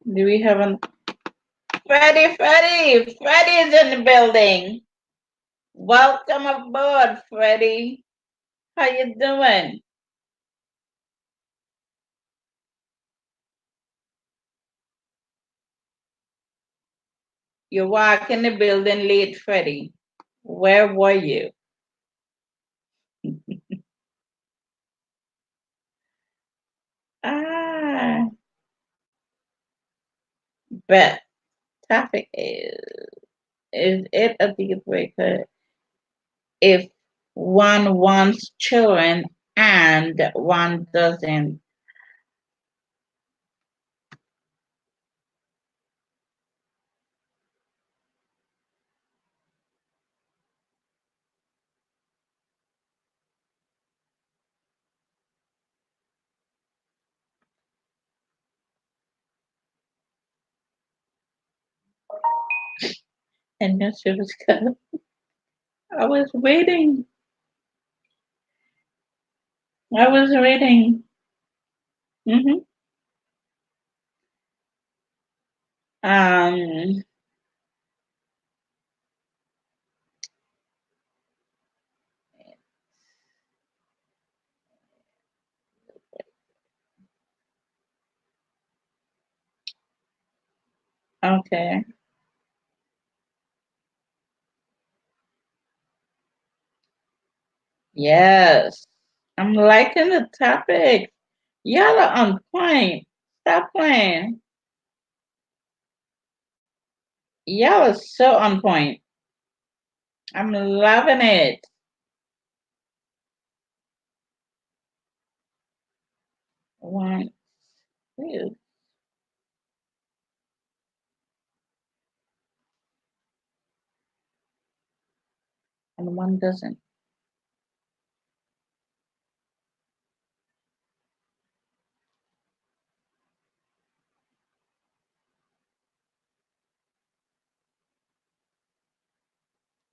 Do we have an Freddie? Freddie is in the building. Welcome aboard, Freddie. How you doing? You walk in the building late, Freddie. Where were you? Ah, but topic is it a deal breaker if one wants children and one doesn't? And then she was kind I was waiting. I was waiting. Hmm. Um. Okay. Yes. I'm liking the topic. Y'all are on point. Stop playing. Y'all are so on point. I'm loving it. One, two, and one doesn't.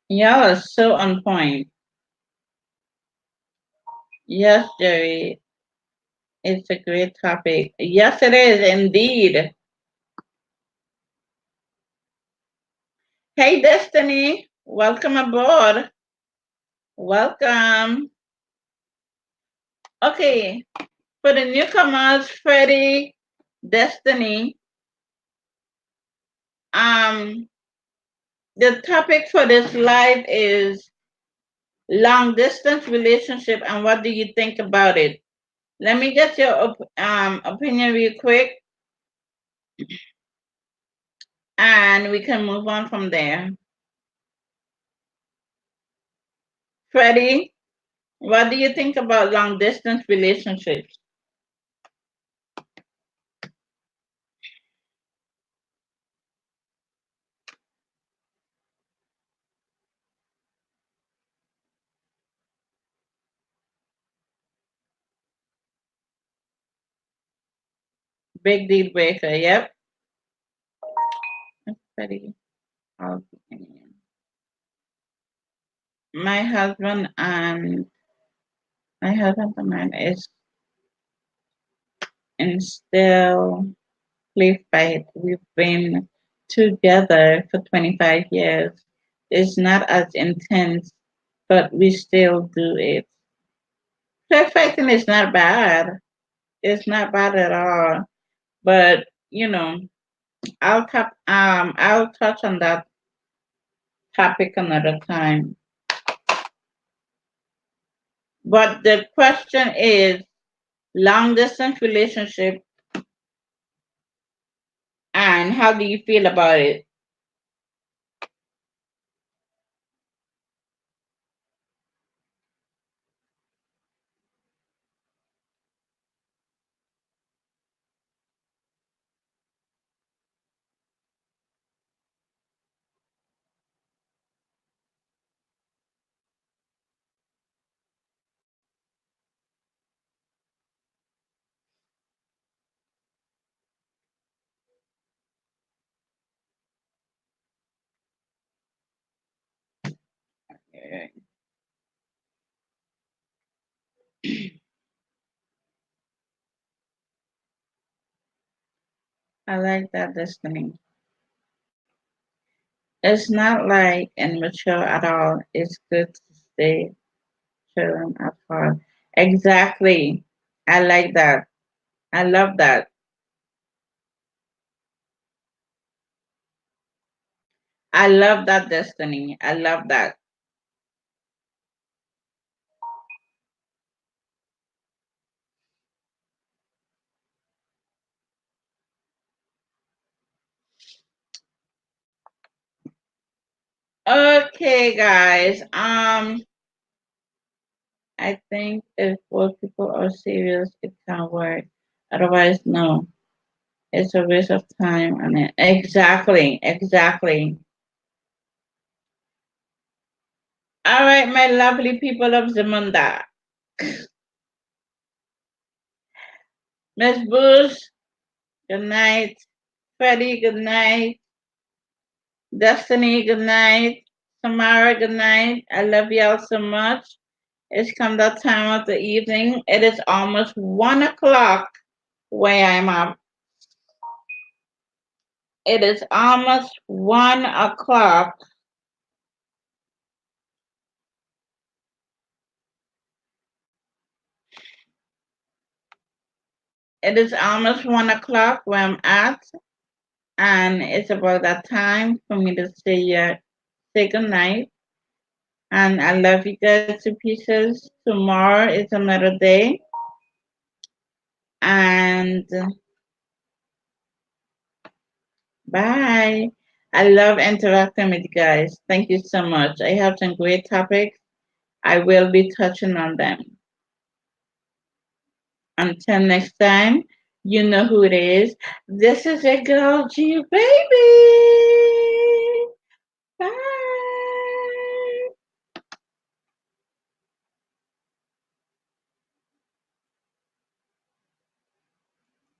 Y'all are so on point. Yes, Jerry. It's a great topic. Yes, it is indeed. Hey, Destiny. Welcome aboard. Welcome. Okay. For the newcomers, Freddie, Destiny, um, the topic for this live is long distance relationship and what do you think about it? Let me get your opinion real quick and we can move on from there. Freddie, what do you think about long distance relationships? Big deal breaker. Yep. That's pretty opinion. My husband and my husband and mine is in still play fight. We've been together for 25 years. It's not as intense, but we still do it. Play fighting is not bad. It's not bad at all. But I'll touch on that topic another time. But the question is long distance relationship and how do you feel about it? I like that listening. It's not like immature at all. It's good to stay children at heart. Exactly. I like that. I love that. I love that destiny. I love that. Okay, guys. I think if both people are serious, it can work. Otherwise, no. It's a waste of time and exactly, exactly. All right, my lovely people of Zamunda. Miss Bush, good night. Freddie, good night. Destiny, good night. Samara, good night. I love y'all so much. It's come that time of the evening. It is almost 1 o'clock where I'm at. It is almost 1 o'clock. It is almost 1 o'clock where I'm at, and it's about that time for me to say good night. And I love you guys to pieces. Tomorrow is another day, and bye. I love interacting with you guys. Thank you so much. I have some great topics. I will be touching on them. Until next time, you know who it is. This is a girl G baby. Bye.